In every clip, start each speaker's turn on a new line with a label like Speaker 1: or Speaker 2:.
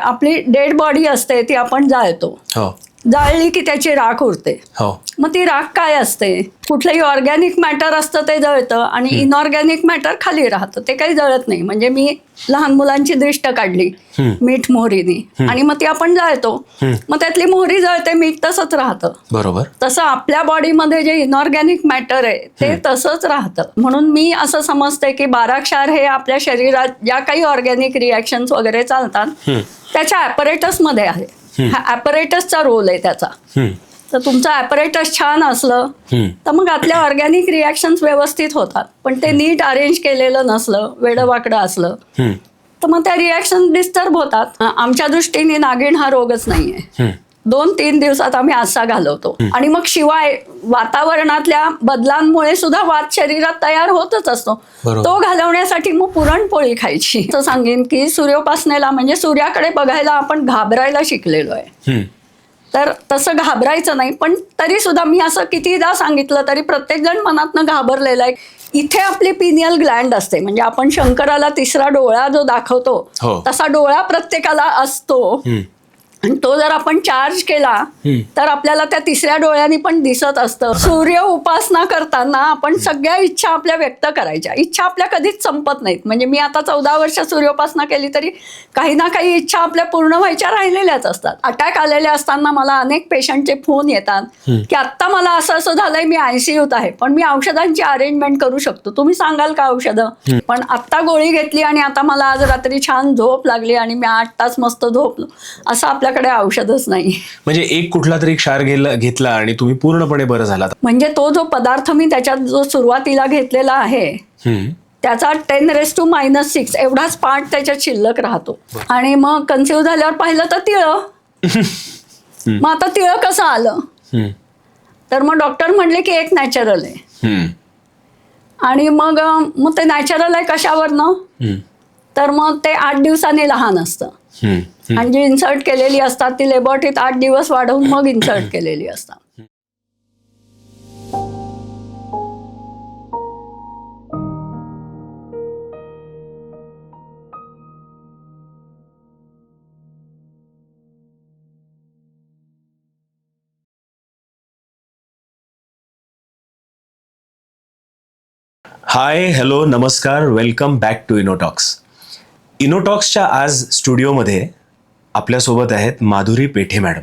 Speaker 1: आपली dead body असते ती आपण जाळतो. जाळली की त्याची राख उरते. मग ती राख काय असते? कुठलंही ऑर्गॅनिक मॅटर असतं ते जळतं आणि इनऑर्गॅनिक मॅटर खाली राहतं, ते काही जळत नाही. म्हणजे मी लहान मुलांची दृष्ट काढली मीठ मोहरीने आणि मग ती आपण जाळतो, मग त्यातली मोहरी जळते, मीठ तसंच राहतं.
Speaker 2: बरोबर.
Speaker 1: तसं आपल्या बॉडीमध्ये जे इनऑर्गॅनिक मॅटर आहे ते तसंच राहतं. म्हणून मी असं समजते की 12 क्षार हे आपल्या शरीरात ज्या काही ऑर्गॅनिक रिॲक्शन्स वगैरे चालतात त्याच्या ॲपरेटस मध्ये आहे. हा ॲपरेटसचा रोल आहे त्याचा. तर तुमचं ॲपरेटस छान असलं तर मग आतल्या ऑर्गॅनिक रिॲक्शन्स व्यवस्थित होतात. पण ते नीट अरेंज केलेलं नसलं, वेडंवाकडं असलं तर मग त्या रिॲक्शन डिस्टर्ब होतात. आमच्या दृष्टीने नागिण हा रोगच नाहीये. 2-3 दिवसात आम्ही आसा घालवतो. आणि मग शिवाय वातावरणातल्या बदलांमुळे सुद्धा वात शरीरात तयार होतच असतो. तो घालवण्यासाठी मग पुरणपोळी खायची. असं सांगेन की सूर्योपासनेला म्हणजे सूर्याकडे बघायला आपण घाबरायला शिकलेलो आहे. तर तसं घाबरायचं नाही. पण तरी सुद्धा मी असं कितीदा सांगितलं तरी प्रत्येक जण मनातनं घाबरलेला आहे. इथे आपली पिनियल ग्लँड असते, म्हणजे आपण शंकराला 3रा डोळा जो दाखवतो तसा डोळा प्रत्येकाला असतो. आणि तो जर आपण चार्ज केला तर आपल्याला त्या 3ऱ्या डोळ्यांनी पण दिसत असतं. सूर्य उपासना करताना आपण सगळ्या इच्छा आपल्या व्यक्त करायच्या. इच्छा आपल्या कधीच संपत नाहीत. म्हणजे मी आता 14 वर्ष सूर्योपासना केली तरी काही ना काही इच्छा आपल्या पूर्ण व्हायच्या राहिलेल्याच असतात. अटॅक आलेले असताना मला अनेक पेशंटचे फोन येतात की आत्ता मला असं असं झालंय, मी ICUत आहे, पण मी औषधांची अरेंजमेंट करू शकतो, तुम्ही सांगाल का औषधं? पण आत्ता गोळी घेतली आणि आता मला आज रात्री छान झोप लागली आणि मी 8 तास मस्त झोपलो, असं आपल्याकडे औषधच नाही.
Speaker 2: म्हणजे एक कुठला तरी क्षार घेतला आणि तुम्ही पूर्णपणे बरं झालात.
Speaker 1: म्हणजे तो जो पदार्थ मी त्याच्यात जो सुरुवातीला घेतलेला आहे त्याचा 10⁻⁻⁶ एवढाच पार्ट त्याच्यात शिल्लक राहतो. आणि मग कन्सिव्ह झाल्यावर पाहिलं तर तिळं. मग आता तिळं कसं आलं? तर मग डॉक्टर म्हणले की एक नॅचरल आहे. आणि मग ते नॅचरल आहे कशावरनं? तर मग ते 8 दिवसांनी लहान असतं. आणि जी इन्सर्ट केलेली असतात ती लॅबोरेटरीत 8 दिवस वाढवून मग इन्सर्ट केलेली असतात.
Speaker 2: हाय, हॅलो, नमस्कार, वेलकम बॅक टू इनोटॉक्स. इनोटॉक्सच्या आज स्टुडिओमध्ये आपल्यासोबत आहेत माधुरी पेठे मॅडम.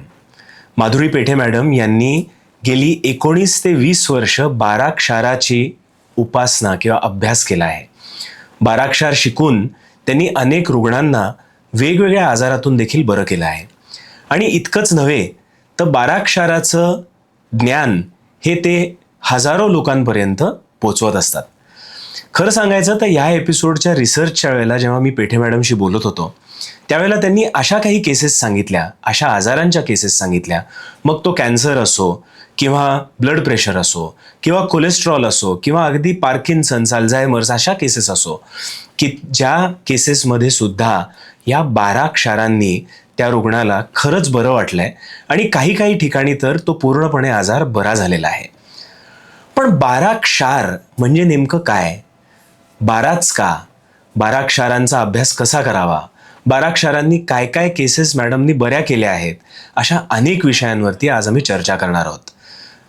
Speaker 2: माधुरी पेठे मॅडम यांनी गेली 19 ते 20 वर्ष 12 क्षाराची उपासना किंवा अभ्यास केला आहे. 12 क्षार शिकून त्यांनी अनेक रुग्णांना वेगवेगळ्या आजारातून देखील बरं केलं आहे. आणि इतकंच नव्हे तर 12 क्षाराचं ज्ञान हे ते हजारो लोकांपर्यंत पोचवत असतात. खरं सांगायचं तर ह्या एपिसोडच्या रिसर्चच्या वेळेला जेव्हा मी पेठे मॅडमशी बोलत होतो त्यावेळेला त्यांनी अशा काही केसेस सांगितल्या, अशा आजारांच्या केसेस सांगितल्या, मग तो कॅन्सर असो किंवा ब्लड प्रेशर असो किंवा कोलेस्ट्रॉल असो किंवा अगदी पार्किन्सन्स, अल्झायमर्स अशा केसेस असो, की ज्या केसेसमध्ये सुद्धा या 12 क्षारांनी त्या रुग्णाला खरंच बरं वाटलंय आणि काही ठिकाणी तर तो पूर्णपणे आजार बरा झालेला आहे. पण 12 क्षार म्हणजे नेमकं काय? 12च का? 12 क्षारांचा अभ्यास कसा करावा? 12 क्षारांनी काय केसेस मॅडमनी बऱ्या केल्या आहेत? अशा अनेक विषयांवरती आज आम्ही चर्चा करणार आहोत.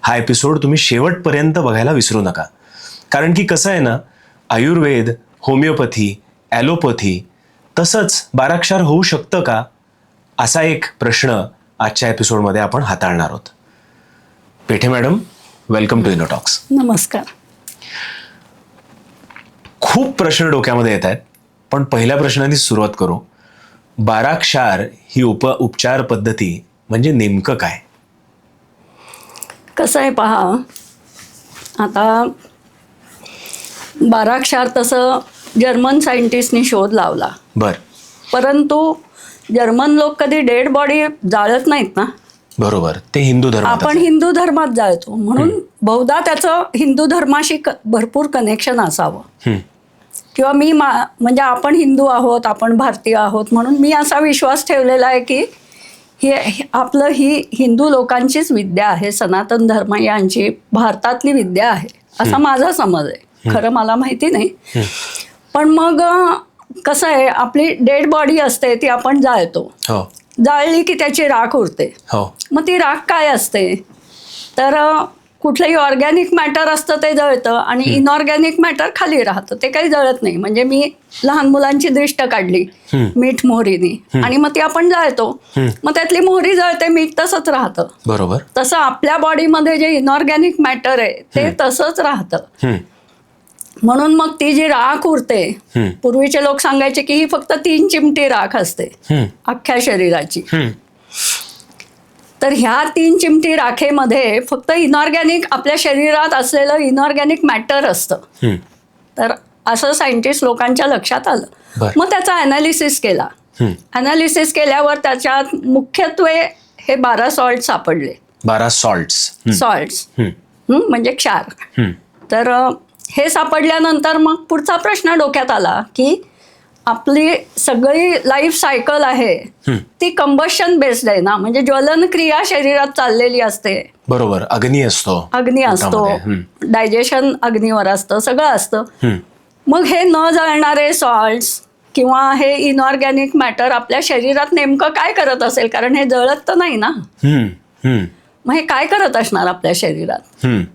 Speaker 2: हा एपिसोड तुम्ही शेवटपर्यंत बघायला विसरू नका. कारण की कसं आहे ना, आयुर्वेद, होमिओपॅथी, ॲलोपॅथी तसंच 12 क्षार होऊ शकतं का? असा एक प्रश्न आजच्या एपिसोडमध्ये आपण हाताळणार आहोत. पेठे मॅडम, वेलकम टू इनोटॉक्स.
Speaker 1: नमस्कार.
Speaker 2: खूप प्रश्न डोक्यामध्ये येत आहेत, पण पहिल्या प्रश्नाने सुरुवात करू. 12 क्षार ही उपचार पद्धती म्हणजे नेमकं काय?
Speaker 1: कसं आहे पहा, आता 12 क्षार तसं जर्मन सायंटिस्टनी शोध लावला. परंतु जर्मन लोक कधी डेड बॉडी जाळत नाहीत ना.
Speaker 2: बरोबर, ते हिंदू धर्म,
Speaker 1: आपण हिंदू धर्मात जाळतो, म्हणून बहुधा त्याचं हिंदू धर्माशी भरपूर कनेक्शन असावं. किंवा मी म्हणजे आपण हिंदू आहोत, आपण भारतीय आहोत, म्हणून मी असा विश्वास ठेवलेला आहे की ही हिंदू लोकांचीच विद्या आहे, सनातन धर्म यांची भारतातली विद्या आहे, असा माझा समज आहे. खरं मला माहिती नाही. पण मग कसं आहे, आपली डेड बॉडी असते ती आपण जाळतो.
Speaker 2: हो
Speaker 1: जाळली की त्याची राख उरते.
Speaker 2: हो
Speaker 1: मग ती राख काय असते तर कुठलंही ऑर्गॅनिक मॅटर असतं ते जळतं आणि इनऑर्गॅनिक मॅटर खाली राहतं, ते काही जळत नाही. म्हणजे मी लहान मुलांची दृष्ट काढली मीठ मोहरीने आणि मग ती आपण जाळतो, मग त्यातली मोहरी जळते, मीठ तसंच राहतं.
Speaker 2: बरोबर.
Speaker 1: तसं आपल्या बॉडीमध्ये जे इनऑर्गॅनिक मॅटर आहे ते तसंच राहतं. म्हणून मग ती जी राख उरते, पूर्वीचे लोक सांगायचे की ही फक्त 3 चिमटी राख असते अख्ख्या शरीराची. तर ह्या 3 चिमटी राखेमध्ये फक्त इनऑर्गॅनिक आपल्या शरीरात असलेलं इनऑर्गॅनिक मॅटर असतं. तर असं सायंटिस्ट लोकांच्या लक्षात आलं. मग त्याचा अनालिसिस केला. अनालिसिस केल्यावर त्याच्यात मुख्यत्वे हे 12 सॉल्ट सापडले.
Speaker 2: 12 सॉल्ट्स
Speaker 1: म्हणजे क्षार. तर हे सापडल्यानंतर मग पुढचा प्रश्न डोक्यात आला की आपली सगळी लाईफ सायकल आहे ती कंबशन बेस्ड आहे ना, म्हणजे ज्वलन क्रिया शरीरात चाललेली असते.
Speaker 2: बरोबर. अग्नी असतो,
Speaker 1: डायजेशन अग्नीवर असतं, सगळं असतं. मग हे न जळणारे सॉल्ट्स किंवा हे इनऑर्गॅनिक मॅटर आपल्या शरीरात नेमकं काय करत असेल, कारण हे जळत तर नाही ना. मग हे काय करत असणार आपल्या शरीरात.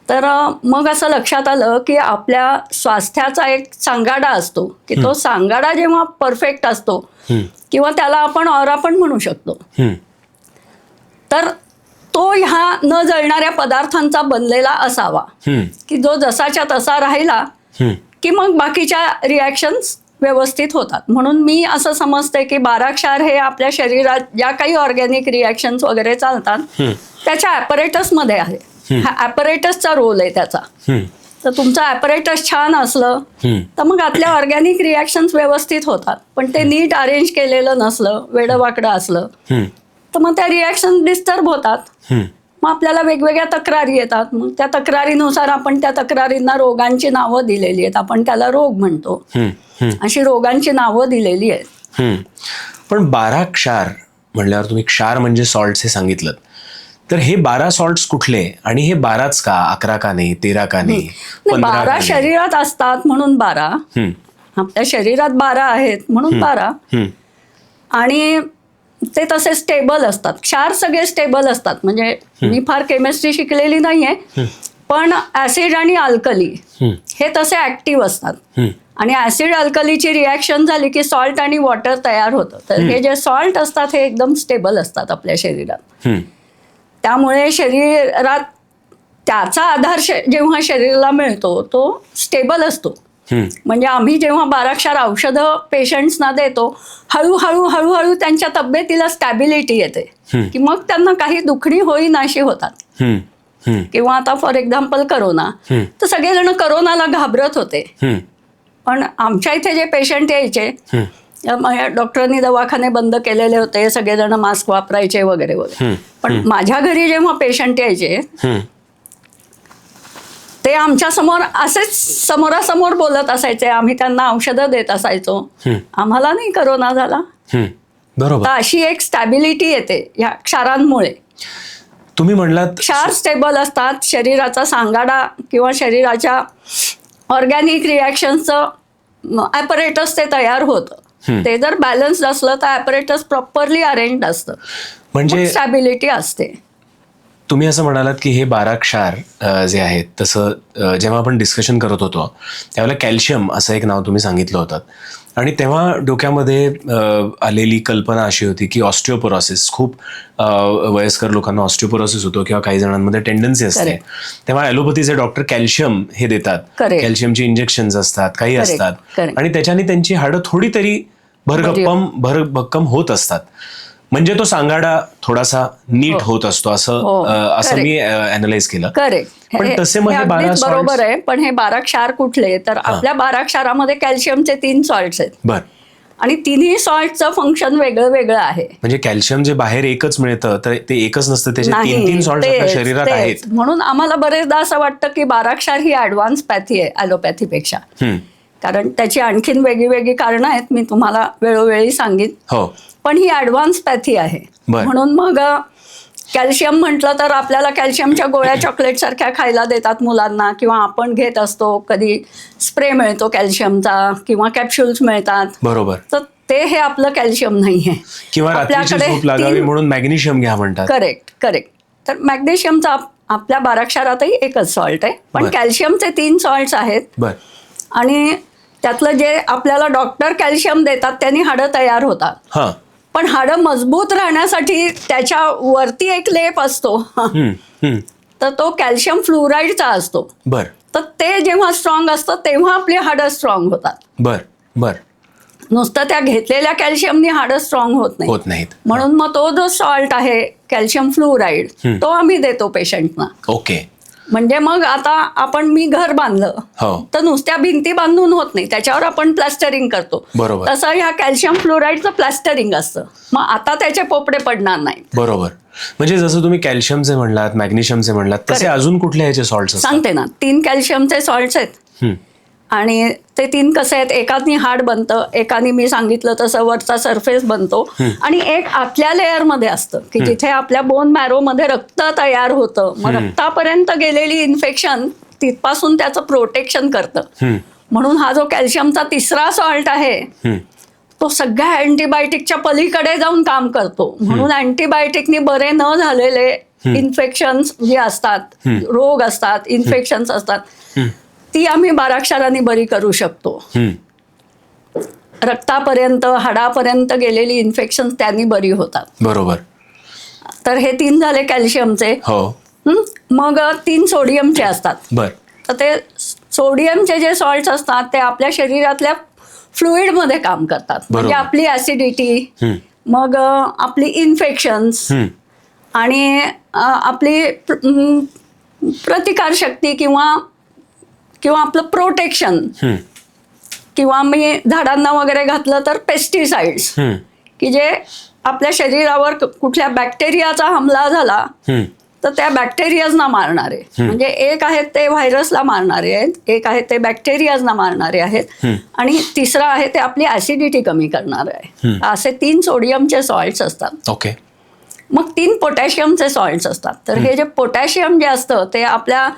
Speaker 1: तर मग असं लक्षात आलं की आपल्या स्वास्थ्याचा एक सांगाडा असतो की तो सांगाडा जेव्हा परफेक्ट असतो किंवा त्याला आपण ऑरा पण म्हणू शकतो, तर तो ह्या न जळणाऱ्या पदार्थांचा बनलेला असावा की जो जसाच्या तसा राहिला की मग बाकीच्या रिॲक्शन्स व्यवस्थित होतात. म्हणून मी असं समजते की 12 क्षार हे आपल्या शरीरात ज्या काही ऑर्गॅनिक रिॲक्शन्स वगैरे चालतात त्याच्या ॲपरेटसमध्ये आहे. हा ॲपरेटसचा रोल आहे त्याचा. तर तुमचं ॲपरेटस छान असलं तर मग आतल्या ऑर्गॅनिक रिॲक्शन्स व्यवस्थित होतात. पण ते नीट अरेंज केलेलं नसलं, वेडंवाकडं असलं तर मग त्या रिॲक्शन डिस्टर्ब होतात. मग आपल्याला वेगवेगळ्या तक्रारी येतात. मग त्या तक्रारीनुसार आपण त्या तक्रारींना रोगांची नावं दिलेली आहेत. आपण त्याला रोग म्हणतो. अशी रोगांची नावं दिलेली आहेत.
Speaker 2: पण 12 क्षार म्हणल्यावर तुम्ही क्षार म्हणजे सॉल्ट्स हे सांगितलं, तर हे 12 सॉल्ट्स कुठले आणि हे 12च का, 11 का नाही, 13 का नाही, 15
Speaker 1: 12 शरीरात असतात म्हणून 12. आपल्या शरीरात 12 आहेत म्हणून 12. आणि ते तसे स्टेबल असतात. क्षार सगळे स्टेबल असतात. म्हणजे मी फार केमिस्ट्री शिकलेली नाहीये, पण ऍसिड आणि अल्कली हे तसे ऍक्टिव्ह असतात. आणि ऍसिड अल्कलीची रिॲक्शन झाली की सॉल्ट आणि वॉटर तयार होतं. तर हे जे सॉल्ट असतात हे एकदम स्टेबल असतात आपल्या शरीरात. त्यामुळे शरीरात त्याचा आधार जेव्हा शरीराला मिळतो तो स्टेबल असतो. म्हणजे आम्ही जेव्हा 12 क्षार औषधं पेशंट्सना देतो, हळूहळू हळूहळू त्यांच्या तब्येतीला स्टॅबिलिटी येते की मग त्यांना काही दुखणी होईनाशी होतात. किंवा आता फॉर एक्झाम्पल करोना, तर सगळेजण करोनाला घाबरत होते. पण आमच्या इथे जे पेशंट यायचे, डॉक्टरांनी दवाखाने बंद केलेले होते, सगळेजण मास्क वापरायचे वगैरे वगैरे. पण माझ्या घरी जेव्हा पेशंट यायचे ते आमच्या समोर असेच समोरासमोर बोलत असायचे. आम्ही त्यांना औषधं देत असायचो. आम्हाला नाही करोना झाला.
Speaker 2: बरोबर.
Speaker 1: तर अशी एक स्टॅबिलिटी येते ह्या क्षारांमुळे.
Speaker 2: तुम्ही म्हणलात
Speaker 1: क्षार स्टेबल असतात. शरीराचा सांगाडा किंवा शरीराच्या ऑर्गॅनिक रिॲक्शनचं ॲपरेटस ते तयार होतं. ते जर बॅलन्स्ड असलं तर ॲपरेटस प्रॉपरली अरेंज असतं, म्हणजे स्टॅबिलिटी असते.
Speaker 2: तुम्ही असं म्हणालात की हे 12 क्षार जे आहेत, तसं जेव्हा आपण डिस्कशन करत होतो त्यावेळेला कॅल्शियम असं एक नाव तुम्ही सांगितलं होतं. आणि तेव्हा डोक्यामध्ये आलेली कल्पना अशी होती की ऑस्टिओपोरोसिस, खूप वयस्कर लोकांना ऑस्टिओपोरोसिस होतो किंवा काही जणांमध्ये टेंडन्सी असते, तेव्हा ॲलोपॅथीचे डॉक्टर कॅल्शियम हे देतात. कॅल्शियमचे इंजेक्शन्स असतात, काही असतात, आणि त्याच्याने त्यांची हाडं थोडी तरी भरभक्कम होत असतात. म्हणजे तो सांगाडा थोडासा नीट होत असतो असं मी अॅनलाइज केलं.
Speaker 1: करेक्ट.
Speaker 2: पण तसे मग 12
Speaker 1: बरोबर आहे. पण हे 12 क्षार कुठले, तर आपल्या 12 क्षारामध्ये कॅल्शियमचे 3 सॉल्ट्स आहेत.
Speaker 2: बर.
Speaker 1: आणि तिन्ही सॉल्टचं फंक्शन वेगळं वेगळं आहे. म्हणजे
Speaker 2: कॅल्शियम जे बाहेर एकच मिळतं तर ते एकच नसतं, त्याचे 3 सॉल्ट आपल्या शरीरात आहेत.
Speaker 1: म्हणून आम्हाला बरेचदा असं वाटतं की 12 क्षार ही ऍडव्हान्स पॅथी आहे ॲलोपॅथीपेक्षा. कारण त्याची आणखीन वेगळी वेगळी कारणं आहेत, मी तुम्हाला वेळोवेळी सांगेन. पण ही ऍडव्हान्स पॅथी आहे. म्हणून मग कॅल्शियम म्हटलं तर आपल्याला कॅल्शियमच्या गोळ्या चॉकलेट सारख्या खायला देतात मुलांना, किंवा आपण घेत असतो, कधी स्प्रे मिळतो कॅल्शियमचा किंवा कॅप्सूल्स मिळतात.
Speaker 2: बरोबर.
Speaker 1: तर ते हे आपलं कॅल्शियम नाहीये.
Speaker 2: किंवा रात्रीची झोप लागावी म्हणून मॅग्नेशियम घ्या म्हणतात.
Speaker 1: करेक्ट. तर मॅग्नेशियमचा आपल्या 12 क्षारातही एकच सॉल्ट आहे, पण
Speaker 2: बरं.
Speaker 1: कॅल्शियमचे 3 सॉल्ट्स आहेत.
Speaker 2: बर.
Speaker 1: आणि त्यातलं जे आपल्याला डॉक्टर कॅल्शियम देतात त्यांनी हाडं तयार होतात.
Speaker 2: हा.
Speaker 1: पण हाडं मजबूत राहण्यासाठी त्याच्या वरती एक लेप असतो तर तो कॅल्शियम फ्लोराईडचा असतो.
Speaker 2: बर.
Speaker 1: तर ते जेव्हा स्ट्रॉंग असतं तेव्हा आपली हाडं स्ट्रॉंग होतात.
Speaker 2: बर बर.
Speaker 1: नुसतं त्या घेतलेल्या कॅल्शियमनी हाडं स्ट्रॉंग होत
Speaker 2: नाहीत.
Speaker 1: म्हणून मग तो जो सॉल्ट आहे कॅल्शियम फ्लोराईड तो आम्ही देतो पेशंटना.
Speaker 2: ओके.
Speaker 1: म्हणजे मग आता मी घर बांधलं
Speaker 2: हो.
Speaker 1: तर नुसत्या भिंती बांधून होत नाही, त्याच्यावर आपण प्लास्टरिंग करतो.
Speaker 2: बरोबर.
Speaker 1: तसं ह्या कॅल्शियम फ्लोराईडचं प्लास्टरिंग असतं, मग आता त्याचे पोपडे पडणार नाही.
Speaker 2: बरोबर. म्हणजे जसं तुम्ही कॅल्शियमचे म्हणलात, मॅग्नेशियमचे म्हणलात, तसे अजून कुठले ह्याचे सॉल्ट्स असतात?
Speaker 1: सांगते ना, 3 कॅल्शियमचे सॉल्ट्स आहेत. आणि ते 3 कसे आहेत, एकानी हाड बनतं, एकानी मी सांगितलं तसं वरचा सरफेस बनतो, आणि एक आतल्या लेअरमध्ये असतं की जिथे आपल्या बोन मॅरो मध्ये रक्त तयार होतं. मग रक्तापर्यंत गेलेली इन्फेक्शन तिथपासून त्याचं प्रोटेक्शन करतं. म्हणून हा जो कॅल्शियमचा 3रा सॉल्ट आहे तो सगळ्या अँटीबायोटिकच्या पलीकडे जाऊन काम करतो. म्हणून अँटीबायोटिकनी बरे न झालेले इन्फेक्शन्स जे असतात, रोग असतात, इन्फेक्शन्स असतात, ती आम्ही 12 क्षारांनी बरी करू शकतो. रक्तापर्यंत, हाडापर्यंत गेलेली इन्फेक्शन त्यांनी बरी होतात.
Speaker 2: बरोबर.
Speaker 1: तर हे 3 झाले कॅल्शियमचे.
Speaker 2: हो.
Speaker 1: मग 3 सोडियमचे असतात.
Speaker 2: बर.
Speaker 1: तर ते सोडियमचे जे सॉल्ट्स असतात ते आपल्या शरीरातल्या फ्लुइडमध्ये काम करतात. म्हणजे आपली ऍसिडिटी, मग आपली इन्फेक्शन्स, आणि आपली प्रतिकारशक्ती किंवा आपलं प्रोटेक्शन, किंवा मी झाडांना वगैरे घातलं तर पेस्टिसाइड्स, की जे आपल्या शरीरावर कुठल्या बॅक्टेरियाचा हमला झाला तर त्या बॅक्टेरियाजना मारणारे. म्हणजे एक आहेत ते व्हायरसला मारणारे आहेत, एक आहेत ते बॅक्टेरियाजना मारणारे आहेत, आणि 3रा आहे ते आपली ऍसिडिटी कमी करणारे आहे. असे 3 सोडियमचे सॉल्ट्स असतात.
Speaker 2: ओके.
Speaker 1: मग 3 पोटॅशियमचे सॉल्ट्स असतात. तर हे जे पोटॅशियम जे असतं ते आपल्या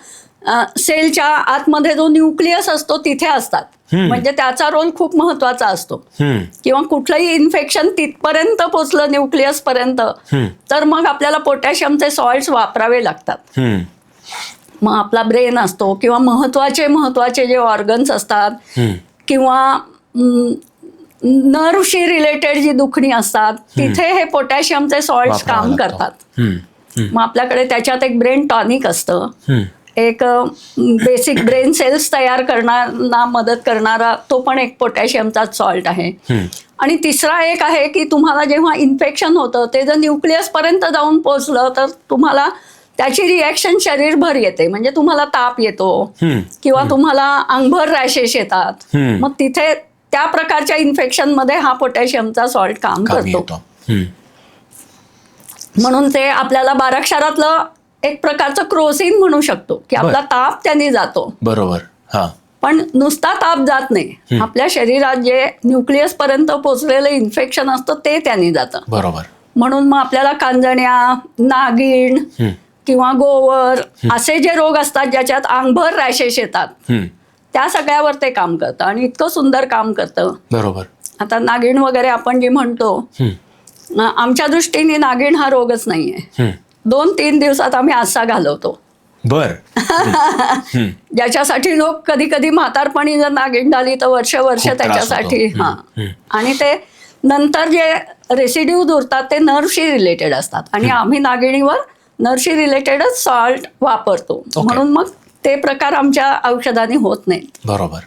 Speaker 1: सेलच्या आतमध्ये जो न्यूक्लियस असतो तिथे असतात. म्हणजे त्याचा रोल खूप महत्वाचा असतो. किंवा कुठलंही इन्फेक्शन तिथपर्यंत पोचलं न्यूक्लियस पर्यंत तर मग आपल्याला पोटॅशियमचे सॉल्ट्स वापरावे लागतात. मग आपला ब्रेन असतो, किंवा महत्वाचे जे ऑर्गन्स असतात, किंवा नर्वशी रिलेटेड जी दुखणी असतात तिथे हे पोटॅशियमचे सॉल्ट्स काम करतात. मग आपल्याकडे त्याच्यात एक ब्रेन टॉनिक असतं, एक बेसिक ब्रेन सेल्स तयार करण्याला मदत करणारा तो पण एक पोटॅशियमचा सॉल्ट आहे. आणि 3रा एक आहे की तुम्हाला जेव्हा इन्फेक्शन होतं ते जर न्यूक्लियस पर्यंत जाऊन पोचलं तर तुम्हाला त्याची रिॲक्शन शरीरभर येते. म्हणजे तुम्हाला ताप येतो, किंवा तुम्हाला अंगभर रॅशेस येतात. मग तिथे त्या प्रकारच्या इन्फेक्शन मध्ये हा पोटॅशियमचा सॉल्ट काम करतो. म्हणून ते आपल्याला 12 क्षारातलं एक प्रकारचं क्रोसिन म्हणू शकतो, की आपला ताप त्यांनी जातो.
Speaker 2: बरोबर. हा.
Speaker 1: पण नुसता ताप जात नाही, आपल्या शरीरात जे न्यूक्लियस पर्यंत पोचलेलं इन्फेक्शन असतं ते त्यांनी जातं.
Speaker 2: बरोबर.
Speaker 1: म्हणून मग आपल्याला कांजण्या, नागिण किंवा गोवर असे जे रोग असतात ज्याच्यात अंगभर रॅशेस येतात त्या सगळ्यावर ते काम करतं, आणि इतकं सुंदर काम करतं.
Speaker 2: बरोबर.
Speaker 1: आता नागिण वगैरे आपण जे म्हणतो, आमच्या दृष्टीने नागिण हा रोगच नाहीये. 2-3 दिवसात आम्ही आसा घालवतो.
Speaker 2: बर.
Speaker 1: ज्याच्यासाठी लोक कधी कधी म्हातारपणी जर नागिण झाली तर वर्ष त्याच्यासाठी. आणि ते नंतर जे रेसिड्यूज उरतात ते नर्वशी रिलेटेड असतात, आणि आम्ही नागिणीवर नर्वशी रिलेटेडच सॉल्ट वापरतो. म्हणून मग ते प्रकार आमच्या औषधाने होत नाहीत.
Speaker 2: बरोबर.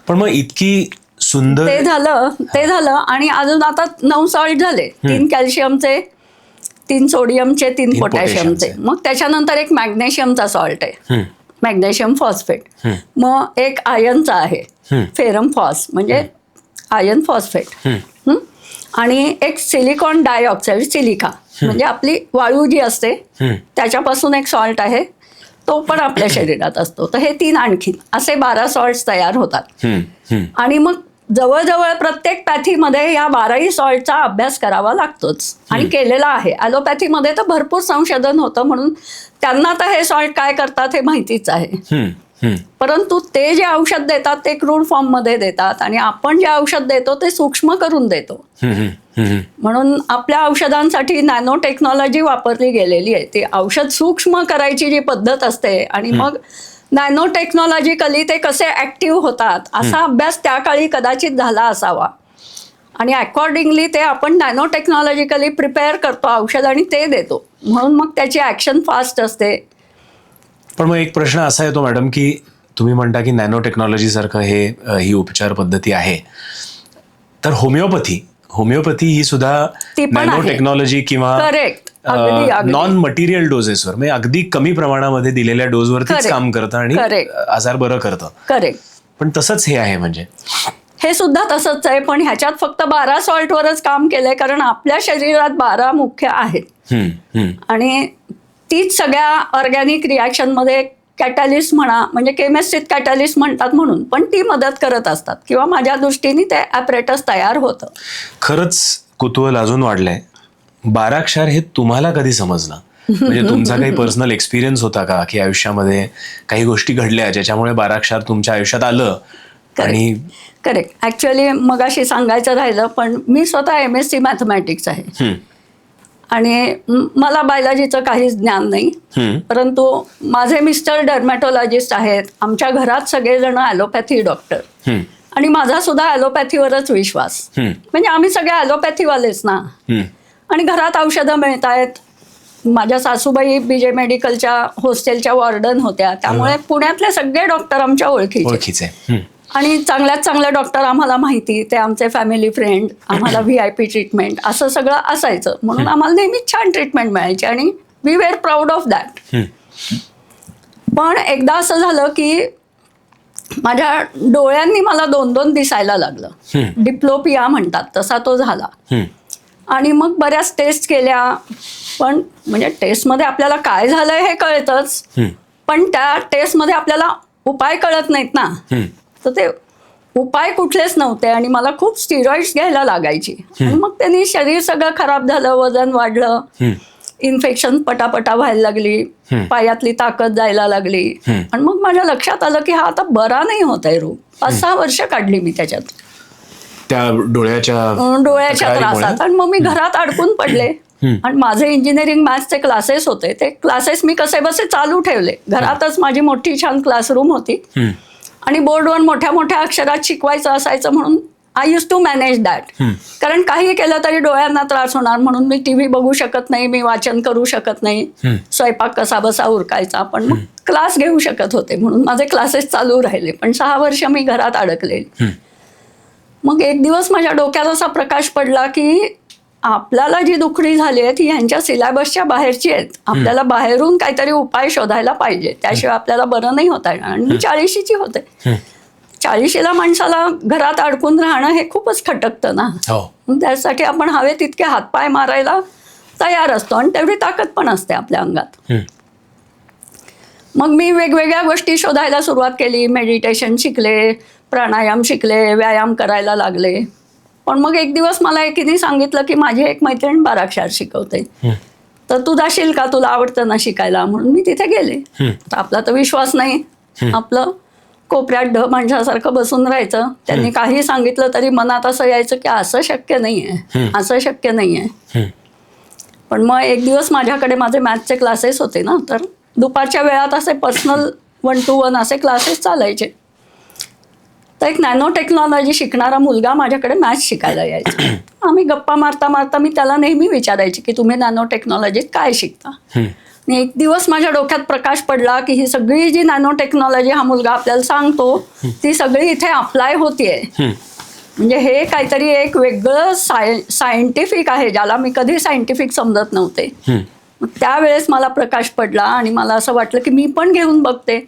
Speaker 2: पण मग इतकी सुंदर
Speaker 1: ते झालं आणि अजून आता 9 सॉल्ट झाले. 3 कॅल्शियमचे, 3 सोडियमचे, 3 पोटॅशियमचे. मग त्याच्यानंतर एक मॅग्नेशियमचा सॉल्ट आहे, मॅग्नेशियम फॉस्फेट. मग एक आयर्नचा आहे, फेरम फॉस, म्हणजे आयर्न फॉस्फेट. आणि एक सिलिकॉन डायऑक्साईड, सिलिका, म्हणजे आपली वाळू जी असते त्याच्यापासून एक सॉल्ट आहे, तो पण आपल्या शरीरात असतो. तर हे 3 आणखी असे 12 सॉल्ट्स तयार होतात. आणि मग जवळजवळ प्रत्येक पॅथीमध्ये या 12ही सॉल्टचा अभ्यास करावा लागतोच आणि केलेला आहे. ॲलोपॅथीमध्ये तर भरपूर संशोधन होतं, म्हणून त्यांना तर हे सॉल्ट काय करतात हे माहितीच आहे. परंतु ते जे औषध देतात ते क्रूड फॉर्ममध्ये देतात आणि आपण जे औषध देतो ते सूक्ष्म करून देतो. म्हणून आपल्या औषधांसाठी नॅनो टेक्नॉलॉजी वापरली गेलेली आहे. ती औषध सूक्ष्म करायची जी पद्धत असते आणि मग नॅनो टेक्नॉलॉजिकली ते कसे ॲक्टिव्ह होतात असा अभ्यास त्या काळी कदाचित झाला असावा आणि अकॉर्डिंगली ते आपण नॅनो टेक्नॉलॉजिकली प्रिपेअर करतो औषध आणि ते देतो, म्हणून मग त्याची ॲक्शन फास्ट असते.
Speaker 2: पण मग एक प्रश्न असा येतो मॅडम की तुम्ही म्हणता की नॅनो टेक्नॉलॉजी सारखं ही उपचार पद्धती आहे, तर होमिओपॅथी ही सुद्धा नॅनो टेक्नॉलॉजी किंवा
Speaker 1: करेक्ट
Speaker 2: नॉन मटेरियल डोसेसवर म्हणजे अगदी कमी प्रमाणामध्ये दिलेल्या डोसवरतीच काम करतं आणि आजार बरं करतं.
Speaker 1: करेक्ट.
Speaker 2: पण तसंच हे आहे, म्हणजे
Speaker 1: हे सुद्धा तसंच आहे, पण ह्याच्यात फक्त 12 सॉल्टवरच काम केलंय कारण आपल्या शरीरात 12 मुख्य आहेत आणि तीच सगळ्या ऑर्गॅनिक रिॲक्शनमध्ये कॅटॅलिस्ट म्हणा, म्हणजे केमिस्ट्रीत कॅटॅलिस्ट म्हणतात म्हणून, पण ती मदत करत असतात किंवा माझ्या दृष्टीने ते ॲपरेटस तयार होतं.
Speaker 2: खरंच कुतूहल अजून वाढलंय. 12 क्षार हे तुम्हाला कधी समजलं? म्हणजे तुमचा काही पर्सनल एक्सपिरियन्स होता का की आयुष्यामध्ये काही गोष्टी घडल्या ज्याच्यामुळे 12 क्षार तुमच्या आयुष्यात आलं? आणि
Speaker 1: करेक्ट. ॲक्च्युअली मगाशी सांगायचं राहिलं, पण मी स्वतः MSc मॅथमॅटिक्स आहे आणि मला बायोलॉजीचं काहीच ज्ञान नाही, परंतु माझे मिस्टर डर्मॅटॉलॉजिस्ट आहेत. आमच्या घरात सगळेजण ॲलोपॅथी डॉक्टर आणि माझा सुद्धा ॲलोपॅथीवरच विश्वास, म्हणजे आम्ही सगळे ॲलोपॅथीवालेच ना. आणि घरात औषधं मिळत आहेत. माझ्या सासूबाई BJ मेडिकलच्या हॉस्टेलच्या वॉर्डन होत्या, त्यामुळे पुण्यातले सगळे डॉक्टर आमच्या ओळखीचे आणि चांगल्यात चांगले डॉक्टर आम्हाला माहिती, ते आमचे फॅमिली फ्रेंड, आम्हाला VIP ट्रीटमेंट असं सगळं असायचं, म्हणून आम्हाला नेहमीच छान ट्रीटमेंट मिळायची आणि we were proud of that. पण एकदा असं झालं की माझ्या डोळ्यांनी मला 2-2 दिसायला लागलं. डिप्लोपिया म्हणतात तसा तो झाला आणि मग बऱ्याच टेस्ट केल्या, पण म्हणजे टेस्टमध्ये आपल्याला काय झालंय हे कळतंच, पण त्या टेस्टमध्ये आपल्याला उपाय कळत नाहीत ना, तर ते उपाय कुठलेच नव्हते आणि मला खूप स्टिरॉइड्स घ्यायला लागायची आणि मग त्यांनी शरीर सगळं खराब झालं, वजन वाढलं, इन्फेक्शन पटापटा व्हायला लागली, पायातली ताकद जायला लागली आणि मग माझ्या लक्षात आलं की हा आता बरा नाही होत आहे रोग. 5-6 वर्ष काढली मी त्याच्यात,
Speaker 2: त्या डोळ्याच्या
Speaker 1: त्रासात. आणि मग मी घरात अडकून पडले आणि माझे इंजिनिअरिंग मॅथ्सचे क्लासेस होते, ते क्लासेस मी कसे बसे चालू ठेवले. घरातच माझी मोठी छान क्लासरूम होती आणि बोर्डवर मोठ्या मोठ्या अक्षरात शिकवायचं असायचं, म्हणून I use to manage that. कारण काही केलं तरी डोळ्यांना त्रास होणार म्हणून मी TV बघू शकत नाही, मी वाचन करू शकत नाही, स्वयंपाक कसा बसा उरकायचा, पण मग क्लास घेऊ शकत होते, म्हणून माझे क्लासेस चालू राहिले. पण 6 वर्ष मी घरात अडकले. मग एक दिवस माझ्या डोक्यात असा प्रकाश पडला की आपल्याला जी दुखणी झाली आहे ती ह्यांच्या सिलेबसच्या बाहेरची आहेत. आपल्याला बाहेरून काहीतरी उपाय शोधायला पाहिजे, त्याशिवाय आपल्याला बरं नाही होता येणार. आणि मी 40ची होते. 40ला माणसाला घरात अडकून राहणं हे खूपच खटकतं ना. त्यासाठी आपण हवे तितके हातपाय मारायला तयार असतो आणि तेवढी ताकद पण असते आपल्या अंगात. मग मी वेगवेगळ्या गोष्टी शोधायला सुरुवात केली. मेडिटेशन शिकले, प्राणायाम शिकले, व्यायाम करायला लागले. पण मग एक दिवस मला एकीने सांगितलं की माझी एक मैत्रीण 12 क्षार शिकवते, तर तू जाशील का, तुला आवडतं ना शिकायला. म्हणून मी तिथे गेले. आपला तर विश्वास नाही, आपलं कोपऱ्यात माणसासारखं बसून राहायचं. त्यांनी काही सांगितलं तरी मनात असं यायचं की असं शक्य नाहीये, असं शक्य नाहीये. पण मग एक दिवस माझ्याकडे माझे मॅथ्सचे क्लासेस होते ना, तर दुपारच्या वेळात असे पर्सनल 1-to-1 असे क्लासेस चालायचे. तर एक नॅनो टेक्नॉलॉजी शिकणारा मुलगा माझ्याकडे मॅथ्स शिकायला यायचा. आम्ही गप्पा मारता मारता मी त्याला नेहमी विचारायची की तुम्ही नॅनो टेक्नॉलॉजीत काय शिकता. आणि एक दिवस माझ्या डोक्यात प्रकाश पडला की ही सगळी जी नॅनो टेक्नॉलॉजी हा मुलगा आपल्याला सांगतो ती सगळी इथे अप्लाय होतीये. म्हणजे हे काहीतरी एक वेगळं सायंटिफिक आहे, ज्याला मी कधी सायंटिफिक समजत नव्हते. त्यावेळेस मला प्रकाश पडला आणि मला असं वाटलं की मी पण घेऊन बघते.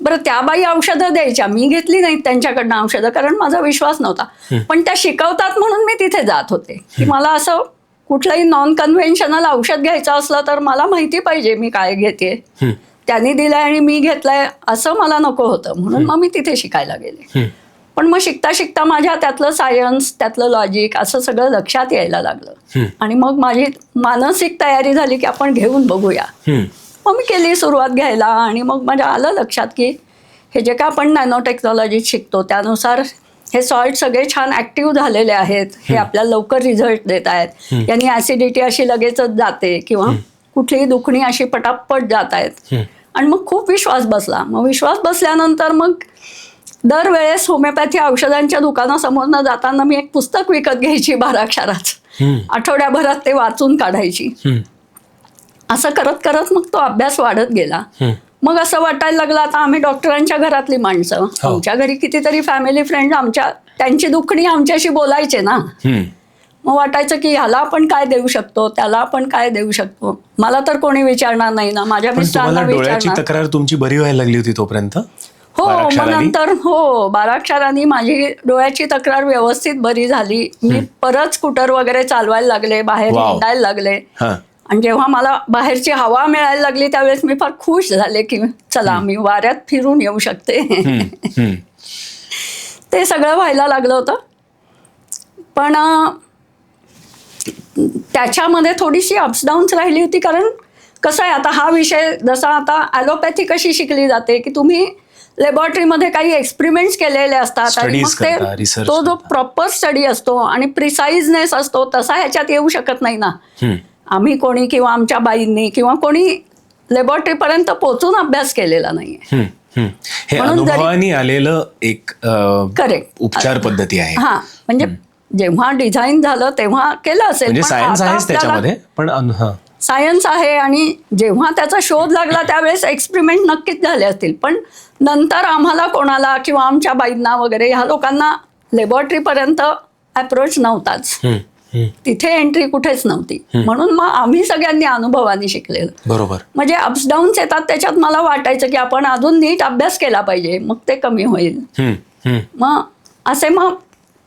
Speaker 1: बरं, त्या बाई औषधं द्यायच्या, मी घेतली नाहीत त्यांच्याकडनं औषधं, कारण माझा विश्वास नव्हता. पण त्या शिकवतात म्हणून मी तिथे जात होते की मला असं कुठलंही नॉन कन्व्हेन्शनल औषध घ्यायचं असलं तर मला माहिती पाहिजे मी काय घेते. त्यांनी दिलंय आणि मी घेतलंय असं मला नको होतं, म्हणून मग मी तिथे शिकायला गेले. पण मग शिकता शिकता माझ्या त्यातलं सायन्स, त्यातलं लॉजिक असं सगळं लक्षात यायला लागलं. आणि मग माझी मानसिक तयारी झाली की आपण घेऊन बघूया. मग मी केली सुरुवात घ्यायला. आणि मग माझ्या आलं लक्षात की हे जे काय आपण नॅनो टेक्नॉलॉजीत शिकतो त्यानुसार हे सॉल्ट सगळे छान ॲक्टिव्ह झालेले आहेत, हे आपल्याला लवकर रिझल्ट देत आहेत, यांनी ॲसिडिटी अशी लगेचच जाते किंवा कुठलीही दुखणी अशी पटापट जात आहेत. आणि मग खूप विश्वास बसला. मग विश्वास बसल्यानंतर मग दरवेळेस होमिओपॅथी औषधांच्या दुकानासमोर जाताना मी एक पुस्तक विकत घ्यायची 12 अक्षराचं, आठवड्याभरात ते वाचून काढायची. असं करत करत मग तो अभ्यास वाढत गेला. मग असं वाटायला लागलं आता आम्ही डॉक्टरांच्या घरातली माणसं, आमच्या घरी कितीतरी फॅमिली फ्रेंड त्यांची दुखणी आमच्याशी बोलायचे ना. मग वाटायचं की ह्याला आपण काय देऊ शकतो, त्याला आपण काय देऊ शकतो. मला तर कोणी विचारणार नाही ना, माझ्या मिस्टरांना विचारणार.
Speaker 2: तक्रार तुमची बरी व्हायला लागली होती तोपर्यंत?
Speaker 1: हो, मग नंतर 12 अक्षरांनी माझी डोळ्याची तक्रार व्यवस्थित बरी झाली. मी परत स्कूटर वगैरे चालवायला लागले, बाहेर हिंडायला लागले. आणि जेव्हा मला बाहेरची हवा मिळायला लागली त्यावेळेस मी फार खुश झाले की चला मी वाऱ्यात फिरून येऊ शकते. ते सगळं व्हायला लागलं होतं. पण त्याच्यामध्ये थोडीशी अप्स डाऊन्स राहिली होती. कारण कसं आहे, आता हा विषय जसा आता ॲलोपॅथी कशी शिकली जाते की तुम्ही लॅबॉरेटरीमध्ये काही एक्सपेरिमेंट्स केलेले असतात आणि मग ते तो जो प्रॉपर स्टडी असतो आणि प्रिसाइजनेस असतो तसा ह्याच्यात येऊ शकत नाही ना. आम्ही कोणी किंवा आमच्या बाईंनी किंवा कोणी लॅबॉरेटरीपर्यंत पोहोचून अभ्यास केलेला नाहीये.
Speaker 2: हे अनुभवाने आलेलं एक
Speaker 1: करेक्ट
Speaker 2: उपचार पद्धती आहे.
Speaker 1: हा, म्हणजे जेव्हा डिझाईन झालं तेव्हा केलं असेल,
Speaker 2: सायन्स आहेच त्याच्यामध्ये, पण
Speaker 1: सायन्स आहे. आणि जेव्हा त्याचा शोध लागला त्यावेळेस एक्सपेरिमेंट नक्कीच झाले असतील, पण नंतर आम्हाला कोणाला किंवा आमच्या बाईंना वगैरे ह्या लोकांना लॅबॉरेटरीपर्यंत अप्रोच नव्हताच. तिथे एंट्री कुठेच नव्हती. म्हणून मग आम्ही सगळ्यांनी अनुभवाने शिकलेलं.
Speaker 2: बरोबर.
Speaker 1: म्हणजे अप्स डाऊन्स येतात त्याच्यात मला वाटायचं की आपण अजून नीट अभ्यास केला पाहिजे, मग ते कमी होईल. मग मग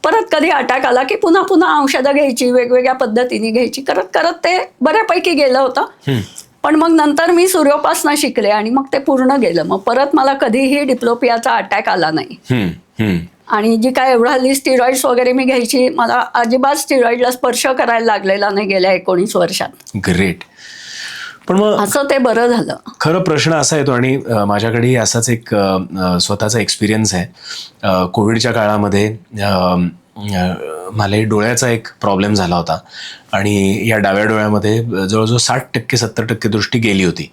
Speaker 1: परत कधी अटॅक आला की पुन्हा पुन्हा औषधं घ्यायची, वेगवेगळ्या पद्धतीने घ्यायची. करत करत ते बऱ्यापैकी गेलं होतं. पण मग नंतर मी सूर्योपासना शिकले आणि मग ते पूर्ण गेलं. मग परत मला कधीही डिप्लोपियाचा अटॅक आला नाही. आणि जी काय एवढा हल्ली स्टिरॉइड्स वगैरे मी घ्यायची, मला अजिबात स्टिरॉइडला स्पर्श करायला लागलेला नाही गेल्या 19 वर्षात.
Speaker 2: ग्रेट. पण मग
Speaker 1: असं ते बरं झालं.
Speaker 2: खरं प्रश्न असा येतो, आणि माझ्याकडे असाच एक स्वतःचा एक्सपिरियन्स आहे. कोविडच्या काळामध्ये मला डोळ्याचा एक प्रॉब्लेम झाला होता आणि या डाव्या डोळ्यामध्ये जवळजवळ 60%-70% दृष्टी गेली होती.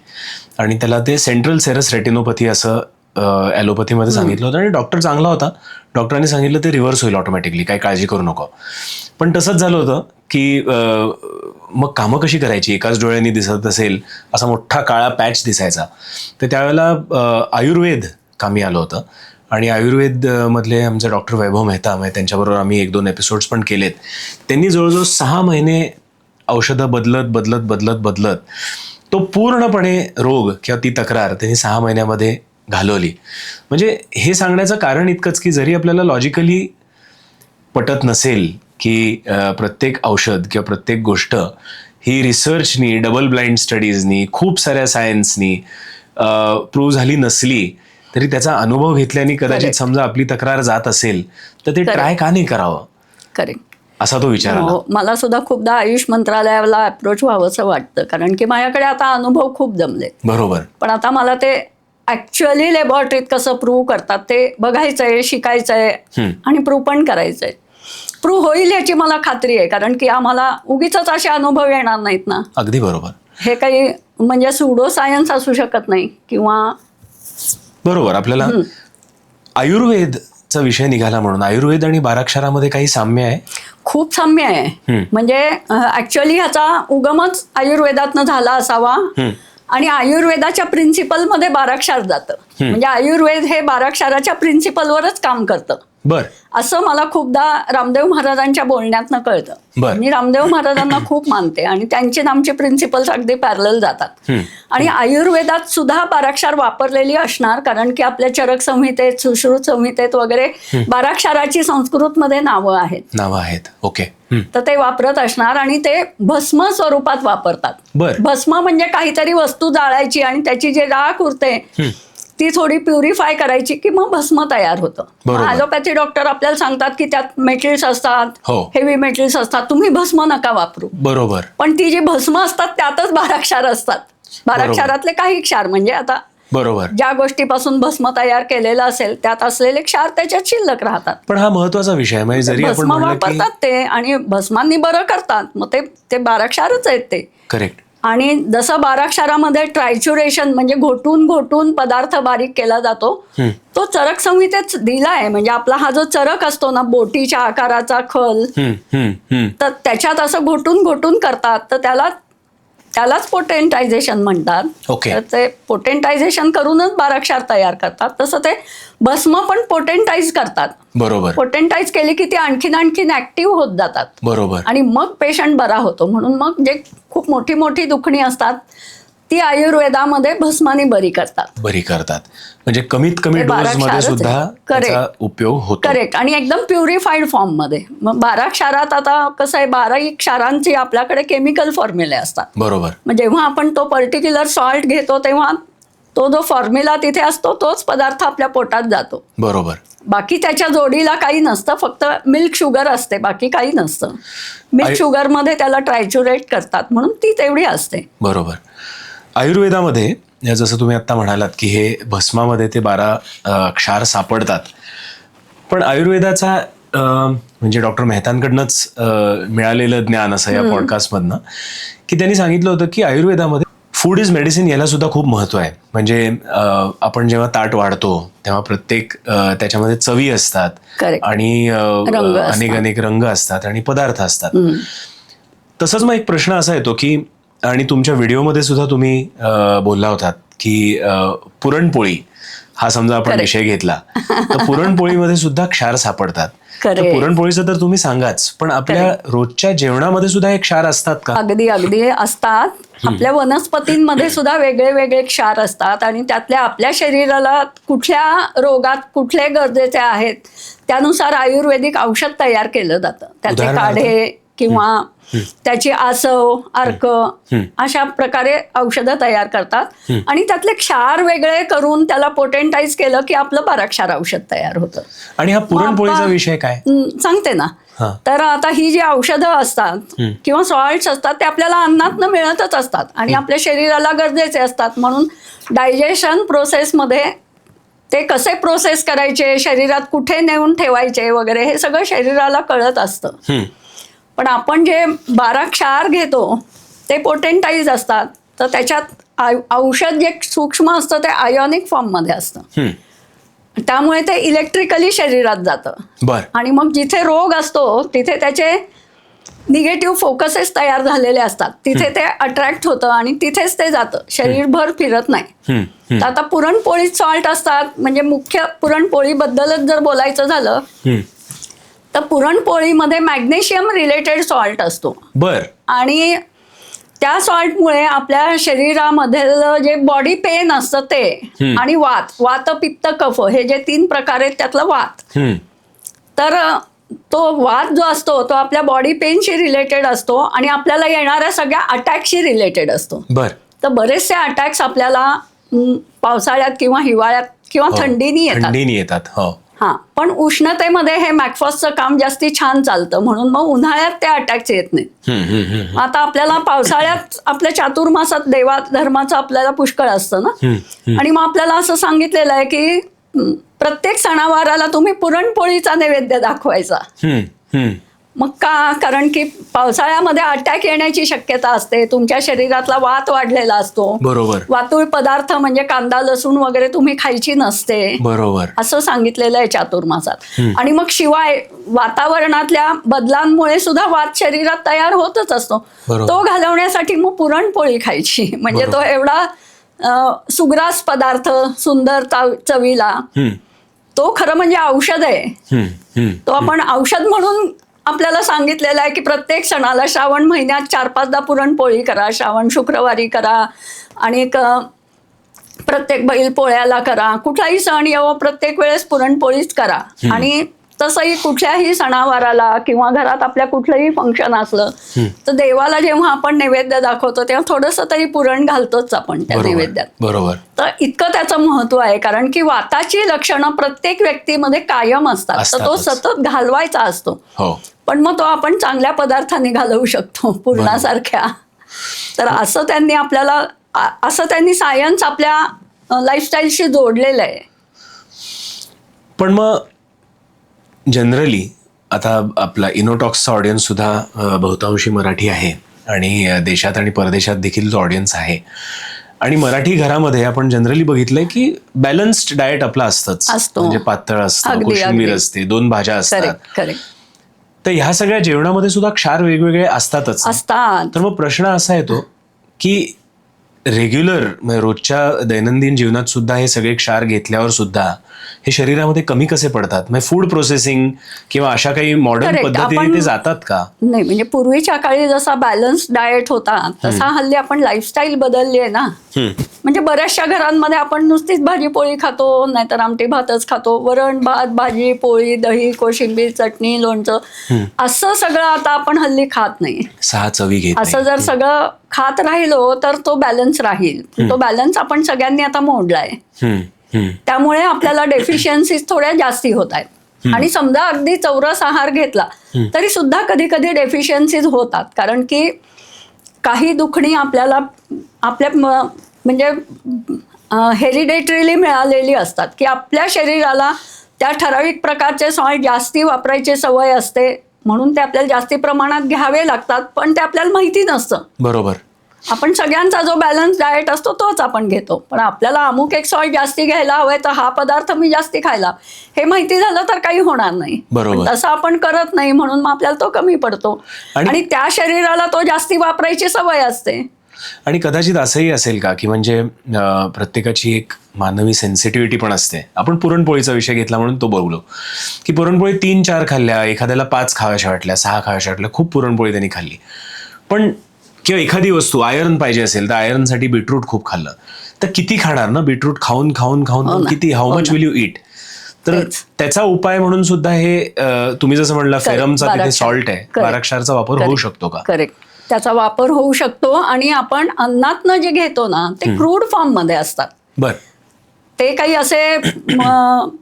Speaker 2: आणि त्याला ते सेंट्रल सेरस रेटिनोपॅथी असं ॲलोपॅथीमध्ये सांगितलं होतं. आणि डॉक्टर चांगला होता, डॉक्टरांनी सांगितलं ते रिव्हर्स होईल ऑटोमॅटिकली, काही काळजी करू नको. पण तसंच झालं होतं की मग कामं कशी करायची, एकाच डोळ्यांनी दिसत असेल असा मोठा काळा पॅच दिसायचा. तर त्यावेळेला आयुर्वेद कामी आलं होतं. आणि आयुर्वेदमधले आमचे डॉक्टर वैभव मेहता, त्यांच्याबरोबर आम्ही 1-2 एपिसोड्स पण केलेत. त्यांनी जवळजवळ 6 महिने औषधं बदलत तो पूर्णपणे रोग किंवा ती तक्रार त्यांनी 6 महिन्यामध्ये घालवली. म्हणजे हे सांगण्याचं कारण इतकंच की जरी आपल्याला लॉजिकली पटत नसेल की प्रत्येक औषध किंवा प्रत्येक गोष्ट ही रिसर्चनी, डबल ब्लाइंड स्टडीजनी, खूप साऱ्या सायन्सनी प्रूव्ह झाली नसली तरी त्याचा अनुभव घेतल्याने कदाचित समजा आपली तक्रार जात असेल तर ते ट्राय का नाही करावं.
Speaker 1: करेक्ट.
Speaker 2: असा तो विचार आला.
Speaker 1: मला सुद्धा खूपदा आयुष मंत्रालयाला अप्रोच व्हावं असं वाटतं, कारण की माझ्याकडे आता अनुभव खूप जमले.
Speaker 2: बरोबर.
Speaker 1: पण आता मला ते ऍक्च्युअली लॅबॉरेटरीत कसं प्रूव्ह करतात ते बघायचंय, शिकायचंय आणि प्रूव्ह पण करायचंय. प्रूव्ह होईल याची मला खात्री आहे, कारण की आम्हाला उगीच असे अनुभव येणार नाहीत ना.
Speaker 2: अगदी बरोबर.
Speaker 1: हे काही म्हणजे सुडो सायन्स असू शकत नाही किंवा.
Speaker 2: बरोबर. आपल्याला आयुर्वेदचा विषय निघाला म्हणून आयुर्वेद आणि 12 अक्षरामध्ये काही साम्य आहे?
Speaker 1: खूप साम्य आहे. म्हणजे ऍक्च्युअली ह्याचा उगमच आयुर्वेदातनं झाला असावा. आणि आयुर्वेदाच्या प्रिन्सिपलमध्ये 12 अक्षर जातं. म्हणजे आयुर्वेद हे 12 अक्षराच्या प्रिन्सिपलवरच काम करतं.
Speaker 2: बर.
Speaker 1: असं मला खूपदा रामदेव महाराजांच्या बोलण्यातनं कळतं. मी रामदेव महाराजांना खूप मानते आणि त्यांचे आमचे प्रिन्सिपल्स अगदी पॅरलल जातात. आणि आयुर्वेदात सुद्धा 12 अक्षर वापरलेली असणार, कारण की आपल्या चरक संहितेत, सुश्रुत संहितेत वगैरे 12 अक्षराची संस्कृतमध्ये नावं आहेत.
Speaker 2: ओके.
Speaker 1: तर ते वापरत असणार आणि ते भस्म स्वरूपात वापरतात. भस्म म्हणजे काहीतरी वस्तू जाळायची आणि त्याची जे राख उरते ती थोडी प्युरिफाय करायची की मग भस्म तयार होतं.
Speaker 2: बरोबर.
Speaker 1: ॲलोपॅथी डॉक्टर आपल्याला सांगतात की त्यात मेटल्स असतात,
Speaker 2: हो.
Speaker 1: हेवी मेटल्स असतात, तुम्ही भस्म नका वापरू.
Speaker 2: बरोबर.
Speaker 1: पण ती जी भस्म असतात त्यातच 12 क्षार असतात. 12
Speaker 2: बरोबर.
Speaker 1: क्षारातले काही क्षार म्हणजे आता
Speaker 2: बरोबर.
Speaker 1: ज्या गोष्टीपासून भस्म तयार केलेलं असेल त्यात असलेले क्षार त्याच्यात शिल्लक राहतात.
Speaker 2: पण हा महत्वाचा विषय आहे. म्हणजे जरी आपण
Speaker 1: भस्म
Speaker 2: म्हणलं की
Speaker 1: वापरतात ते आणि भस्मांनी बरं करतात, मग ते 12 क्षारच आहेत ते.
Speaker 2: करेक्ट.
Speaker 1: आणि जसं 12 क्षारामध्ये ट्रायच्युरेशन म्हणजे घोटून घोटून पदार्थ बारीक केला जातो, तो चरक संहितेत दिला आहे. म्हणजे आपला हा जो चरक असतो ना, बोटीच्या आकाराचा खल, तर त्याच्यात असं घोटून घोटून करतात, तर त्यालाच पोटेंटायझेशन म्हणतात.
Speaker 2: ओके.
Speaker 1: तर ते पोटेंटायझेशन करूनच 12 क्षार तयार करतात. तसं ते भस्म पण पोटेंटाईज करतात.
Speaker 2: बरोबर.
Speaker 1: पोटेंटाईज केली की ती आणखीन ऍक्टिव्ह होत जातात.
Speaker 2: बरोबर.
Speaker 1: आणि मग पेशंट बरा होतो. म्हणून मग जे खूप मोठी मोठी दुखणी असतात ती आयुर्वेदामध्ये भस्माने बरी करतात.
Speaker 2: म्हणजे कमीत कमी
Speaker 1: ते 12
Speaker 2: डोस मध्ये
Speaker 1: क्षारच
Speaker 2: सुद्धा
Speaker 1: आहे.
Speaker 2: त्याचा उपयोग होतो.
Speaker 1: करेक्ट. आणि एकदम प्युरिफाईड फॉर्म मध्ये. मग 12 क्षारात आता कसं आहे, 12 क्षारांची आपल्याकडे केमिकल फॉर्म्युले असतात.
Speaker 2: बरोबर.
Speaker 1: मग जेव्हा आपण तो पर्टिक्युलर सॉल्ट घेतो तेव्हा तो जो फॉर्म्युला तिथे असतो तोच पदार्थ आपल्या पोटात जातो.
Speaker 2: बरोबर.
Speaker 1: बाकी त्याच्या जोडीला काही नसतं, फक्त मिल्क शुगर असते, बाकी काही नसतं. मिल्क शुगरमध्ये त्याला ट्रायच्युरेट करतात म्हणून ती तेवढी असते.
Speaker 2: बरोबर. आयुर्वेदामध्ये जसं तुम्ही आता म्हणालात की हे भस्मामध्ये ते 12 क्षार सापडतात, पण आयुर्वेदाचा म्हणजे डॉक्टर मेहतांकडनंच मिळालेलं ज्ञान असं या पॉडकास्टमधनं की त्यांनी सांगितलं होतं की आयुर्वेदामध्ये फूड इज मेडिसिन याला सुद्धा खूप महत्व आहे. म्हणजे आपण जेव्हा ताट वाढतो तेव्हा प्रत्येक त्याच्यामध्ये चवी असतात.
Speaker 1: Correct.
Speaker 2: आणि
Speaker 1: रंग असतात.
Speaker 2: अनेक अनेक रंग असतात आणि पदार्थ असतात. तसंच मग एक प्रश्न असा येतो की, आणि तुमच्या व्हिडिओमध्ये सुद्धा तुम्ही बोलला होतात की पुरणपोळी हा समजा आपण
Speaker 1: Correct.
Speaker 2: विषय घेतला तर पुरणपोळीमध्ये सुद्धा क्षार सापडतात. तर
Speaker 1: Correct.
Speaker 2: पुरणपोळीचं तर तुम्ही सांगाच, पण आपल्या रोजच्या जेवणामध्ये सुद्धा हे क्षार असतात का?
Speaker 1: अगदी असतात. आपल्या वनस्पतींमध्ये सुद्धा वेगळे वेगळे क्षार असतात आणि त्यातल्या आपल्या शरीराला कुठल्या रोगात कुठले गरजेचे आहेत त्यानुसार आयुर्वेदिक औषध तयार केलं जातं. त्याचे
Speaker 2: उदाहरणार्थ?
Speaker 1: काढे किंवा त्याची आसव, अर्क अशा प्रकारे औषधं तयार करतात आणि त्यातले क्षार वेगळे करून त्याला पोटेंटाईज केलं की आपलं 12 क्षार औषध तयार होतं.
Speaker 2: आणि हा पुरणपोळीचा विषय काय?
Speaker 1: सांगते ना. तर आता ही जी औषधं असतात किंवा सॉल्ट्स असतात ते आपल्याला अन्नातनं मिळतच असतात आणि आपल्या शरीराला गरजेचे असतात. म्हणून डायजेशन प्रोसेसमध्ये ते कसे प्रोसेस करायचे, शरीरात कुठे नेऊन ठेवायचे वगैरे हे सगळं शरीराला कळत असतं. पण आपण जे 12 क्षार घेतो ते पोटेंटाईज असतात, तर त्याच्यात औषध जे सूक्ष्म असतं ते आयोनिक फॉर्ममध्ये असतं. त्यामुळे ते इलेक्ट्रिकली शरीरात जातं.
Speaker 2: बर.
Speaker 1: आणि मग जिथे रोग असतो तिथे त्याचे निगेटिव्ह फोकसेस तयार झालेले असतात, तिथे ते अट्रॅक्ट होतं आणि तिथेच ते जातं, शरीरभर फिरत नाही. तर आता पुरणपोळीत सॉल्ट असतात. म्हणजे मुख्य पुरणपोळीबद्दलच जर बोलायचं झालं तर पुरणपोळीमध्ये मॅग्नेशियम रिलेटेड सॉल्ट असतो.
Speaker 2: बर.
Speaker 1: आणि त्या सॉल्टमुळे आपल्या शरीरामधलं जे बॉडी पेन असतं ते आणि वात पित्त कफ हे जे 3 प्रकार आहेत त्यातलं वात, तर तो वात जो असतो तो आपल्या बॉडी पेनशी रिलेटेड असतो आणि आपल्याला येणाऱ्या सगळ्या अटॅकशी रिलेटेड असतो.
Speaker 2: बर.
Speaker 1: तर बरेचसे अटॅक्स आपल्याला पावसाळ्यात किंवा हिवाळ्यात किंवा थंडीनी येतात.
Speaker 2: हो.
Speaker 1: हा, पण उष्णतेमध्ये हे मॅकफॉसचं काम जास्ती छान चालतं म्हणून मग उन्हाळ्यात ते अटॅक्स येत नाहीत. आता आपल्याला पावसाळ्यात आपल्या चातुर्मासात देवा धर्माचं आपल्याला पुष्कळ असतं ना, आणि मग आपल्याला असं सांगितलेलं आहे की प्रत्येक सणावाराला तुम्ही पुरणपोळीचा नैवेद्य दाखवायचा. मग का? कारण की पावसाळ्यामध्ये अटॅक येण्याची शक्यता असते, तुमच्या शरीरातला वात वाढलेला असतो.
Speaker 2: बरोबर.
Speaker 1: वातुळ पदार्थ म्हणजे कांदा लसूण वगैरे तुम्ही खायची नसते.
Speaker 2: बरोबर.
Speaker 1: असं सांगितलेलं आहे चातुर्मासात. आणि मग शिवाय वातावरणातल्या बदलांमुळे सुद्धा वात शरीरात तयार होतच असतो. तो घालवण्यासाठी मग पुरणपोळी खायची. म्हणजे तो एवढा सुग्रास पदार्थ, सुंदर चवीला, तो खरं म्हणजे औषध आहे. तो आपण औषध म्हणून आपल्याला सांगितलेलं आहे की प्रत्येक सणाला श्रावण महिन्यात 4-5दा पुरणपोळी करा, श्रावण शुक्रवारी करा आणि प्रत्येक बैल पोळ्याला करा, कुठलाही सण येवो प्रत्येक वेळेस पुरणपोळीच करा. आणि तसंही कुठल्याही सणावाराला किंवा घरात आपल्या कुठलंही फंक्शन असलं तर देवाला जेव्हा आपण नैवेद्य दाखवतो तेव्हा थोडंसं तरी पुरण घालतोच आपण त्या नैवेद्यात.
Speaker 2: बरोबर.
Speaker 1: तर इतकं त्याचं महत्व आहे, कारण की वाताची लक्षणं प्रत्येक व्यक्तीमध्ये कायम असतात, तर तो सतत घालवायचा असतो. पण मग तो आपण चांगल्या पदार्थाने घालवू शकतो पुरणासारख्या. तर असं त्यांनी सायन्स आपल्या लाईफस्टाईलशी जोडलेलं आहे.
Speaker 2: पण मग जनरली आता आपला इनोटॉक्सचा ऑडियन्स सुद्धा बहुतांशी मराठी आहे आणि देशात आणि परदेशात देखील जो ऑडियन्स आहे, आणि मराठी घरामध्ये आपण जनरली बघितलंय की बॅलन्स्ड डाएट आपला असतंच. म्हणजे पातळ असतं, कोशिंबीर असते, 2 भाज्या असतात. तर ह्या सगळ्या जेवणामध्ये सुद्धा क्षार वेगवेगळे असतातच. तर मग प्रश्न असा येतो की रेग्युलर रोजच्या दैनंदिन जीवनात सुद्धा हे सगळे क्षार घेतल्यावर सुद्धा हे शरीरामध्ये कमी कसे पडतात? म्हणजे फूड प्रोसेसिंग किंवा अशा काही मॉडर्न पद्धतीने ते जातात का?
Speaker 1: नाही, म्हणजे पूर्वीच्या काळी जसा बॅलन्स डाएट होता तसा हल्ली आपण लाईफस्टाईल बदलली आहे ना. म्हणजे बऱ्याचशा घरांमध्ये आपण नुसतीच भाजी पोळी खातो, नाहीतर आमटी भातच खातो. वरण भात, भाजी पोळी, दही, कोशिंबीर, चटणी, लोणचं, असं सगळं आता आपण हल्ली खात नाही.
Speaker 2: 6 चवी घेत
Speaker 1: असं जर सगळं खात राहिलो तर तो बॅलन्स राहील. तो बॅलन्स आपण सगळ्यांनी आता मोडलाय. त्यामुळे आपल्याला डेफिशियन्सीज थोड्या जास्ती होत आहेत. आणि समजा अगदी चौरस आहार घेतला तरी सुद्धा कधी कधी डेफिशियन्सीज होतात, कारण की काही दुखणी आपल्याला आपल्या म्हणजे हेरिडेटरीली मिळालेली असतात, की आपल्या शरीराला त्या ठराविक प्रकारचे सॉल्ट जास्ती वापरायची सवय असते, म्हणून ते आपल्याला जास्ती प्रमाणात घ्यावे लागतात, पण ते आपल्याला माहिती नसतं.
Speaker 2: बरोबर.
Speaker 1: आपण सगळ्यांचा जो बॅलन्स डाएट असतो तोच आपण घेतो, पण आपल्याला अमुक एक सॉल्ट जास्ती घ्यायला हवंय तर हा पदार्थ मी जास्ती खायला, हे माहिती झालं तर काही होणार नाही. तसं आपण करत नाही, म्हणून मग आपल्याला तो कमी पडतो आणि त्या शरीराला तो जास्ती वापरायची सवय असते.
Speaker 2: आणि कदाचित असंही असेल का की म्हणजे प्रत्येकाची एक मानवी सेन्सिटिव्हिटी पण असते. आपण पुरणपोळीचा विषय घेतला म्हणून तो बोललो की पुरणपोळी 3-4 खाल्ल्या, एखाद्याला 5 खाव्याशा वाटल्या, 6 खाव्याशा वाटल्या, खूप पुरणपोळी त्यांनी खाल्ली. पण किंवा एखादी वस्तू आयर्न पाहिजे असेल तर आयर्नसाठी बीटरूट खूप खाल्लं, तर किती खाणार ना बीटरूट? खाऊन खाऊन खाऊन किती, how much will you eat? तर त्याचा उपाय म्हणून सुद्धा हे तुम्ही जसं म्हणलं फेरमचा तिथे सॉल्ट आहे, बाराक्षारचा वापर होऊ शकतो का?
Speaker 1: करेक्ट, त्याचा वापर होऊ शकतो. आणि आपण अन्नातनं जे घेतो ना ते क्रूड फॉर्म मध्ये असतात.
Speaker 2: बर.
Speaker 1: ते काही असे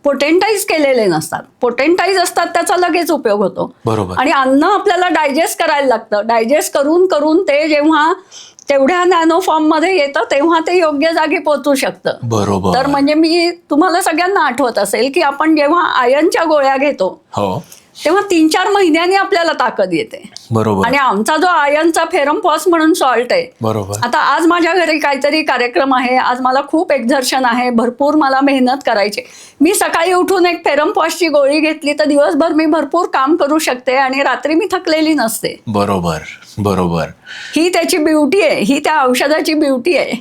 Speaker 1: पोटेंटाईज केलेले नसतात. पोटेंटाईज असतात त्याचा लगेच उपयोग होतो.
Speaker 2: बरोबर.
Speaker 1: आणि अन्न आपल्याला डायजेस्ट करायला लागतं. डायजेस्ट करून करून ते जेव्हा तेवढ्या नॅनो फॉर्म मध्ये येतं तेव्हा ते योग्य जागी पोहोचू शकतं.
Speaker 2: बरोबर.
Speaker 1: तर म्हणजे मी तुम्हाला सगळ्यांना आठवत असेल की आपण जेव्हा आयर्नच्या गोळ्या घेतो तेव्हा 3-4 महिन्यांनी आपल्याला ताकद येते.
Speaker 2: बरोबर.
Speaker 1: आणि आमचा जो आयर्नचा फेरमपॉस म्हणून सॉल्ट आहे,
Speaker 2: बरोबर,
Speaker 1: आता आज माझ्या घरी काहीतरी कार्यक्रम आहे, आज मला खूप एक्झर्शन आहे, भरपूर मला मेहनत करायची, मी सकाळी उठून एक फेरमपॉसची गोळी घेतली तर दिवसभर मी भरपूर काम करू शकते आणि रात्री मी थकलेली नसते.
Speaker 2: बरोबर बरोबर.
Speaker 1: ही त्याची ब्युटी आहे, ही त्या औषधाची ब्युटी आहे.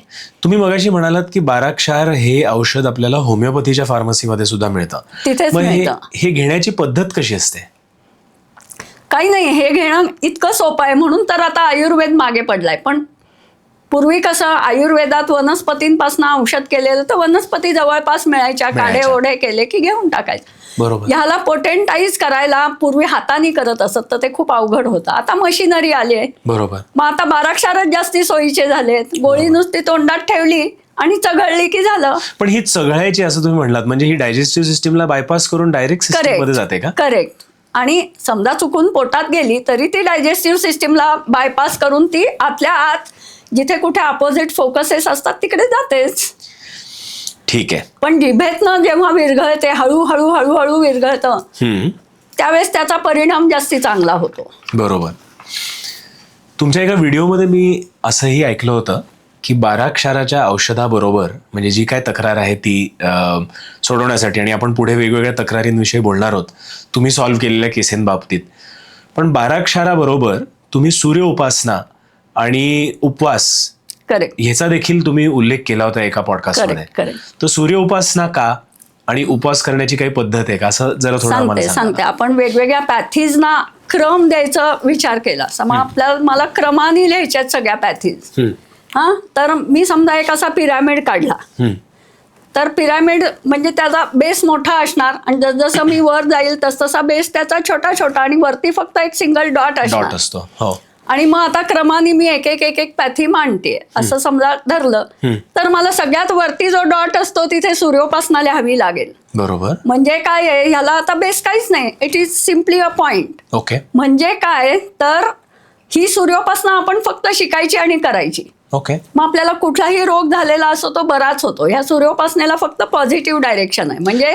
Speaker 2: तुम्ही मगाशी म्हणालात की बाराक्षार हे औषध आपल्याला होमिओपॅथीच्या फार्मसीमध्ये सुद्धा मिळतं.
Speaker 1: तिथेच मिळतं.
Speaker 2: हे घेण्याची पद्धत कशी असते?
Speaker 1: काही नाही, हे घेणं इतकं सोपं आहे म्हणून तर आता आयुर्वेद मागे पडलाय. पण पूर्वी कसं आयुर्वेदात वनस्पतींपासून औषध केलेलं तर वनस्पती जवळपास मिळायच्या, काढे ओढे केले की घेऊन टाकायचं.
Speaker 2: बरोबर.
Speaker 1: ह्याला पोटेंटाईज करायला पूर्वी हाताने करत असत तर ते खूप अवघड होतं. आता मशिनरी आली आहे.
Speaker 2: बरोबर.
Speaker 1: मग आता बाराक्षारच जास्ती सोयीचे झालेत. गोळी नुसती तोंडात ठेवली आणि चघळली की झालं.
Speaker 2: पण ही चघळायची असं तुम्ही म्हणलात, म्हणजे ही डायजेस्टिव्ह सिस्टीमला बायपास करून डायरेक्ट सिस्टीम मध्ये जाते का?
Speaker 1: करेक्ट. आणि समजा चुकून पोटात गेली तरी ती डायजेस्टिव्ह सिस्टीमला बायपास करून ती आतल्या आत जिथे कुठे अपोजिट फोकसेस असतात तिकडे जातेच.
Speaker 2: ठीक आहे.
Speaker 1: पण जिभेतनं जेव्हा विरघळते, हळूहळू हळूहळू विरघळतं, त्यावेळेस त्याचा परिणाम जास्ती चांगला होतो.
Speaker 2: बरोबर. तुमच्या एका व्हिडिओमध्ये मी असंही ऐकलं होतं की बाराक्षाराच्या औषधाबरोबर, म्हणजे जी काय तक्रार आहे ती सोडवण्यासाठी, आणि आपण पुढे वेगवेगळ्या तक्रारींविषयी बोलणार आहोत तुम्ही सॉल्व्ह केलेल्या केसेंबाबतीत, पण बाराक्षाराबरोबर तुम्ही सूर्य उपासना आणि उपवास ह्याचा देखील तुम्ही उल्लेख केला होता एका पॉडकास्टमध्ये. तर सूर्य उपासना का आणि उपवास करण्याची काही पद्धत आहे का, असं जरा थोडं
Speaker 1: सांगते. आपण वेगवेगळ्या पॅथीजना क्रम द्यायचा विचार केला. आपल्याला मला क्रमाने लिहायच्यात सगळ्या पॅथीज. तर मी समजा एक असा पिरॅमिड काढला, तर पिरामिड म्हणजे त्याचा बेस मोठा असणार आणि जसं मी वर जाईल तसा बेस त्याचा छोटा छोटा आणि वरती फक्त एक सिंगल डॉट
Speaker 2: डॉट
Speaker 1: असणार
Speaker 2: असतो. हो.
Speaker 1: आणि मग आता क्रमाने मी एक एक एक एक पॅथी मांडते असं समजा धरलं तर मला सगळ्यात वरती जो डॉट असतो तिथे सूर्योपासना लिहावी लागेल.
Speaker 2: बरोबर.
Speaker 1: म्हणजे काय आहे, ह्याला आता बेस काहीच नाही, it is simply a point.
Speaker 2: Okay.
Speaker 1: म्हणजे काय तर ही सूर्योपासना आपण फक्त शिकायची आणि करायची.
Speaker 2: ओके.
Speaker 1: मग आपल्याला कुठलाही रोग झालेला असो तो बराच होतो. ह्या सूर्योपासनेला फक्त पॉझिटिव्ह डायरेक्शन आहे, म्हणजे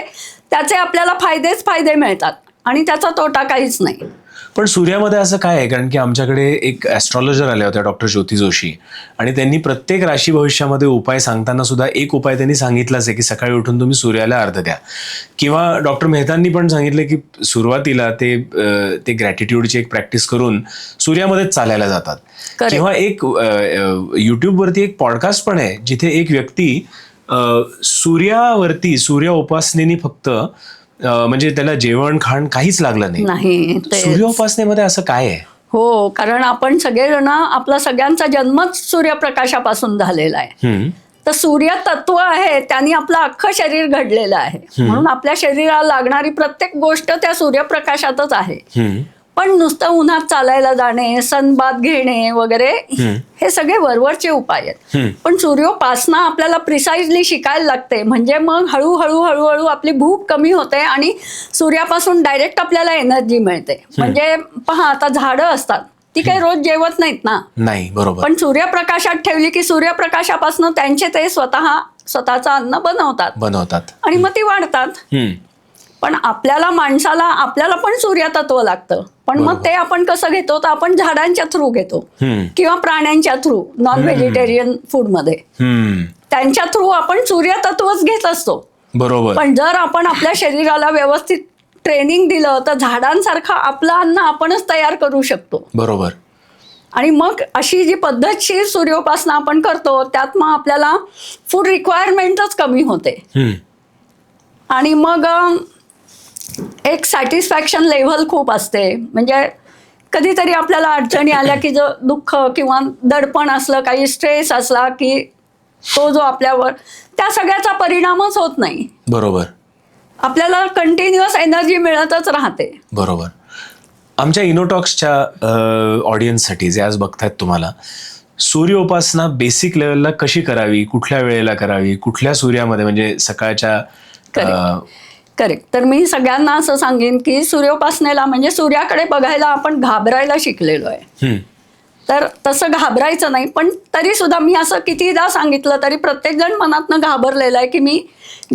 Speaker 1: त्याचे आपल्याला फायदेच फायदे मिळतात आणि त्याचा तोटा काहीच नाही.
Speaker 2: पण सूर्यामध्ये असं काय आहे, कारण की आमच्याकडे एक ॲस्ट्रॉलॉजर आल्या होत्या, डॉक्टर ज्योती जोशी, आणि त्यांनी प्रत्येक राशी भविष्यामध्ये उपाय सांगताना सुद्धा एक उपाय त्यांनी सांगितलाच आहे की सकाळी उठून तुम्ही सूर्याला अर्घ्य द्या. किंवा डॉक्टर मेहतांनी पण सांगितलं की सुरुवातीला ते ग्रॅटिट्यूडची एक प्रॅक्टिस करून सूर्यामध्येच चालायला जातात. किंवा एक यूट्यूबवरती एक पॉडकास्ट पण आहे जिथे एक व्यक्ती सूर्य उपासनेनी फक्त म्हणजे त्याला जेवण खाण काहीच लागलं नाही. सूर्योपासनेमध्ये असं काय आहे?
Speaker 1: हो, कारण आपण सगळेजण, आपला सगळ्यांचा जन्मच सूर्यप्रकाशापासून झालेला आहे. तर सूर्य तत्व आहे, त्यांनी आपलं अख्खं शरीर घडलेलं आहे. म्हणून आपल्या शरीराला लागणारी प्रत्येक गोष्ट त्या सूर्यप्रकाशातच आहे. पण नुसतं उन्हात चालायला जाणे, सनबाथ घेणे वगैरे हे सगळे वरवरचे उपाय आहेत. पण सूर्योपासना आपल्याला प्रिसाइजली शिकायला लागते. म्हणजे मग हळूहळू हळूहळू आपली भूक कमी होते आणि सूर्यापासून डायरेक्ट आपल्याला एनर्जी मिळते. म्हणजे पहा, आता झाडं असतात, ती काही रोज जेवत नाहीत ना.
Speaker 2: नाही. बरोबर.
Speaker 1: पण सूर्यप्रकाशात ठेवली की सूर्यप्रकाशापासून त्यांचे ते स्वतःचं अन्न बनवतात आणि मग ती वाढतात. पण माणसाला आपल्याला पण सूर्यतत्व लागतं. पण मग ते आपण कसं घेतो, तर आपण झाडांच्या थ्रू घेतो किंवा प्राण्यांच्या थ्रू, नॉन व्हेजिटेरियन फूडमध्ये त्यांच्या थ्रू आपण सूर्यतत्वच घेत असतो.
Speaker 2: बरोबर.
Speaker 1: पण जर आपण आपल्या शरीराला व्यवस्थित ट्रेनिंग दिलं तर झाडांसारखं आपलं अन्न आपणच तयार करू शकतो.
Speaker 2: बरोबर.
Speaker 1: आणि मग अशी जी पद्धतशीर सूर्योपासना आपण करतो त्यात मग आपल्याला फूड रिक्वायरमेंटच कमी होते. आणि मग एक सॅटिस्फॅक्शन लेव्हल खूप असते. म्हणजे कधीतरी आपल्याला अडचणी आल्या की जो दुःख किंवा दडपण असलं, काही स्ट्रेस असला की तो जो आपल्यावर, त्या सगळ्याचा परिणामच होत नाही.
Speaker 2: बरोबर.
Speaker 1: आपल्याला कंटिन्युअस एनर्जी मिळतच राहते.
Speaker 2: बरोबर. आमच्या इनोटॉक्सच्या ऑडियन्ससाठी जे आज बघतायत तुम्हाला, सूर्योपासना बेसिक लेवलला कशी करावी, कुठल्या वेळेला करावी, कुठल्या सूर्यामध्ये, म्हणजे सकाळच्या?
Speaker 1: करेक्ट. तर मी सगळ्यांना असं सांगेन की सूर्योपासनेला म्हणजे सूर्याकडे बघायला आपण घाबरायला शिकलेलो आहे. तर तसं घाबरायचं नाही. पण तरी सुद्धा मी असं कितीदा सांगितलं तरी प्रत्येक जण मनातनं घाबरलेला आहे की मी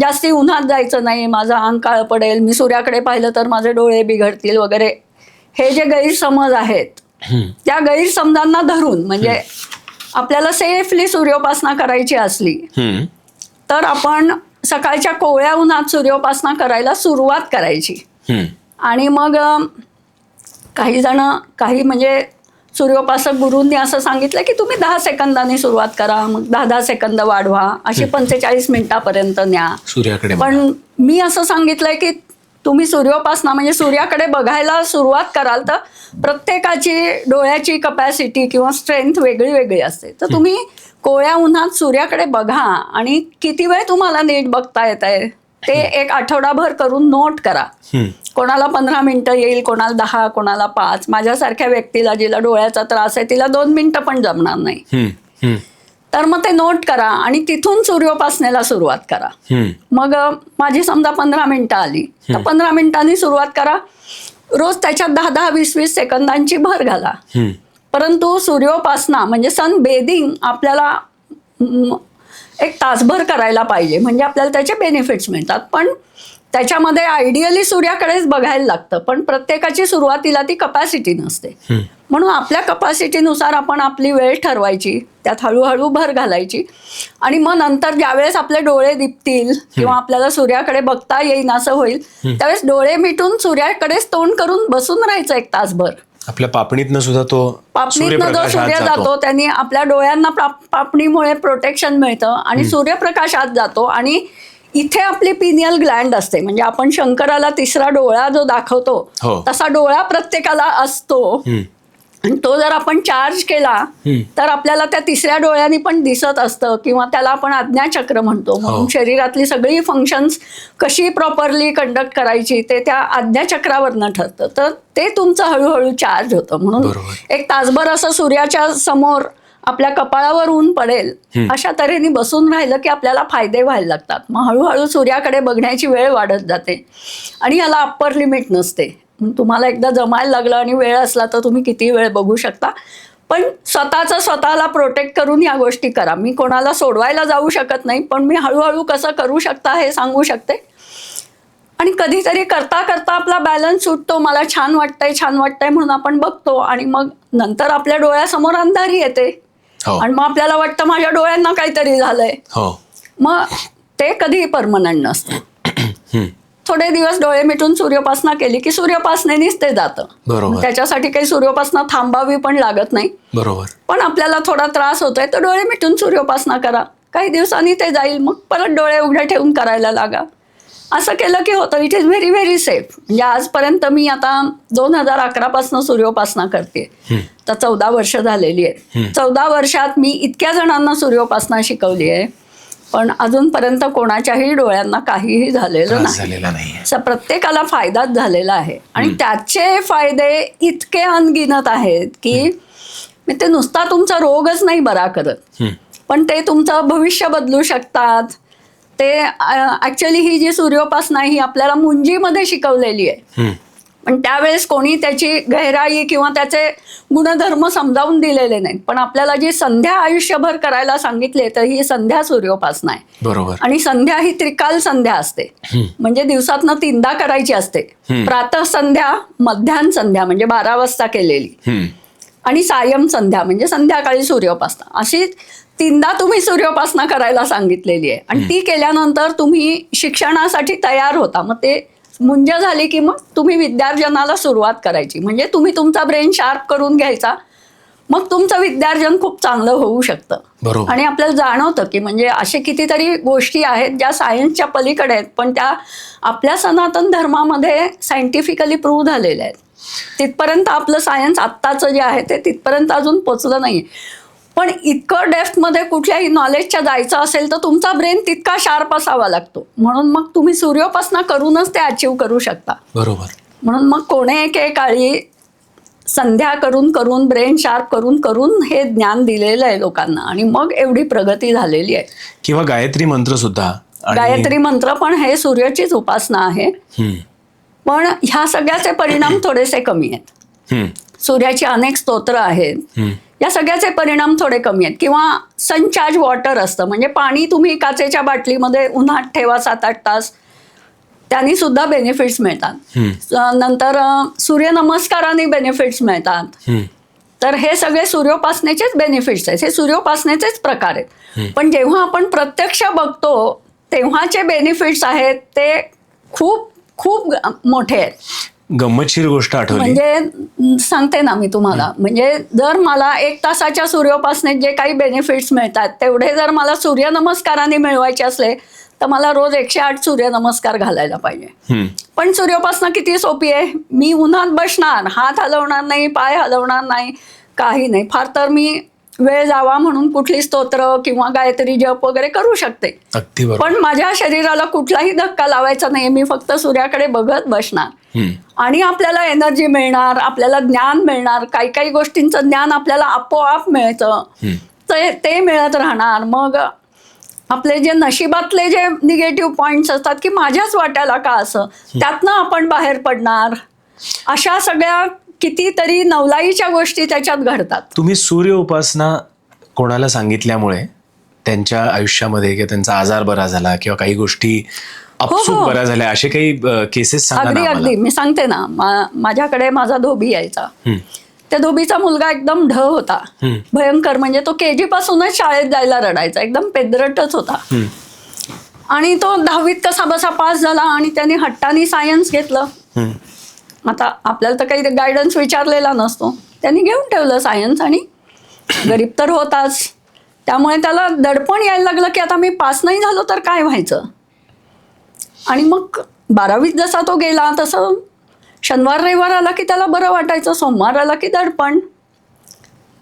Speaker 1: जास्ती उन्हात जायचं नाही, माझं अंग काळं पडेल, मी सूर्याकडे पाहिलं तर माझे डोळे बिघडतील वगैरे. हे जे गैरसमज आहेत त्या गैरसमजांना धरून म्हणजे आपल्याला सेफली सूर्योपासना करायची असली तर आपण सकाळच्या कोवळ्या उन्हात सूर्योपासना करायला सुरुवात करायची. आणि मग काही म्हणजे सूर्योपासक गुरूंनी असं सांगितलं की तुम्ही 10 सेकंदांनी सुरुवात करा, मग 10 सेकंद वाढवा, अशी 45 मिनिटापर्यंत न्या सूर्याकडे. पण मी असं सांगितलंय की तुम्ही सूर्योपासना म्हणजे सूर्याकडे बघायला सुरुवात कराल तर प्रत्येकाची डोळ्याची कपॅसिटी किंवा स्ट्रेंथ वेगळी वेगळी असते. तर तुम्ही कोवळ्या उन्हात सूर्याकडे बघा आणि किती वेळ तुम्हाला नीट बघता येत आहे ते एक आठवडाभर करून नोट करा. कोणाला 15 मिनिटं येईल, कोणाला 10, कोणाला 5. माझ्यासारख्या व्यक्तीला जिला डोळ्याचा त्रास आहे तिला 2 मिनिटं पण जमणार नाही. तर मग ते नोट करा आणि तिथून सूर्योपासनेला सुरुवात करा. मग माझी समजा 15 मिनिटं आली तर 15 मिनिटांनी सुरुवात करा. रोज त्याच्यात 10-10, 20-20 सेकंदांची भर घाला. परंतु सूर्योपासना म्हणजे सन बेदिंग आपल्याला एक तासभर करायला पाहिजे, म्हणजे आपल्याला त्याचे बेनिफिट्स मिळतात. पण त्याच्यामध्ये आयडियली सूर्याकडेच बघायला लागतं. पण प्रत्येकाची सुरुवातीला ती कपॅसिटी नसते. म्हणून आपल्या कपॅसिटीनुसार आपण आपली वेळ ठरवायची, त्यात हळूहळू भर घालायची. आणि मग नंतर ज्यावेळेस आपले डोळे दिपतील किंवा आपल्याला सूर्याकडे बघता येईन असं होईल त्यावेळेस डोळे मिटून सूर्याकडेच तोंड करून बसून राहायचं 1 तासभर.
Speaker 2: आपल्या पापणीतनं सुद्धा
Speaker 1: पापणीतनं जो सूर्य जातो त्यांनी आपल्या डोळ्यांना पापणीमुळे प्रोटेक्शन मिळतं आणि सूर्यप्रकाश आत जातो. आणि इथे आपली पिनियल ग्लँड असते, म्हणजे आपण शंकराला 3रा डोळा जो दाखवतो तसा डोळा प्रत्येकाला असतो. आणि तो जर आपण चार्ज केला तर आपल्याला त्या तिसऱ्या डोळ्यांनी पण दिसत असतं, किंवा त्याला आपण आज्ञाचक्र म्हणतो. म्हणून शरीरातली सगळी फंक्शन्स कशी प्रॉपरली कंडक्ट करायची ते त्या आज्ञाचक्रावरनं ठरतं. तर ते तुमचं हळूहळू चार्ज होतं. म्हणून एक तासभर असं सूर्याच्या समोर आपल्या कपाळावर ऊन पडेल अशा तऱ्हेने बसून राहिलं की आपल्याला फायदे व्हायला लागतात. मग हळूहळू सूर्याकडे बघण्याची वेळ वाढत जाते आणि याला अप्पर लिमिट नसते. तुम्हाला एकदा जमायला लागलं आणि वेळ असला तर तुम्ही किती वेळ बघू शकता. पण स्वतःला प्रोटेक्ट करून या गोष्टी करा. मी कोणाला सोडवायला जाऊ शकत नाही, पण मी हळूहळू कसं करू शकता हे सांगू शकते. आणि कधीतरी करता करता आपला बॅलन्स सुटतो. मला छान वाटतंय म्हणून आपण बघतो आणि मग नंतर आपल्या डोळ्यासमोर अंधारी येते आणि मग आपल्याला वाटतं माझ्या डोळ्यांना काहीतरी झालंय. मग ते कधीही परमनंट नसतं. थोडे दिवस डोळे मिटून सूर्योपासना केली की सूर्योपासनेनेच ते जातं. त्याच्यासाठी काही सूर्योपासना थांबावी पण लागत नाही. पण आपल्याला थोडा त्रास होतोय तर डोळे मिटून सूर्योपासना करा. काही दिवसांनी ते जाईल. मग परत डोळे उघडे ठेवून करायला लागा. असं केलं की होतं. It is very very safe. म्हणजे आजपर्यंत मी आता 2011 पासून सूर्योपासना करते. तर 14 वर्ष झालेली आहे. 14 वर्षात मी इतक्या जणांना सूर्योपासना शिकवली आहे, पण अजूनपर्यंत कोणाच्याही डोळ्यांना काहीही झालेलं नाही. प्रत्येकाला फायदाच झालेला आहे आणि त्याचे फायदे इतके अनगिनत आहेत की ते नुसता तुमचा रोगच नाही बरा करत, पण ते तुमचं भविष्य बदलू शकतात. ते ऍक्च्युअली ही जी सूर्योपासना ही आपल्याला मुंजीमध्ये शिकवलेली आहे, पण त्यावेळेस कोणी त्याची गहराई किंवा त्याचे गुणधर्म समजावून दिलेले नाहीत. पण आपल्याला जी संध्या आयुष्यभर करायला सांगितले तर ही संध्या सूर्योपासना आहे. आणि संध्या ही त्रिकाल संध्या असते. म्हणजे दिवसातनं 3दा करायची असते. प्रातः संध्या, मध्यान्ह संध्या म्हणजे 12 वाजता केलेली, आणि सायं संध्या म्हणजे संध्याकाळी सूर्योपासना. अशी 3दा तुम्ही सूर्योपासना करायला सांगितलेली आहे. आणि ती केल्यानंतर तुम्ही शिक्षणासाठी तयार होता. मग ते मुंज झाली की मग तुम्ही विद्यार्जनाला सुरुवात करायची. म्हणजे तुम्ही तुमचा ब्रेन शार्प करून घ्यायचा. मग तुमचं विद्यार्जन खूप चांगलं होऊ शकतं. आणि आपल्याला जाणवतं की म्हणजे असे कितीतरी गोष्टी आहेत ज्या सायन्सच्या पलीकडे आहेत, पण त्या आपल्या सनातन धर्मामध्ये सायंटिफिकली प्रूव्ह झालेल्या आहेत. तिथपर्यंत आपलं सायन्स आत्ताचं जे आहे ते तिथपर्यंत अजून पोचलं नाही. पण इतकं डेप्थमध्ये कुठल्याही नॉलेजच्या जायचं असेल तर तुमचा ब्रेन तितका शार्प असावा लागतो. म्हणून मग तुम्ही सूर्योपासना करूनच ते अचीव्ह करू शकता. म्हणून मग कोणे एके काळी संध्या करून ब्रेन शार्प करून हे ज्ञान दिलेलं आहे लोकांना, आणि मग एवढी प्रगती झालेली आहे.
Speaker 2: किंवा गायत्री मंत्र सुद्धा.
Speaker 1: गायत्री मंत्र पण हे सूर्याचीच उपासना आहे. पण ह्या सगळ्याचे परिणाम थोडेसे कमी आहेत. सूर्याची अनेक स्तोत्र आहेत, या सगळ्याचे परिणाम थोडे कमी आहेत. किंवा सनचार्ज वॉटर असतं, म्हणजे पाणी तुम्ही काचेच्या बाटलीमध्ये उन्हात ठेवा 7-8 तास, त्यांनी सुद्धा बेनिफिट्स मिळतात. नंतर सूर्यनमस्काराने बेनिफिट्स मिळतात. तर हे सगळे सूर्योपासनेचेच बेनिफिट्स आहेत. हे सूर्योपासनेचेच प्रकार आहेत. पण जेव्हा आपण प्रत्यक्ष बघतो तेव्हाचे बेनिफिट्स आहेत ते खूप खूप मोठे आहेत.
Speaker 2: गंमतशीर गोष्ट आठवली.
Speaker 1: म्हणजे सांगते ना मी तुम्हाला. म्हणजे जर मला 1 तासाच्या सूर्योपासनेत जे काही बेनिफिट्स मिळतात तेवढे जर मला सूर्यनमस्काराने मिळवायचे असले तर मला रोज 108 सूर्यनमस्कार घालायला पाहिजे. पण सूर्योपासना किती सोपी आहे. मी उन्हात बसणार, हात हलवणार नाही, पाय हलवणार नाही, काही नाही. फार तर मी वेळ जावा म्हणून कुठली स्तोत्र किंवा गायत्री जप वगैरे करू शकते. पण माझ्या शरीराला कुठलाही धक्का लावायचा नाही. मी फक्त सूर्याकडे बघत बसणार आणि आपल्याला एनर्जी मिळणार, आपल्याला ज्ञान मिळणार. काही काही गोष्टींचं ज्ञान आपल्याला आपोआप मिळतं, ते मिळत राहणार. मग आपले जे नशिबातले जे निगेटिव्ह पॉइंट्स असतात की माझ्याच वाट्याला का असं, त्यातनं आपण बाहेर पडणार. अशा सगळ्या कितीतरी नवलाईच्या गोष्टी त्याच्यात घडतात.
Speaker 2: तुम्ही सूर्य उपासना कोणाला सांगितल्यामुळे त्यांच्या आयुष्यामध्ये किंवा त्यांचा आजार बरा झाला किंवा काही गोष्टी अपसूक बऱ्या झाल्या, असे काही केसेस सांगा ना.
Speaker 1: अगदी मी सांगते ना. माझ्याकडे माझा धोबी यायचा. त्या धोबीचा मुलगा एकदम ढ होता, भयंकर. म्हणजे तो KG पासूनच शाळेत जायला रडायचा, एकदम पेदरटच होता. आणि तो 10वीत कसा बसा पास झाला आणि त्याने हट्टाने सायन्स घेतलं. आता आपल्याला तर काही गायडन्स विचारलेला नसतो, त्यांनी घेऊन ठेवलं सायन्स. आणि गरीब तर होताच, त्यामुळे त्याला दडपण यायला लागलं की आता मी पास नाही झालो तर काय व्हायचं. आणि मग 12वीत जसा तो गेला तसं शनिवार रविवार आला की त्याला बरं वाटायचं, सोमवार आला की दडपण.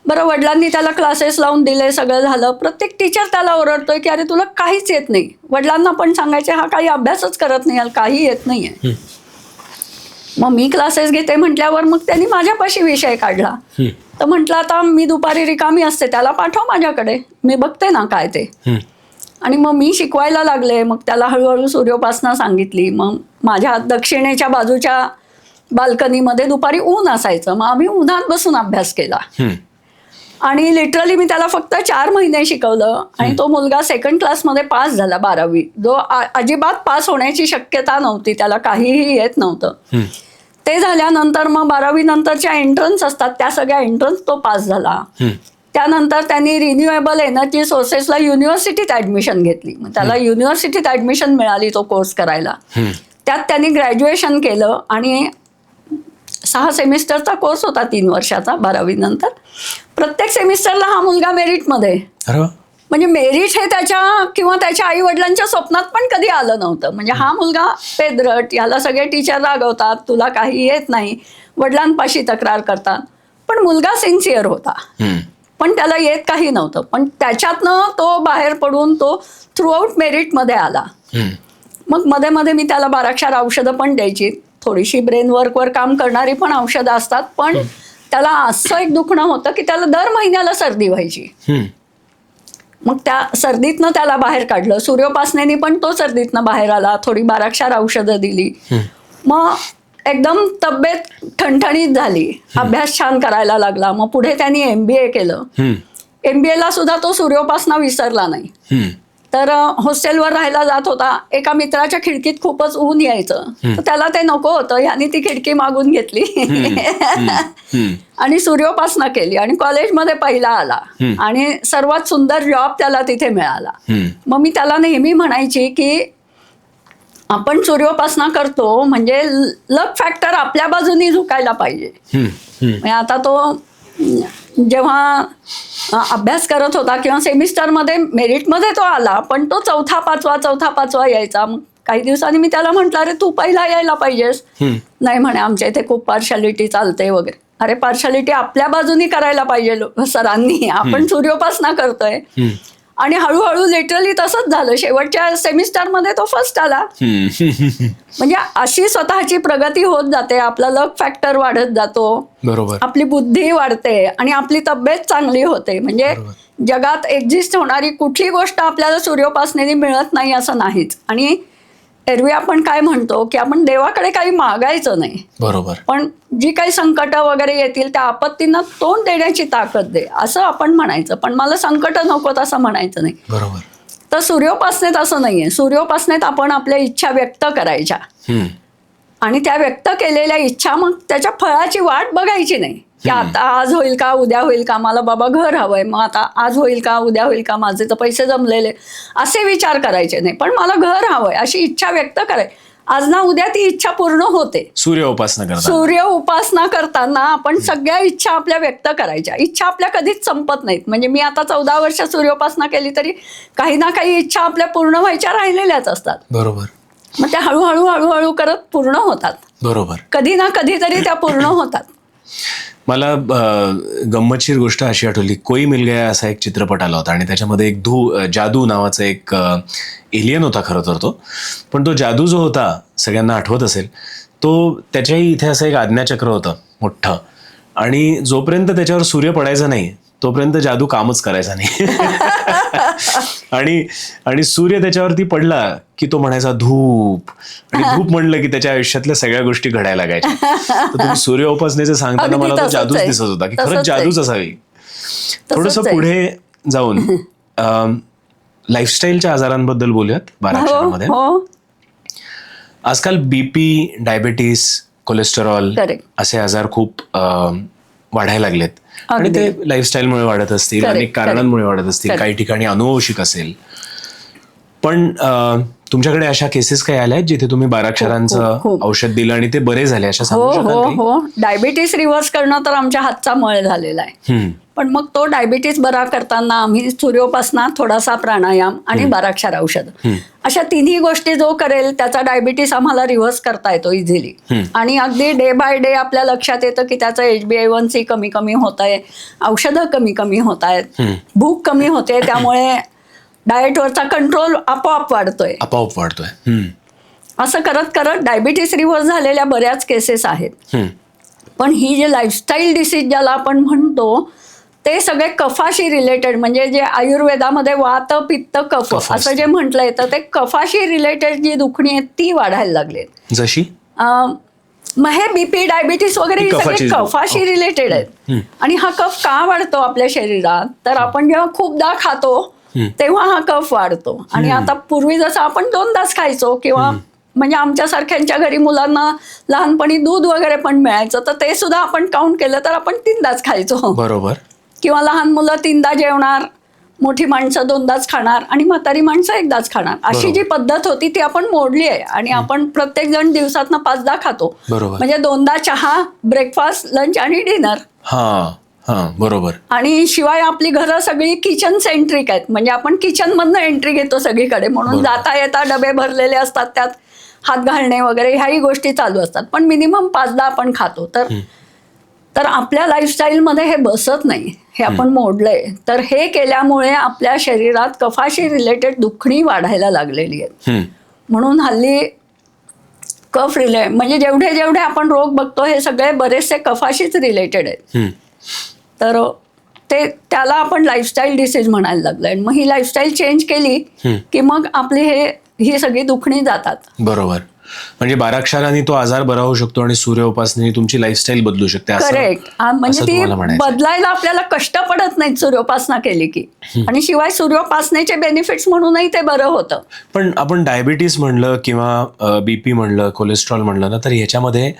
Speaker 1: बरं, वडिलांनी त्याला क्लासेस लावून दिले, सगळं झालं. प्रत्येक टीचर त्याला ओरडतोय की अरे तुला काहीच येत नाही. वडिलांना पण सांगायचे हा काही अभ्यासच करत नाही, काही येत नाहीये. मग मी क्लासेस घेते म्हटल्यावर मग त्यांनी माझ्यापाशी विषय काढला. तर म्हटलं आता मी दुपारी रिकामी असते, त्याला पाठव माझ्याकडे, मी बघते ना काय ते. आणि मग मी शिकवायला लागले. मग त्याला हळूहळू सूर्योपासना सांगितली. मग माझ्या दक्षिणेच्या बाजूच्या बाल्कनीमध्ये दुपारी ऊन असायचं, मग आम्ही उन्हात बसून अभ्यास केला. आणि लिटरली मी त्याला फक्त 4 महिने शिकवलं आणि तो मुलगा सेकंड क्लासमध्ये पास झाला 12वी. जो अजिबात पास होण्याची शक्यता नव्हती, त्याला काहीही येत नव्हतं. ते झाल्यानंतर मग 12वी नंतरच्या एंट्रन्स असतात, त्या सगळ्या एंट्रन्स तो पास झाला. त्यानंतर त्यांनी रिन्युएबल एनर्जी सोर्सेसला युनिव्हर्सिटीत ऍडमिशन घेतली. मग त्याला युनिव्हर्सिटीत ऍडमिशन मिळाली तो कोर्स करायला. त्यात त्यांनी ग्रॅज्युएशन केलं आणि 6 सेमिस्टरचा कोर्स होता, 3 वर्षाचा 12वी नंतर. प्रत्येक सेमिस्टरला हा मुलगा मेरिटमध्ये. म्हणजे मेरिट हे त्याच्या किंवा त्याच्या आई वडिलांच्या स्वप्नात पण कधी आलं नव्हतं. म्हणजे हा मुलगा पेद्रट, याला सगळे टीचर रागवतात, तुला काही येत नाही, वडिलांपाशी तक्रार करतात. पण मुलगा सिन्सिअर होता, पण त्याला येत काही नव्हतं. पण त्याच्यातनं तो बाहेर पडून तो थ्रूआउट मेरिटमध्ये आला. मग मध्ये मध्ये मी त्याला 12 औषधं पण द्यायची, थोडीशी ब्रेन वर्कवर काम करणारी पण औषधं असतात. पण त्याला असं एक दुखणं होतं की त्याला दर महिन्याला सर्दी व्हायची. मग त्या सर्दीतनं त्याला बाहेर काढलं. सूर्योपासनेने पण तो सर्दीतनं बाहेर आला, थोडी 12 औषधं दिली. मग एकदम तब्येत ठणठणीत झाली, अभ्यास छान करायला लागला. मग पुढे त्यांनी MBA केलं. MBAला सुद्धा तो सूर्योपासना विसरला नाही. तर हॉस्टेलवर राहायला जात होता. एका मित्राच्या खिडकीत खूपच ऊन यायचं, तर त्याला ते नको होतं, याने ती खिडकी मागून घेतली आणि सूर्योपासना केली आणि कॉलेजमध्ये पहिला आला आणि सर्वात सुंदर जॉब त्याला तिथे मिळाला. मग मी त्याला नेहमी म्हणायची की आपण सूर्योपासना करतो म्हणजे लक फॅक्टर आपल्या बाजूनी झुकायला पाहिजे. म्हणजे आता तो जेव्हा अभ्यास करत होता किंवा सेमिस्टरमध्ये मेरिटमध्ये तो आला, पण तो 4था 5वा यायचा. मग काही दिवसांनी मी त्याला म्हटलं अरे तू पहिला यायला पाहिजेस. नाही म्हणे आमच्या इथे खूप पार्शालिटी चालते वगैरे. अरे पार्शालिटी आपल्या बाजूनी करायला पाहिजे सरांनी, आपण सूर्योपासना करतोय. आणि हळूहळू लिटरली तसंच झालं. शेवटच्या सेमिस्टरमध्ये तो फर्स्ट आला. म्हणजे अशी स्वतःची प्रगती होत जाते, आपला लक फॅक्टर वाढत जातो,
Speaker 2: बरोबर,
Speaker 1: आपली बुद्धी वाढते आणि आपली तब्येत चांगली होते. म्हणजे जगात एक्झिस्ट होणारी कुठली गोष्ट आपल्याला सूर्योपासनेने मिळत नाही असं नाहीच. आणि एरवी आपण काय म्हणतो की आपण देवाकडे काही मागायचं नाही,
Speaker 2: बरोबर,
Speaker 1: पण जी काही संकट वगैरे येतील त्या आपत्तींना तोंड देण्याची ताकद दे असं आपण म्हणायचं. पण मला संकट नकोत असं म्हणायचं नाही,
Speaker 2: बरोबर.
Speaker 1: तर सूर्योपासनेत असं नाहीये. सूर्योपासनेत आपण आपल्या इच्छा व्यक्त करायच्या आणि त्या व्यक्त केलेल्या इच्छा मग त्याच्या फळाची वाट बघायची नाही की आता आज होईल का, उद्या होईल का, मला बाबा घर हवंय, मग आता आज होईल का, उद्या होईल का, माझे तर पैसे जमलेले, असे विचार करायचे नाही. पण मला घर हवंय अशी इच्छा व्यक्त करायची. आज ना उद्या ती इच्छा पूर्ण होते.
Speaker 2: सूर्य उपासना
Speaker 1: करताना आपण सगळ्या इच्छा आपल्या व्यक्त करायच्या. इच्छा आपल्या कधीच संपत नाहीत. म्हणजे मी आता 14 वर्ष सूर्योपासना केली तरी काही ना काही इच्छा आपल्या पूर्ण व्हायच्या राहिलेल्याच असतात.
Speaker 2: बरोबर.
Speaker 1: मग त्या हळूहळू करत पूर्ण होतात.
Speaker 2: बरोबर.
Speaker 1: कधी ना कधीतरी त्या पूर्ण होतात.
Speaker 2: मला गंमतशीर गोष्ट अशी आठवली, कोई मिल गया असा एक चित्रपट आला होता आणि त्याच्यामध्ये एक जादू नावाचा एक एलियन होता खरं तर तो. पण तो जादू जो होता सगळ्यांना आठवत असेल, तो त्याच्याही इथे असं एक आज्ञाचक्र होतं मोठं, आणि जोपर्यंत त्याच्यावर सूर्य पडायचा नाही तोपर्यंत जादू कामच करायचा नाही. आणि सूर्य त्याच्यावरती पडला की तो म्हणायचा धूप, आणि धूप म्हणलं की त्याच्या आयुष्यातल्या सगळ्या गोष्टी घडायला लागायच्या. तर तुम्ही सूर्य उपासनेचं सांगताना मला तो जादूच दिसत होता की खरंच जादूच असावी. थोडस पुढे जाऊन लाईफस्टाईलच्या आजारांबद्दल बोलूयात 12 आजकाल BP, डायबेटीस, कोलेस्टेरॉल असे आजार खूप वाढायला लागलेत आणि ते लाईफस्टाईलमुळे वाढत असतील, अनेक कारणांमुळे वाढत असतील, काही ठिकाणी अनुवंशिक असेल. पण तुमच्याकडे अशा केसेस काही आल्या आहेत जिथे तुम्ही 12 अक्षरांचं औषध दिलं आणि ते बरे झाले, अशा सांगू शकाल?
Speaker 1: हो. डायबिटीस रिव्हर्स करणं तर आमच्या हातचा मळ झालेला आहे. पण मग तो डायबिटीस बरा करताना आम्ही सूर्योपासना, थोडासा प्राणायाम आणि बाराक्षार औषध, अशा तिन्ही गोष्टी जो करेल त्याचा डायबिटीस आम्हाला रिव्हर्स करता येतो इझिली. आणि अगदी डे बाय डे आपल्या लक्षात येतं की त्याचं HbA1c कमी कमी होत आहे, औषधं कमी कमी होत आहेत, भूक कमी होते, त्यामुळे डाएटवरचा कंट्रोल आपोआप वाढतोय. असं करत करत डायबिटीस रिव्हर्स झालेल्या बऱ्याच केसेस आहेत. पण ही जे लाईफस्टाईल डिसीज ज्याला आपण म्हणतो ते सगळे कफाशी रिलेटेड, म्हणजे जे आयुर्वेदामध्ये वात पित्त कफ असं जे म्हटलं येतं ते कफाशी रिलेटेड जी दुखणी आहेत ती वाढायला लागली.
Speaker 2: जशी
Speaker 1: मग हे बीपी, डायबिटीस वगैरे ही सगळी कफाशी रिलेटेड आहेत. आणि हा कफ का वाढतो आपल्या शरीरात, तर आपण जेव्हा खूपदा खातो तेव्हा हा कफ वाढतो. आणि आता पूर्वी जसं आपण 2दाच खायचो, किंवा म्हणजे आमच्यासारख्यांच्या घरी मुलांना लहानपणी दूध वगैरे पण मिळायचं, तर ते सुद्धा आपण काउंट केलं तर आपण 3दाच खायचो.
Speaker 2: बरोबर.
Speaker 1: किंवा लहान मुलं 3दा जेवणार, मोठी माणसं 2दाच खाणार आणि म्हातारी माणसं 1दाच खाणार, अशी जी पद्धत होती ती आपण मोडली आहे. आणि आपण प्रत्येक जण दिवसातनं 5दा खातो. म्हणजे 2दा चहा, ब्रेकफास्ट, लंच आणि डिनर.
Speaker 2: बरोबर.
Speaker 1: आणि शिवाय आपली घरं सगळी किचन सेंट्रिक आहेत, म्हणजे आपण किचन मधनं एंट्री घेतो सगळीकडे, म्हणून जाता येता डबे भरलेले असतात, त्यात हात घालणे वगैरे ह्याही गोष्टी चालू असतात. पण मिनिमम 5दा आपण खातो. तर आपल्या लाईफस्टाईलमध्ये हे बसत नाही, हे आपण मोडलंय. तर हे केल्यामुळे आपल्या शरीरात कफाशी रिलेटेड दुखणी वाढायला लागलेली आहे. म्हणून हल्ली कफ म्हणजे जेवढे जेवढे आपण रोग बघतो हे सगळे बरेचसे कफाशीच रिलेटेड आहेत. तर त्याला आपण लाईफस्टाईल डिसीज म्हणायला लागलोय. मग ही लाईफस्टाईल चेंज केली की मग आपली ही सगळी दुखणी जातात.
Speaker 2: बरोबर. म्हणजे बाराक्षरांनी तो आजार बरा होऊ शकतो आणि सूर्य उपासनेने तुमची लाईफस्टाईल बदलू शकते.
Speaker 1: करेक्ट. म्हणजे ती बदलायला आपल्याला कष्ट पडत नाहीत सूर्योपासना केली की. आणि शिवाय सूर्योपासनेचे बेनिफिट्स म्हणूनही ते बरं होतं.
Speaker 2: पण आपण डायबिटीस म्हणलं किंवा बीपी म्हणलं, कोलेस्ट्रॉल म्हणलं ना, तर ह्याच्यामध्ये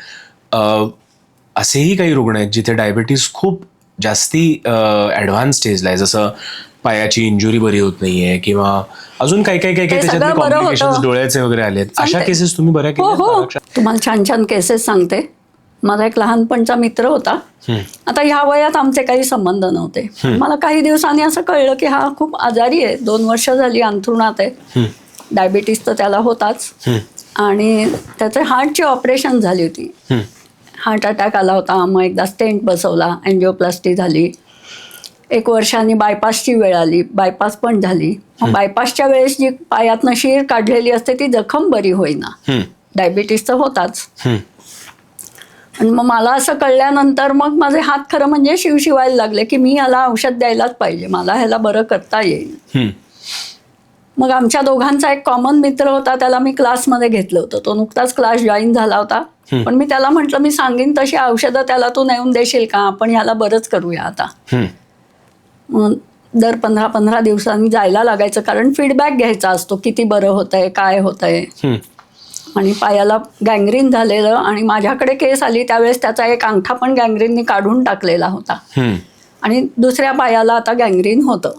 Speaker 2: असेही काही रुग्ण आहेत जिथे डायबिटीस खूप जास्ती ॲडव्हान्स स्टेजला आहे, जसं पायाची इंजुरी बरी होत नाहीये किंवा अजून काही त्याच्यात कॉम्प्लिकेशन्स डोळ्याचे वगैरे आलेत. अशा केसेस तुम्ही बऱ्या केल्या?
Speaker 1: तुम्हाला छान छान केसेस सांगते. माझा एक लहानपणचा मित्र होता. आता ह्या वयात आमचे काही संबंध नव्हते. मला काही दिवसांनी असं कळलं की हा खूप आजारी आहे, 2 वर्ष झाली अंथरुणात आहे. डायबिटीस तर त्याला होताच, आणि त्याचे हार्टची ऑपरेशन झाली होती. हार्ट अटॅक आला होता. मग एकदा स्टेंट बसवला, एन्जिओप्लास्टी झाली. 1 वर्षांनी बायपासची वेळ आली, बायपास पण झाली. मग बायपासच्या वेळेस जी पायातनं शीर काढलेली असते ती जखम बरी होईना. डायबिटीस तर होताच. आणि मग मला असं कळल्यानंतर मग माझे हात खरं म्हणजे शिवशिवायला लागले की मी ह्याला औषध द्यायलाच पाहिजे, मला ह्याला बरं करता येईल. मग आमच्या दोघांचा एक कॉमन मित्र होता, त्याला मी क्लासमध्ये घेतलं होतं. तो नुकताच क्लास जॉईन झाला होता. पण मी त्याला म्हटलं मी सांगेन तशी औषधं त्याला तू नेऊन देशील का, आपण ह्याला बरंच करूया आता. मग दर 15-15 दिवसांनी जायला लागायचं, कारण फीडबॅक घ्यायचा असतो, किती बरं होतंय, काय होतंय. आणि पायाला गँग्रीन झालेलं, आणि माझ्याकडे केस आली त्यावेळेस त्याचा एक अंगठा पण गँग्रीननी काढून टाकलेला होता. आणि दुसऱ्या पायाला आता गँग्रीन होतं,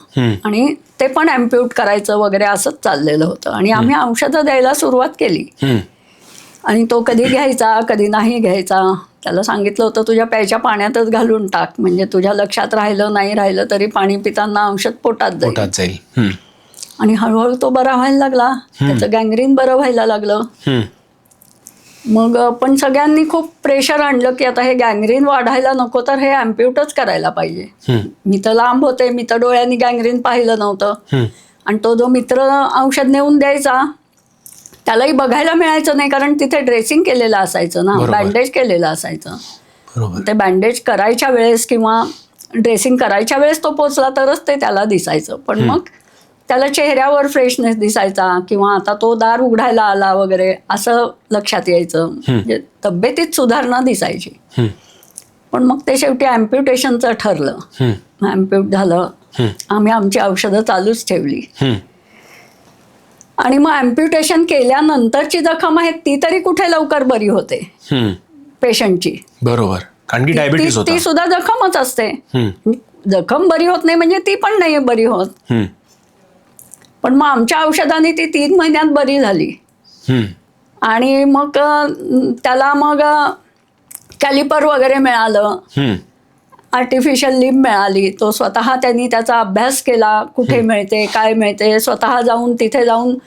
Speaker 1: आणि ते पण ॲम्प्यूट करायचं वगैरे असंच चाललेलं होतं. आणि आम्ही औषधं द्यायला सुरुवात केली. आणि तो कधी घ्यायचा कधी नाही घ्यायचा. त्याला सांगितलं होतं तुझ्या प्यायच्या पाण्यातच घालून टाक, म्हणजे तुझ्या लक्षात राहिलं नाही राहिलं तरी पाणी पिताना औषध पोटात जाईल. आणि हळूहळू तो बरा व्हायला लागला, त्याचं गँग्रीन बरं व्हायला लागलं. मग पण सगळ्यांनी खूप प्रेशर आणलं की आता हे गँग्रीन वाढायला नको तर हे ॲम्प्यूटच करायला पाहिजे. मी तर लांब होते, मी तर डोळ्यांनी गँग्रीन पाहिलं नव्हतं. आणि तो जो मित्र औषध नेऊन द्यायचा त्यालाही बघायला मिळायचं नाही, कारण तिथे ड्रेसिंग केलेलं असायचं ना, बँडेज केलेलं असायचं. ते बँडेज करायच्या वेळेस किंवा ड्रेसिंग करायच्या वेळेस तो पोचला तरच ते त्याला दिसायचं. पण मग त्याला चेहऱ्यावर फ्रेशनेस दिसायचा, किंवा आता तो दार उघडायला आला वगैरे असं लक्षात यायचं. म्हणजे तब्येतीत सुधारणा दिसायची. पण मग ते शेवटी ॲम्प्युटेशनचं ठरलं. ॲम्प्यूट झालं. आम्ही आमची औषधं चालूच ठेवली. आणि मग ॲम्प्युटेशन केल्यानंतरची जखम आहे ती तरी कुठे लवकर बरी होते पेशंटची.
Speaker 2: बरोबर. कारण की डायबिटीस
Speaker 1: ती सुद्धा जखमच असते. जखम बरी होत नाही म्हणजे ती पण नाही बरी होत. पण मग आमच्या औषधाने ती 3 महिन्यात बरी झाली. आणि मग त्याला मग कॅलिपर वगैरे मिळालं. आर्टिफिशियल लिंब मिळाली. तो स्वतः त्यांनी त्याचा अभ्यास केला, कुठे मिळते, काय मिळते, स्वतः जाऊन तिथे जाऊन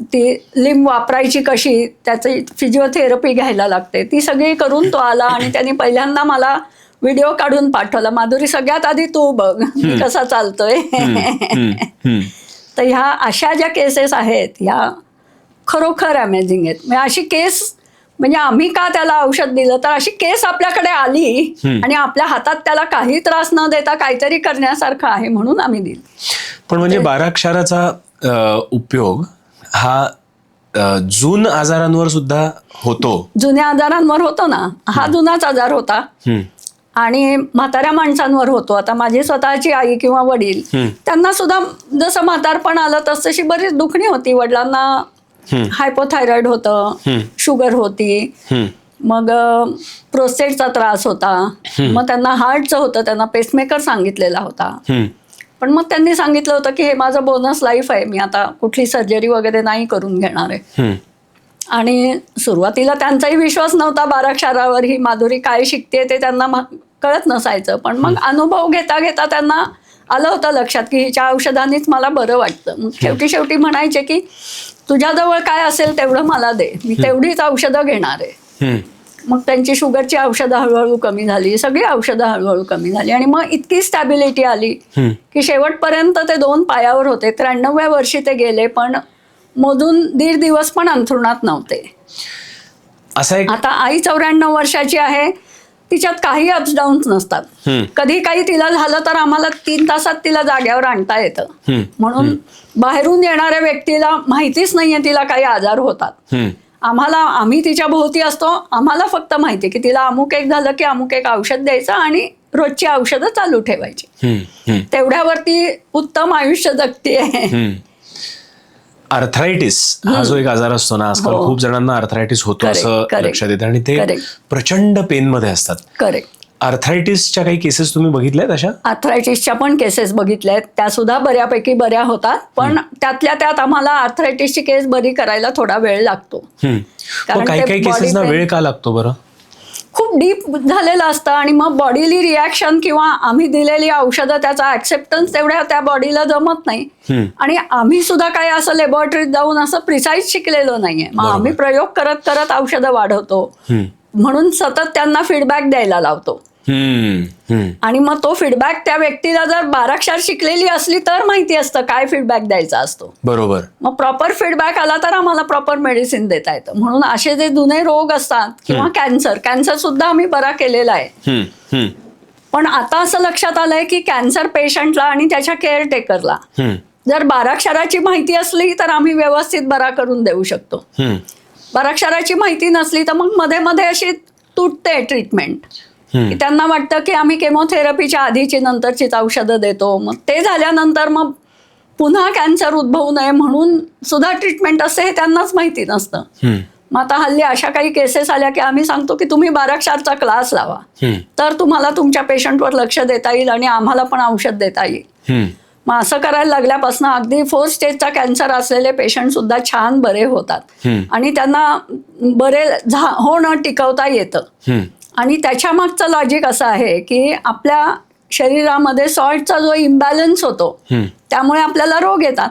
Speaker 1: ती लिंब वापरायची कशी, त्याची फिजिओथेरपी घ्यायला लागते, ती सगळी करून तो आला आणि त्यांनी पहिल्यांदा मला व्हिडिओ काढून पाठवला, माधुरी सगळ्यात आधी तू बघ मी कसा चालतोय. तर ह्या अशा ज्या केसेस आहेत ह्या खरोखर अमेझिंग आहेत. म्हणजे अशी केस, म्हणजे आम्ही का त्याला औषध दिलं, तर अशी केस आपल्याकडे आली आणि आपल्या हातात त्याला काही त्रास न देता काहीतरी करण्यासारखं आहे म्हणून आम्ही दिली.
Speaker 2: पण म्हणजे 12 क्षाराचा उपयोग हा जून आजारांवर सुद्धा होतो.
Speaker 1: जुन्या आजारांवर होतो ना, हा जुनाच आजार होता आणि म्हाताऱ्या माणसांवर होतो. आता माझी स्वतःची आई किंवा वडील, त्यांना सुद्धा जसं म्हातारपण आलं तशी बरीच दुखणी होती. वडिलांना हायपोथायरॉइड होतं, शुगर होती, मग प्रोस्टेटचा त्रास होता, मग त्यांना हार्टचं होतं, त्यांना पेसमेकर सांगितलेला होता. पण मग त्यांनी सांगितलं होतं की हे माझं बोनस लाईफ आहे, मी आता कुठली सर्जरी वगैरे नाही करून घेणार आहे. आणि सुरुवातीला त्यांचाही विश्वास नव्हता 12 क्षारावर. ही माधुरी काय शिकते ते त्यांना कळत नसायचं. पण मग अनुभव घेता घेता त्यांना आलं होतं लक्षात की हिच्या औषधांनीच मला बरं वाटतं. मग शेवटी म्हणायचे की तुझ्याजवळ काय असेल तेवढं मला दे, मी तेवढीच औषधं घेणार आहे. मग त्यांची शुगरची औषधं हळूहळू कमी झाली, सगळी औषधं हळूहळू कमी झाली आणि मग इतकी स्टॅबिलिटी आली की शेवटपर्यंत ते 2 पायावर होते. 93व्या वर्षी ते गेले, पण मोजून 1.5 दिवस पण अंथरुणात नव्हते. आता आई 94 वर्षाची आहे, तिच्यात काही अप्स डाऊन्स नसतात. कधी काही तिला झालं तर आम्हाला 3 तासात तिला जाग्यावर आणता येतं. म्हणून बाहेरून येणाऱ्या व्यक्तीला माहितीच नाहीये तिला काही आजार होतात. आम्ही तिच्या भोवती असतो, आम्हाला फक्त माहिती की तिला अमुक एक झालं की अमुक एक औषध द्यायचं आणि रोजची औषधं चालू ठेवायची. तेवढ्यावरती उत्तम आयुष्य जगतीये.
Speaker 2: आर्थरायटिस हा जो एक आजार असतो ना, आजकाल खूप जणांना आर्थरायटिस होतो असं लक्षात येतं आणि ते प्रचंड पेन मध्ये असतात.
Speaker 1: करेक्ट.
Speaker 2: आर्थरायटिसच्या काही केसेस तुम्ही बघितल्यात अशा?
Speaker 1: आर्थरायटिसच्या पण केसेस बघितल्यात, त्या सुद्धा बऱ्यापैकी बऱ्या होतात. पण त्यातल्या त्यात आम्हाला आर्थरायटिसची केस बरी करायला थोडा वेळ लागतो.
Speaker 2: काही काही केसेसना वेळ का लागतो बरं?
Speaker 1: खूप डीप झालेलं असतं आणि मग बॉडीली रिॲक्शन किंवा आम्ही दिलेली औषधं त्याचा ऍक्सेप्टन्स तेवढ्या त्या बॉडीला जमत नाही. आणि आम्ही सुद्धा काही असं लॅबोरेटरीत जाऊन असं प्रिसाईज शिकलेलो नाहीये. मग आम्ही प्रयोग करत करत औषधं वाढवतो, म्हणून सतत त्यांना फीडबॅक द्यायला लावतो. आणि मग तो फीडबॅक त्या व्यक्तीला जर 12 क्षार शिकलेली असली तर माहिती असतं काय फीडबॅक द्यायचा असतो.
Speaker 2: बरोबर.
Speaker 1: मग प्रॉपर फीडबॅक आला तर आम्हाला प्रॉपर मेडिसिन देता येतं. म्हणून असे जे जुने रोग असतात किंवा कॅन्सर सुद्धा आम्ही बरा केलेला आहे. पण आता असं लक्षात आलंय की कॅन्सर पेशंटला आणि त्याच्या केअरटेकरला जर 12 क्षाराची माहिती असली तर आम्ही व्यवस्थित बरा करून देऊ शकतो. 12 क्षाराची माहिती नसली तर मग मध्ये मध्ये अशी तुटते ट्रीटमेंट. त्यांना वाटतं की आम्ही केमोथेरपीच्या आधीची नंतरचीच औषधं देतो, मग ते झाल्यानंतर मग पुन्हा कॅन्सर उद्भवू नये म्हणून सुद्धा ट्रीटमेंट असते हे त्यांनाच माहिती नसतं. मग आता हल्ली अशा काही केसेस आल्या की आम्ही सांगतो की तुम्ही 12 क्षारचा क्लास लावा, तर तुम्हाला तुमच्या पेशंटवर लक्ष देता येईल आणि आम्हाला पण औषध देता येईल. मग असं करायला लागल्यापासून अगदी 4th स्टेजचा कॅन्सर असलेले पेशंट सुद्धा छान बरे होतात आणि त्यांना बरे होणं टिकवता येतं. आणि त्याच्या मागचं लॉजिक असं आहे की आपल्या शरीरामध्ये सॉल्टचा जो इम्बॅलन्स होतो त्यामुळे आपल्याला रोग येतात.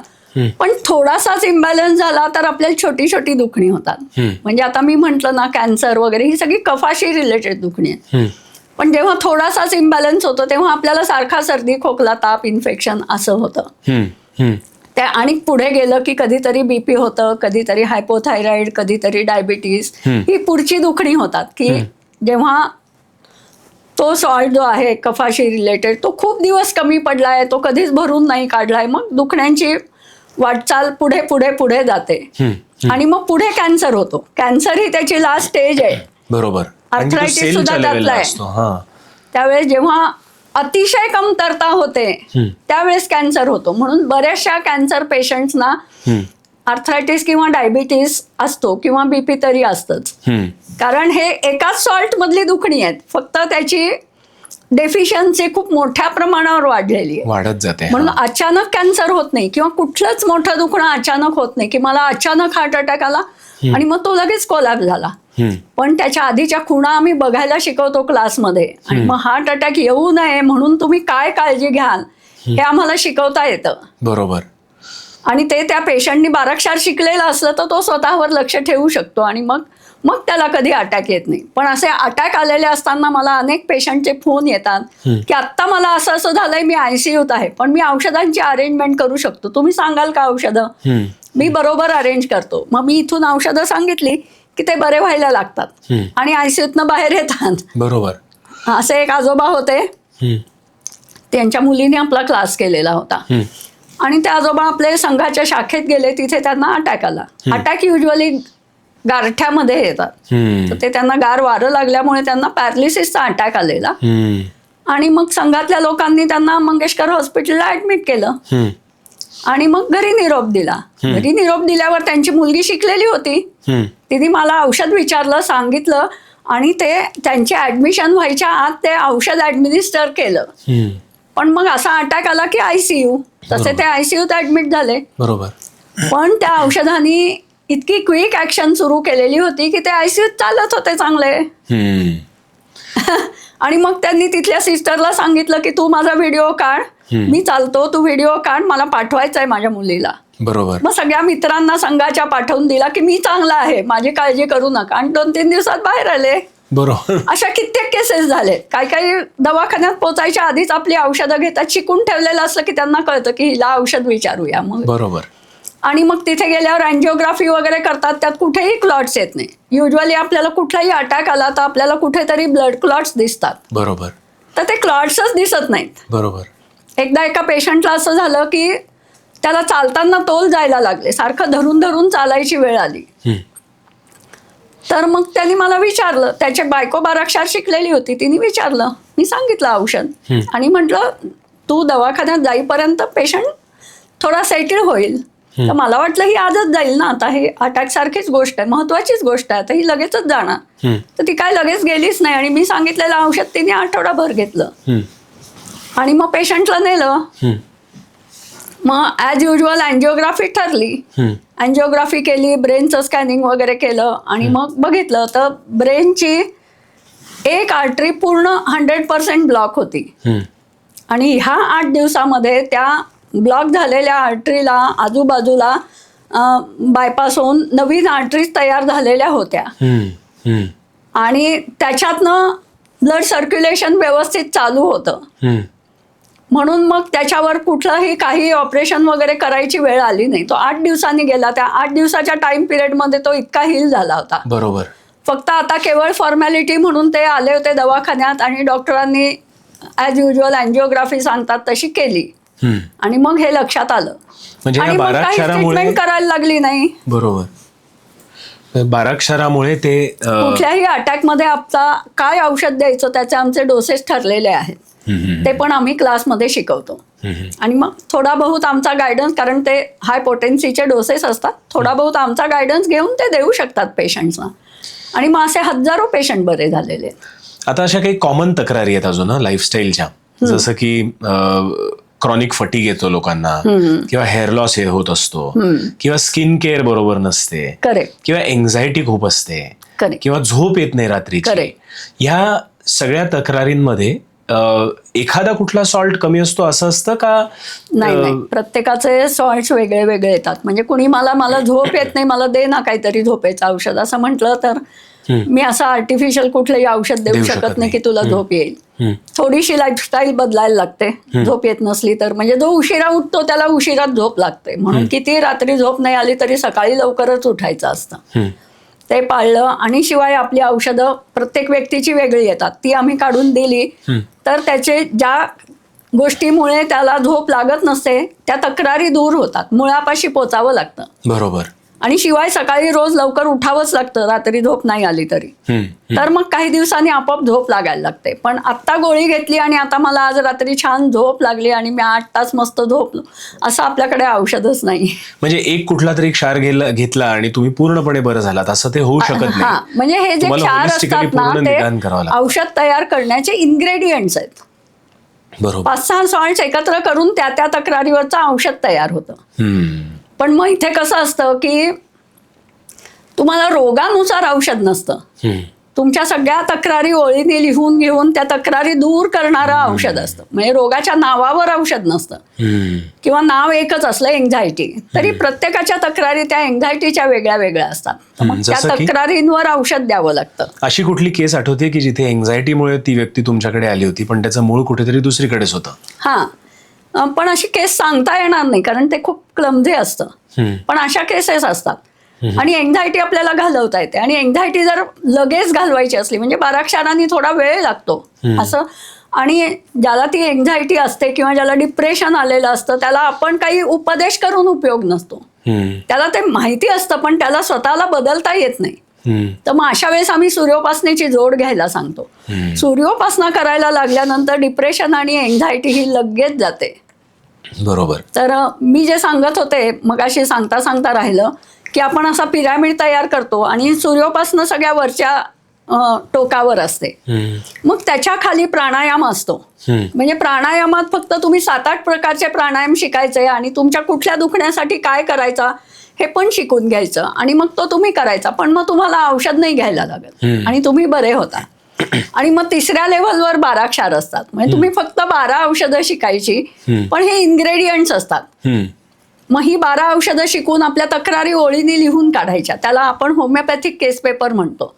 Speaker 1: पण थोडासाच इम्बॅलन्स झाला तर आपल्याला छोटी छोटी दुखणी होतात. म्हणजे आता मी म्हंटल ना, कॅन्सर वगैरे ही सगळी कफाशी रिलेटेड दुखणी आहे. पण जेव्हा थोडासाच इम्बॅलन्स होतो तेव्हा आपल्याला सारखा सर्दी, खोकला, ताप, इन्फेक्शन असं होतं. त्या आणि पुढे गेलं की कधीतरी बीपी होतं, कधीतरी हायपोथायरॉइड, कधीतरी डायबिटीज, ही पुढची दुखणी होतात की जेव्हा तो सॉल्ट जो आहे कफाशी रिलेटेड तो खूप दिवस कमी पडलाय, तो कधीच भरून नाही काढलाय, मग दुखण्यांची वाटचाल पुढे पुढे पुढे जाते आणि मग पुढे कॅन्सर होतो. कॅन्सर ही त्याची लास्ट स्टेज आहे.
Speaker 2: बरोबर.
Speaker 1: आर्थरायटिस सुद्धा त्यातला आहे. त्यावेळेस जेव्हा अतिशय कमतरता होते त्यावेळेस कॅन्सर होतो. म्हणून बऱ्याचशा कॅन्सर पेशंट्सना आर्थरायटिस किंवा डायबिटीस असतो किंवा बीपी तरी असतंच. कारण हे एकाच सॉल्ट मधली दुखणी आहेत, फक्त त्याची डेफिशियन्सी खूप मोठ्या प्रमाणावर वाढलेली आहे,
Speaker 2: वाढत जाते.
Speaker 1: म्हणून अचानक कॅन्सर होत नाही किंवा कुठलंच मोठं दुखणं अचानक होत नाही की मला अचानक हार्ट अटॅक आला आणि मग तो लगेच कोलॅप्स झाला. पण त्याच्या आधीच्या खुणा आम्ही बघायला शिकवतो क्लासमध्ये. आणि मग हार्ट अटॅक येऊ नये म्हणून तुम्ही काय काळजी घ्याल हे आम्हाला शिकवता येतं.
Speaker 2: बरोबर.
Speaker 1: आणि ते त्या पेशंटनी बाराक्षार शिकलेलं असलं तर तो स्वतःवर लक्ष ठेवू शकतो आणि मग त्याला कधी अटॅक येत नाही. पण असे अटॅक आलेले असताना मला अनेक पेशंटचे फोन येतात की आत्ता मला असं असं झालंय, मी ICUत आहे, पण मी औषधांची अरेंजमेंट करू शकतो, तुम्ही सांगाल का औषधं? मी बरोबर अरेंज करतो. मग मी इथून औषधं सांगितली की ते बरे व्हायला लागतात आणि ICUतनं बाहेर येतात.
Speaker 2: बरोबर.
Speaker 1: असे एक आजोबा होते, त्यांच्या मुलीने आपला क्लास केलेला होता आणि ते आजोबा आपले संघाच्या शाखेत गेले, तिथे त्यांना अटॅक आला. अटॅक युजली गारठ्यामध्ये येतात, तर ते त्यांना गार वारं लागल्यामुळे त्यांना पॅरालिसिसचा अटॅक आलेला. आणि मग संघातल्या लोकांनी त्यांना मंगेशकर हॉस्पिटलला ऍडमिट केलं आणि मग घरी निरोप दिला. घरी निरोप दिल्यावर त्यांची मुलगी शिकलेली होती, तिने मला औषध विचारलं, सांगितलं आणि ते त्यांचे ऍडमिशन व्हायच्या आत ते औषध ऍडमिनिस्टर केलं. पण मग असा अटॅक आला की ICU, तसे ते ICUत ऍडमिट झाले.
Speaker 2: बरोबर.
Speaker 1: पण त्या औषधांनी इतकी क्विक ऍक्शन सुरू केलेली होती की ते ICUत चालत होते चांगले. आणि मग त्यांनी तिथल्या सिस्टरला सांगितलं की तू माझा व्हिडिओ काढ, मी चालतो, तू व्हिडिओ काढ, मला पाठवायचा आहे माझ्या मुलीला.
Speaker 2: बरोबर.
Speaker 1: मग सगळ्या मित्रांना संघाच्या पाठवून दिला की मी चांगला आहे, माझी काळजी करू नका, आणि 2-3 दिवसात बाहेर आले.
Speaker 2: बरोबर.
Speaker 1: अशा कित्येक केसेस झाले. काही दवाखान्यात पोचायच्या आधीच आपली औषधं घेतात, शिकून ठेवलेलं असलं की त्यांना कळतं की हिला औषध विचारूया. मग
Speaker 2: बरोबर.
Speaker 1: आणि मग तिथे गेल्यावर अँजिओग्राफी वगैरे करतात, त्यात कुठेही क्लॉट्स येत नाही. युजली आपल्याला कुठलाही अटॅक आला तर आपल्याला कुठेतरी ब्लड क्लॉट्स दिसतात.
Speaker 2: बरोबर.
Speaker 1: तर ते क्लॉट्सच दिसत नाहीत.
Speaker 2: बरोबर.
Speaker 1: एकदा एका पेशंटला असं झालं की त्याला चालताना तोल जायला लागले, सारखं धरून धरून चालायची वेळ आली. तर मग त्यांनी मला विचारलं, त्याची बायको बाराक्षार शिकलेली होती, तिने विचारलं, मी सांगितलं औषध आणि म्हटलं तू दवाखान्यात जाईपर्यंत पेशंट थोडा सेटल होईल. तर मला वाटलं ही आजच जाईल ना, आता हे अटॅक सारखीच गोष्ट आहे, महत्वाचीच गोष्ट आहे, आता ही लगेचच जाणार. तर ती काय लगेच गेलीच नाही आणि मी सांगितलेलं औषध तिने आठवडाभर घेतलं आणि मग पेशंटला नेलं. मग ॲज युजल अँजिओग्राफी ठरली, अँजिओग्राफी केली, ब्रेनचं स्कॅनिंग वगैरे केलं आणि मग बघितलं तर ब्रेनची एक आर्टरी पूर्ण 100% ब्लॉक होती. आणि ह्या 8 दिवसामध्ये त्या ब्लॉक झालेल्या आर्टरीला आजूबाजूला बायपास होऊन नवीन आर्टरीज तयार झालेल्या होत्या आणि त्याच्यातनं ब्लड सर्क्युलेशन व्यवस्थित चालू होतं. म्हणून मग त्याच्यावर कुठलंही काही ऑपरेशन वगैरे करायची वेळ आली नाही. तो 8 दिवसांनी गेला. त्या 8 दिवसाच्या टाइम पिरियडमध्ये तो इतका हील झाला होता.
Speaker 2: बरोबर.
Speaker 1: फक्त आता केवळ फॉर्मॅलिटी म्हणून ते आले होते दवाखान्यात आणि डॉक्टरांनी ॲज युजल अँजिओग्राफी सांगतात तशी केली आणि मग हे लक्षात आलं.
Speaker 2: म्हणजे
Speaker 1: आणि मग काही ट्रीटमेंट करायला लागली नाही.
Speaker 2: बरोबर. बाराक्षरामुळे ते
Speaker 1: कुठल्याही अटॅकमध्ये आपला काय औषध द्यायचं त्याचे आमचे डोसेस ठरलेले आहेत, ते पण आम्ही क्लासमध्ये शिकवतो. आणि मग थोडा बहुत आमचा गायडन्स, कारण ते हाय पोटेन्सीचे डोसेस असतात, थोडा बहुत आमचा गायडन्स घेऊन ते देऊ शकतात पेशंट्सना. आणि मग असे हजारो पेशंट बरे झालेले.
Speaker 2: आता अशा काही कॉमन तक्रारी आहेत अजून लाईफस्टाईलच्या, जसं की क्रॉनिक फटीग येतो लोकांना, किंवा हेअर लॉस होत असतो, किंवा स्किन केअर बरोबर नसते, किंवा एन्झायटी खूप असते, किंवा झोप येत नाही रात्रीची. ह्या सगळ्या तक्रारींमध्ये एखादा कुठला सॉल्ट कमी असतो असं असतं का?
Speaker 1: नाही, प्रत्येकाचे सॉल्ट्स वेगळे वेगळे येतात. म्हणजे कुणी मला झोप येत नाही, मला दे ना काहीतरी झोपेचं औषध असं म्हटलं तर मी असं आर्टिफिशियल कुठलंही औषध देऊ शकत नाही की तुला झोप येईल. थोडीशी लाईफस्टाईल बदलायला लागते झोप येत नसली तर. म्हणजे जो उशिरा उठतो त्याला उशिराच झोप लागते, म्हणून किती रात्री झोप नाही आली तरी सकाळी लवकरच उठायचं असतं. ते पाळलं. आणि शिवाय आपली औषधं प्रत्येक व्यक्तीची वेगळी येतात, ती आम्ही काढून दिली तर त्याचे ज्या गोष्टीमुळे त्याला झोप लागत नसते त्या तक्रारी दूर होतात. मुळापाशी पोचावं लागतं.
Speaker 2: बरोबर.
Speaker 1: आणि शिवाय सकाळी रोज लवकर उठावंच लागतं रात्री झोप नाही आली तरी. तर मग काही दिवसांनी आपोआप झोप लागायला लागते. पण आत्ता गोळी घेतली आणि आता मला आज रात्री छान झोप लागली आणि मी 8 तास मस्त झोपलो असं आपल्याकडे औषधच नाही.
Speaker 2: म्हणजे एक कुठला तरी क्षार घेतला आणि तुम्ही पूर्णपणे बरं झालात असं ते होऊ शकत नाही.
Speaker 1: म्हणजे हे जे क्षार असतात ना ते औषध तयार करण्याचे इन्ग्रेडियंट्स आहेत.
Speaker 2: बरोबर.
Speaker 1: 5-6 सॉल्ट्स एकत्र करून त्या तक्रारीवरचं औषध तयार होतं. पण मग इथे कसं असतं की तुम्हाला रोगानुसार औषध नसतं. तुमच्या सगळ्या तक्रारी ओळीने लिहून घेऊन त्या तक्रारी दूर करणारं औषध असतं. म्हणजे रोगाच्या नावावर औषध नसतं, किंवा नाव एकच असलं एंझायटी, तरी प्रत्येकाच्या तक्रारी त्या एंझायटीच्या वेगळ्या वेगळ्या असतात. तर मग त्या तक्रारींवर औषध द्यावं लागतं.
Speaker 2: अशी कुठली केस आठवते की जिथे एंझायटीमुळे ती व्यक्ती तुमच्याकडे आली होती पण त्याचं मूळ कुठेतरी दुसरीकडेच होतं?
Speaker 1: हां, पण अशी केस सांगता येणार नाही कारण ते खूप क्लमझी असतं. पण अशा केसेस असतात. आणि एंझायटी आपल्याला घालवता येते. आणि एंझायटी जर लगेच घालवायची असली म्हणजे 12 क्षारांनी थोडा वेळ लागतो असं. आणि ज्याला ती एंझायटी असते किंवा ज्याला डिप्रेशन आलेलं असतं त्याला आपण काही उपदेश करून उपयोग नसतो. त्याला ते माहिती असतं पण त्याला स्वतःला बदलता येत नाही. तर मग अशा वेळेस आम्ही सूर्योपासनेची जोड घ्यायला सांगतो. सूर्योपासना करायला लागल्यानंतर डिप्रेशन आणि एंझायटी ही लगेच जाते.
Speaker 2: बरोबर.
Speaker 1: तर मी जे सांगत होते मगाशी सांगता सांगता राहिलं की आपण असा पिरॅमिड तयार करतो आणि सूर्योपासना सगळ्या वरच्या टोकावर असते. मग त्याच्या खाली प्राणायाम असतो. म्हणजे प्राणायामात फक्त तुम्ही 7-8 प्रकारचे प्राणायाम शिकायचे आणि तुमच्या कुठल्या दुखण्यासाठी काय करायचा हे पण शिकून घ्यायचं आणि मग तो तुम्ही करायचा. पण मग तुम्हाला औषध नाही घ्यायला लागत आणि तुम्ही बरे होता. आणि मग 3ऱ्या लेव्हलवर 12 क्षार असतात. म्हणजे तुम्ही फक्त 12 औषधं शिकायची पण हे इन्ग्रेडियंट्स असतात. मग ही 12 औषधं शिकून आपल्या तक्रारी ओळीने लिहून काढायच्या. त्याला आपण होमिओपॅथिक केस पेपर म्हणतो.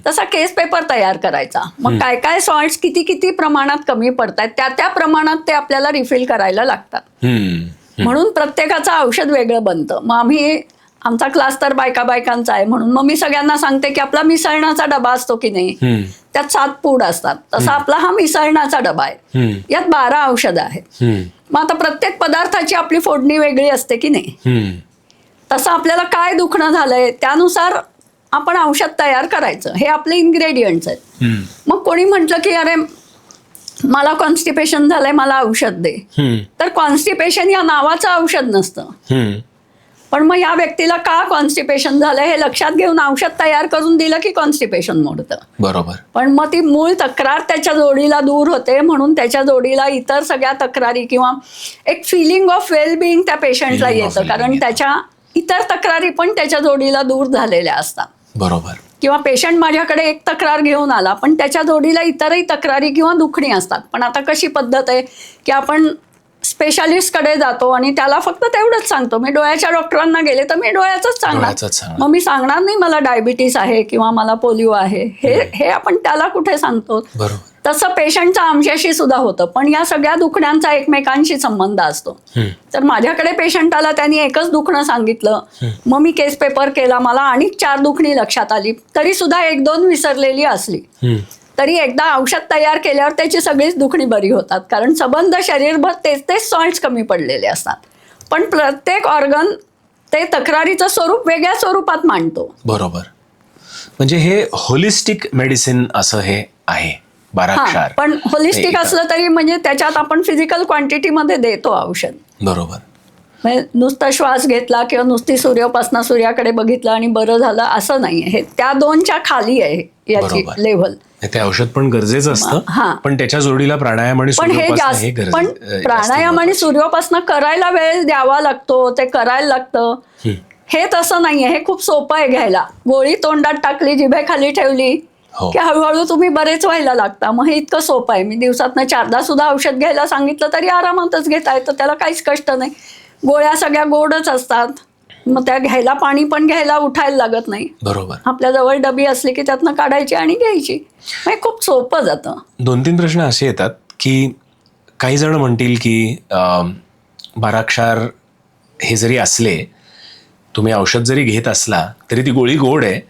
Speaker 1: तसा केस पेपर तयार करायचा. मग काय काय सॉल्ट्स किती किती प्रमाणात कमी पडतात त्या प्रमाणात ते आपल्याला रिफिल करायला लागतात. म्हणून प्रत्येकाचं औषध वेगळं बनतं. मग आमचा क्लास तर बायकांचा आहे म्हणून मग मी सगळ्यांना सांगते की आपला मिसळण्याचा डबा असतो की नाही, त्यात 7 पूड असतात. तसा आपला हा मिसळण्याचा डबा आहे. यात 12 औषधं आहेत. मग आता प्रत्येक पदार्थाची आपली फोडणी वेगळी असते की नाही, तसं आपल्याला काय दुखणं झालंय त्यानुसार आपण औषध तयार करायचं. हे आपले इन्ग्रेडियंट्स आहेत. मग कोणी म्हटलं की अरे मला कॉन्स्टिपेशन झालंय मला औषध दे, तर कॉन्स्टिपेशन या नावाचं औषध नसतं. पण मग या व्यक्तीला का कॉन्स्टिपेशन झालं हे लक्षात घेऊन औषध तयार करून दिलं की कॉन्स्टिपेशन मोडतं.
Speaker 2: बरोबर.
Speaker 1: पण मग ती मूळ तक्रार त्याच्या जोडीला दूर होते म्हणून त्याच्या जोडीला इतर सगळ्या तक्रारी किंवा एक फिलिंग ऑफ वेलबिईंग त्या पेशंटला येतं कारण त्याच्या इतर तक्रारी पण त्याच्या जोडीला दूर झालेल्या असतात.
Speaker 2: बरोबर.
Speaker 1: किंवा पेशंट माझ्याकडे एक तक्रार घेऊन आला पण त्याच्या जोडीला इतरही तक्रारी किंवा दुखणी असतात. पण आता कशी पद्धत आहे की आपण स्पेशालिस्टकडे जातो आणि त्याला फक्त तेवढंच सांगतो. मी डोळ्याच्या डॉक्टरांना गेले तर मी डोळ्याचंच सांगणार. मग मी सांगणार नाही मला डायबिटीस आहे किंवा मला पोलिओ आहे. हे आपण त्याला कुठे सांगतो. तसं पेशंटचं आमच्याशी सुद्धा होतं. पण या सगळ्या दुखण्यांचा एकमेकांशी संबंध असतो. तर माझ्याकडे पेशंट आला त्यांनी एकच दुखणं सांगितलं. मग मी केस पेपर केला. मला आणि 4 दुखणी लक्षात आली तरी सुद्धा 1-2 विसरलेली असली तरी एकदा औषध तयार केल्यावर त्याची सगळीच दुखणी बरी होतात. कारण संबंध शरीरभर तेच सॉल्ट्स कमी पडलेले असतात. पण प्रत्येक ऑर्गन ते तक्रारीचं स्वरूप वेगळ्या स्वरूपात मांडतो.
Speaker 2: बरोबर. म्हणजे हे होलिस्टिक मेडिसिन असं हे आहे. 12 क्षार.
Speaker 1: पण होलिस्टिक असलं तरी म्हणजे त्याच्यात आपण फिजिकल क्वांटिटीमध्ये देतो औषध.
Speaker 2: बरोबर.
Speaker 1: म्हणजे नुसता श्वास घेतला किंवा नुसती सूर्योपासना सूर्याकडे बघितलं आणि बरं झालं असं नाही. हे त्या 2च्या खाली आहे याची लेव्हल.
Speaker 2: ते औषध पण गरजेचं असतं पण त्याच्या जोडीला प्राणायाम आणि
Speaker 1: पण प्राणायाम आणि सूर्योपासना करायला वेळ द्यावा लागतो. ते करायला लागतं. हे तसं नाहीये. हे खूप सोपं आहे घ्यायला. गोळी तोंडात टाकली जिभेखाली ठेवली की हळूहळू तुम्ही बरेच व्हायला लागता. मग हे इतकं सोपं आहे. मी दिवसातनं 4दा सुद्धा औषध घ्यायला सांगितलं तरी आरामातच घेता येतं. त्याला काहीच कष्ट नाही. गोळ्या सगळ्या गोडच असतात. मग त्या घ्यायला पाणी पण घ्यायला उठायला लागत नाही.
Speaker 2: बरोबर.
Speaker 1: आपल्या जवळ डबी असली की त्यातनं काढायची आणि घ्यायची. हे खूप सोपं जातं.
Speaker 2: 2-3 प्रश्न असे येतात की काही जण म्हणतील की 12 क्षार हे जरी असले तुम्ही औषध जरी घेत असला तरी ती गोळी गोड आहे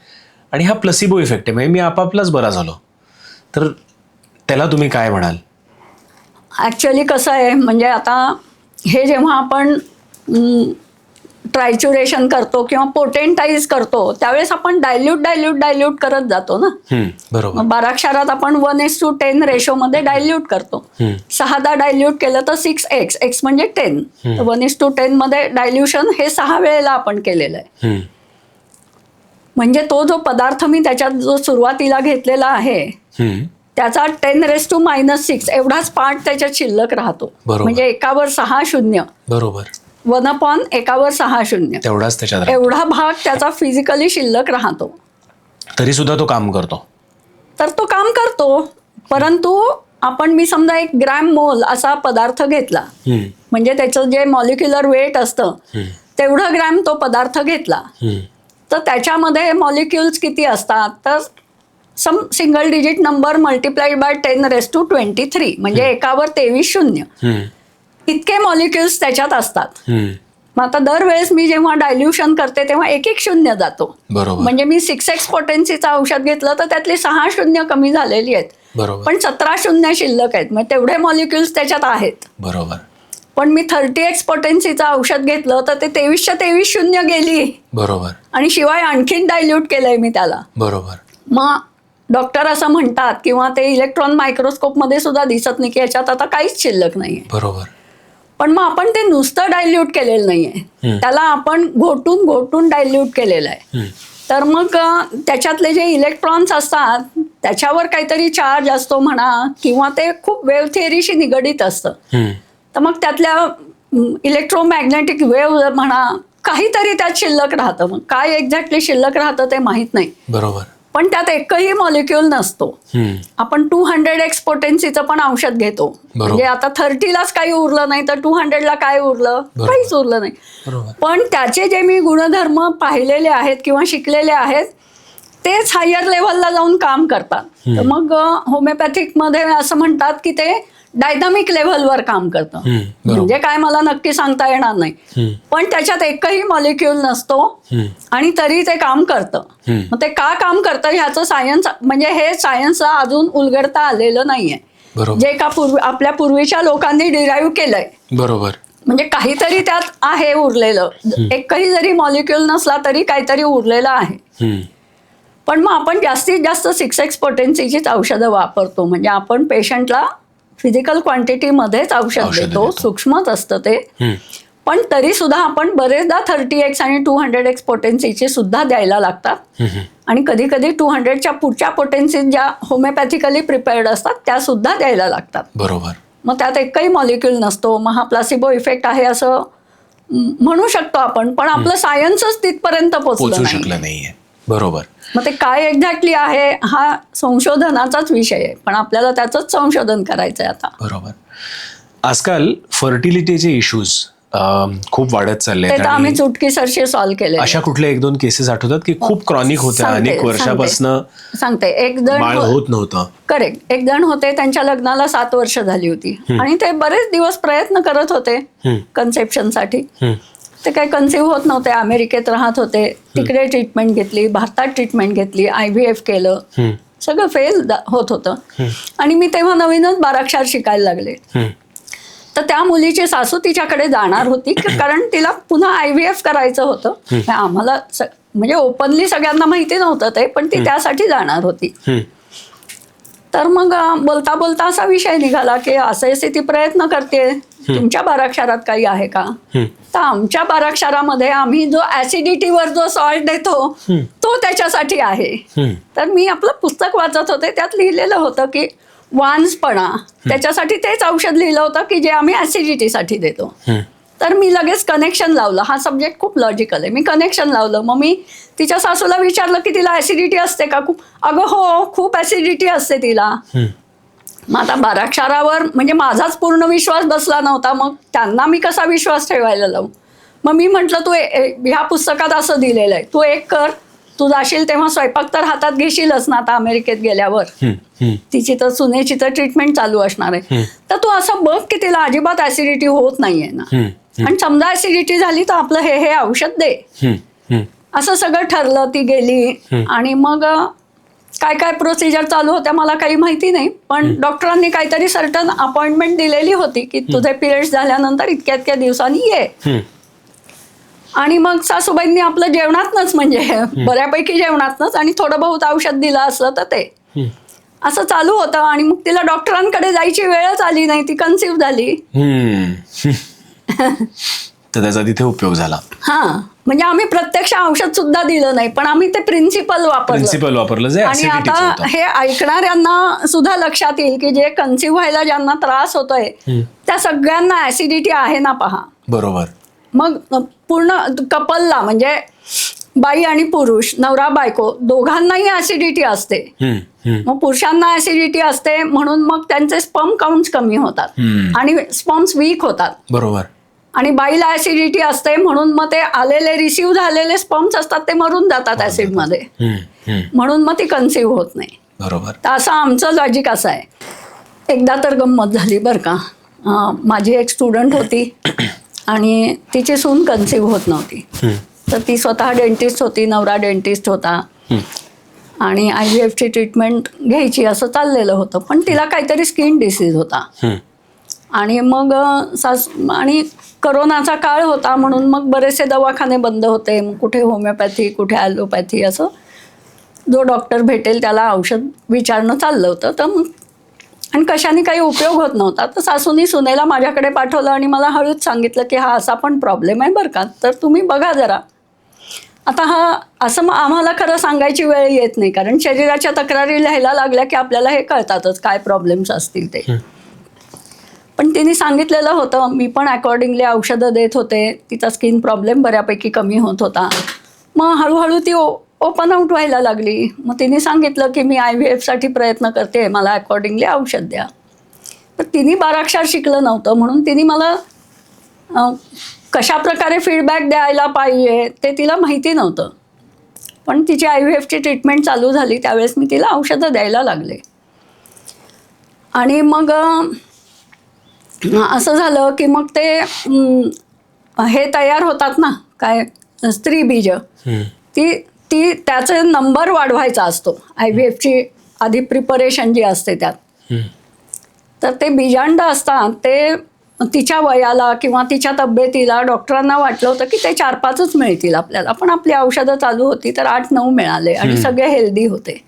Speaker 2: आणि हा प्लसिबो इफेक्ट आहे. म्हणजे मी आपापलाच बरा झालो. तर त्याला तुम्ही काय म्हणाल?
Speaker 1: ॲक्च्युअली कसं आहे म्हणजे आता हे जेव्हा आपण ट्रायच्युरेशन करतो किंवा पोटेंटाइज करतो त्यावेळेस आपण डायल्यूट करत जातो ना.
Speaker 2: बरोबर.
Speaker 1: 12 क्षारात आपण 1:10 रेशोमध्ये डायल्यूट करतो. 6दा डायल्यूट केलं तर 6x. x म्हणजे 10. 1:10 मध्ये डायल्युशन हे 6 वेळेला आपण केलेलं आहे. म्हणजे तो जो पदार्थ मी त्याच्यात जो सुरुवातीला घेतलेला आहे त्याचा 10⁻⁻⁶ एवढाच पार्ट त्याच्यात शिल्लक राहतो. म्हणजे 1वर 6 शून्य.
Speaker 2: बरोबर.
Speaker 1: 1/1/6
Speaker 2: तेवढाच त्याच्यात राहतो.
Speaker 1: एवढा भाग त्याचा फिजिकली शिल्लक राहतो.
Speaker 2: तरी सुद्धा तो काम करतो.
Speaker 1: तर तो काम करतो, परंतु मी समजा 1 ग्रॅम मोल असा पदार्थ घेतला, म्हणजे त्याचं जे मॉलिक्युलर वेट असतं तेवढं ग्रॅम तो पदार्थ घेतला, तर त्याच्यामध्ये मॉलिक्युल्स किती असतात, तर some single digit number multiplied by 10⁻23 म्हणजे 1/23 इतके मॉलिक्युल्स त्याच्यात असतात. मग आता दरवेळेस मी जेव्हा डायल्युशन करते तेव्हा 1 शून्य जातो.
Speaker 2: बरोबर.
Speaker 1: म्हणजे मी 6x पोटेन्सीचं औषध घेतलं तर त्यातली 6 शून्य कमी झालेली आहेत,
Speaker 2: बरोबर.
Speaker 1: पण 17 शून्य शिल्लक आहेत. मग तेवढे मॉलिक्युल्स त्याच्यात आहेत.
Speaker 2: बरोबर.
Speaker 1: पण मी 30x पोटेन्सीचं औषध घेतलं तर ते 23 शून्य गेली.
Speaker 2: बरोबर.
Speaker 1: आणि शिवाय आणखीन डायल्यूट केलंय मी त्याला.
Speaker 2: बरोबर.
Speaker 1: मग डॉक्टर असं म्हणतात किंवा ते इलेक्ट्रॉन मायक्रोस्कोपमध्ये सुद्धा दिसत नाही की याच्यात आता काहीच शिल्लक नाहीये.
Speaker 2: बरोबर.
Speaker 1: पण मग आपण ते नुसतं डायल्यूट केलेलं नाहीये, त्याला आपण घोटून डायल्यूट केलेलं आहे. तर मग त्याच्यातले जे इलेक्ट्रॉन्स असतात त्याच्यावर काहीतरी चार्ज असतो म्हणा, किंवा ते खूप वेव्ह थिअरीशी निगडीत असतं. तर मग त्यातल्या इलेक्ट्रोमॅग्नेटिक वेव्ह म्हणा, काहीतरी त्यात शिल्लक राहतं. मग काय एक्झॅक्टली शिल्लक राहतं ते माहीत नाही.
Speaker 2: बरोबर.
Speaker 1: पण त्यात एकही मॉलिक्युल नसतो. आपण 200x पोटेन्सीचं पण औषध घेतो, म्हणजे आता 30लाच काही उरलं नाही तर 200ला काय उरलं, काहीच उरलं नाही. पण त्याचे जे मी गुणधर्म पाहिलेले आहेत किंवा शिकलेले आहेत तेच हायर लेव्हलला जाऊन काम करतात. तर मग होमिओपॅथिकमध्ये असं म्हणतात की ते डायनामिक लेव्हलवर काम करतं. म्हणजे काय मला नक्की सांगता येणार नाही, पण त्याच्यात एकही मॉलिक्युल नसतो आणि तरी ते काम करतं. मग ते का काम करतं ह्याचं सायन्स, म्हणजे हे सायन्सला अजून उलगडता आलेलं नाहीये, जे का आपल्या पूर्वीच्या लोकांनी डिराईव्ह केलंय.
Speaker 2: बरोबर.
Speaker 1: म्हणजे काहीतरी त्यात आहे उरलेलं, एकही जरी मॉलिक्युल नसला तरी काहीतरी उरलेलं आहे. पण मग आपण जास्तीत जास्त 6x पोटेन्सीचीच औषधं वापरतो. म्हणजे आपण पेशंटला फिजिकल क्वांटिटीमध्येच औषध देतो, सूक्ष्मच असतं ते. पण तरी सुद्धा आपण बरेचदा 30x आणि 200x पोटेन्सीचे सुद्धा द्यायला लागतात. आणि कधी कधी 200च्या पुढच्या पोटेन्सी ज्या होमिओपॅथिकली प्रिपेअर्ड असतात त्या सुद्धा द्यायला लागतात.
Speaker 2: बरोबर.
Speaker 1: मग त्यात एकही मॉलिक्युल नसतो. मग हा प्लासिबो इफेक्ट आहे असं म्हणू शकतो आपण, पण आपलं सायन्सच तिथपर्यंत पोहोचू
Speaker 2: शकलं नाहीये. बरोबर.
Speaker 1: मग ते काय एक्झॅक्टली आहे हा संशोधनाचाच विषय आहे, पण आपल्याला त्याचंच संशोधन करायचं आहे आता.
Speaker 2: बरोबर. आजकाल फर्टिलिटीचे इश्यूज खूप वाढत चालले
Speaker 1: आहेत. आम्ही चुटकीसरशी सॉल्व्ह केले.
Speaker 2: अशा कुठल्या 1-2 केसेस आठवतात की खूप क्रॉनिक होत्या, अनेक वर्षापासून
Speaker 1: सांगते. एक जण
Speaker 2: होत नव्हतं.
Speaker 1: करेक्ट. एक जण होते, त्यांच्या लग्नाला 7 वर्ष झाली होती आणि ते बरेच दिवस प्रयत्न करत होते कन्सेप्शनसाठी. ते काही कन्सिव्ह होत नव्हते. अमेरिकेत राहत होते, तिकडे ट्रीटमेंट घेतली, भारतात ट्रीटमेंट घेतली, IVF केलं, सगळं फेल होत होतं. आणि मी तेव्हा नवीनच बाराक्षार शिकायला लागले. तर त्या मुलीची सासू तिच्याकडे जाणार होती, कारण तिला पुन्हा IVF करायचं होतं. आम्हाला म्हणजे ओपनली सगळ्यांना माहिती नव्हतं ते, पण ती त्यासाठी जाणार होती. तर मग बोलता बोलता असा विषय निघाला की असे ती प्रयत्न करते, तुमच्या बाराक्षरात काही आहे का. तर आमच्या बाराक्षरामध्ये आम्ही जो ऍसिडिटीवर जो सॉल्ट देतो तो त्याच्यासाठी आहे. तर मी आपलं पुस्तक वाचत होते, त्यात लिहिलेलं होतं की वान्सपणा, त्याच्यासाठी तेच औषध लिहिलं होतं की जे आम्ही ऍसिडिटीसाठी देतो. तर मी लगेच कनेक्शन लावलं. हा सब्जेक्ट खूप लॉजिकल आहे. मी कनेक्शन लावलं. मग मी तिच्या सासूला विचारलं की तिला ऍसिडिटी असते का खूप. अगं हो, खूप ऍसिडिटी असते तिला. मग आता बाराक्षरावर म्हणजे माझाच पूर्ण विश्वास बसला नव्हता, मग त्यांना मी कसा विश्वास ठेवायला लावू. मग मी म्हटलं तू ह्या पुस्तकात असं दिलेलं आहे, तू एक कर, तू जाशील तेव्हा स्वयंपाक तर हातात घेशीलच ना आता अमेरिकेत गेल्यावर. तिची तर सुनेची तर ट्रीटमेंट चालू असणार आहे. तर तू असं बघ की तिला अजिबात ऍसिडिटी होत नाहीये ना, आणि समजा ऍसिडिटी झाली तर आपलं हे औषध दे. असं सगळं ठरलं. ती गेली आणि मग काय काय प्रोसिजर चालू होत्या मला काही माहिती नाही, पण डॉक्टरांनी काहीतरी सर्टन अपॉइंटमेंट दिलेली होती की तुझे पिरियड्स झाल्यानंतर इतक्या इतक्या दिवसांनी ये. आणि मग सासूबाईंनी आपलं जेवणातनच, म्हणजे बऱ्यापैकी जेवणातनच आणि थोडं बहुत औषध दिलं असलं तर ते असं चालू होतं. आणि मग तिला डॉक्टरांकडे जायची वेळच आली नाही, ती कन्सिव्ह झाली.
Speaker 2: तर त्याचा तिथे उपयोग झाला.
Speaker 1: म्हणजे आम्ही प्रत्यक्ष औषध सुद्धा दिलं नाही, पण आम्ही ते प्रिन्सिपल वापरलं. आणि आता हे ऐकणाऱ्यांना सुद्धा लक्षात येईल की जे कन्सिव्ह व्हायला ज्यांना त्रास होतोय त्या सगळ्यांना ऍसिडिटी आहे ना, पहा.
Speaker 2: बरोबर.
Speaker 1: मग पूर्ण कपलला म्हणजे बाई आणि पुरुष, नवरा बायको दोघांनाही ऍसिडिटी असते. मग पुरुषांना ऍसिडिटी असते म्हणून मग त्यांचे स्पर्म काउंट्स कमी होतात आणि स्पर्म्स वीक होतात.
Speaker 2: बरोबर.
Speaker 1: आणि बाईला ऍसिडिटी असते म्हणून मग ते आलेले रिसीव्ह झालेले स्पर्म्स असतात ते मरून जातात ऍसिडमध्ये, म्हणून मग ती कन्सिव्ह होत नाही.
Speaker 2: बरोबर.
Speaker 1: तर असं आमचं लॉजिक असं आहे. एकदा तर गंमत झाली बरं का. माझी एक स्टुडंट होती आणि तिची सून कन्सिव्ह होत नव्हती. तर ती स्वतः डेंटिस्ट होती, नवरा डेंटिस्ट होता आणि IVFची ट्रीटमेंट घ्यायची असं चाललेलं होतं. पण तिला काहीतरी स्किन डिसीज होता आणि मग आणि करोनाचा काळ होता म्हणून मग बरेचसे दवाखाने बंद होते. कुठे होमिओपॅथी, कुठे ॲलोपॅथी, असं जो डॉक्टर भेटेल त्याला औषध विचारणं चाललं होतं. तर मग आणि कशाने काही उपयोग होत नव्हता. तर सासूनी सुनेला माझ्याकडे पाठवलं आणि मला हळूच सांगितलं की हा असा पण प्रॉब्लेम आहे बरं का, तर तुम्ही बघा जरा. आता असं मग आम्हाला खरं सांगायची वेळ येत नाही, कारण शरीराच्या तक्रारी लिहायला लागल्या की आपल्याला हे कळतातच काय प्रॉब्लेम्स असतील ते. पण तिने सांगितलेलं होतं, मी पण अकॉर्डिंगली औषधं देत होते. तिचा स्किन प्रॉब्लेम बऱ्यापैकी कमी होत होता. मग हळूहळू ती ओपन आउट व्हायला लागली. मग तिने सांगितलं की मी IVFसाठी प्रयत्न करते, मला अकॉर्डिंगली औषध द्या. तर तिने बाराक्षर शिकलं नव्हतं म्हणून तिने मला कशा प्रकारे फीडबॅक द्यायला पाहिजे ते तिला माहिती नव्हतं. पण तिची IVFची ट्रीटमेंट चालू झाली त्यावेळेस मी तिला औषधं द्यायला लागले. आणि मग असं झालं की मग ते हे तयार होतात ना, काय स्त्री बीज, ती त्याचे नंबर वाढवायचा असतो. IVFची आधी प्रिपरेशन जी असते त्यात. तर ते बीजांड असतात ते तिच्या वयाला किंवा तिच्या तब्येतीला डॉक्टरांना वाटलं होतं की ते 4-5च मिळतील आपल्याला. पण आपली औषधं चालू होती तर 8-9 मिळाले आणि सगळे हेल्दी होते.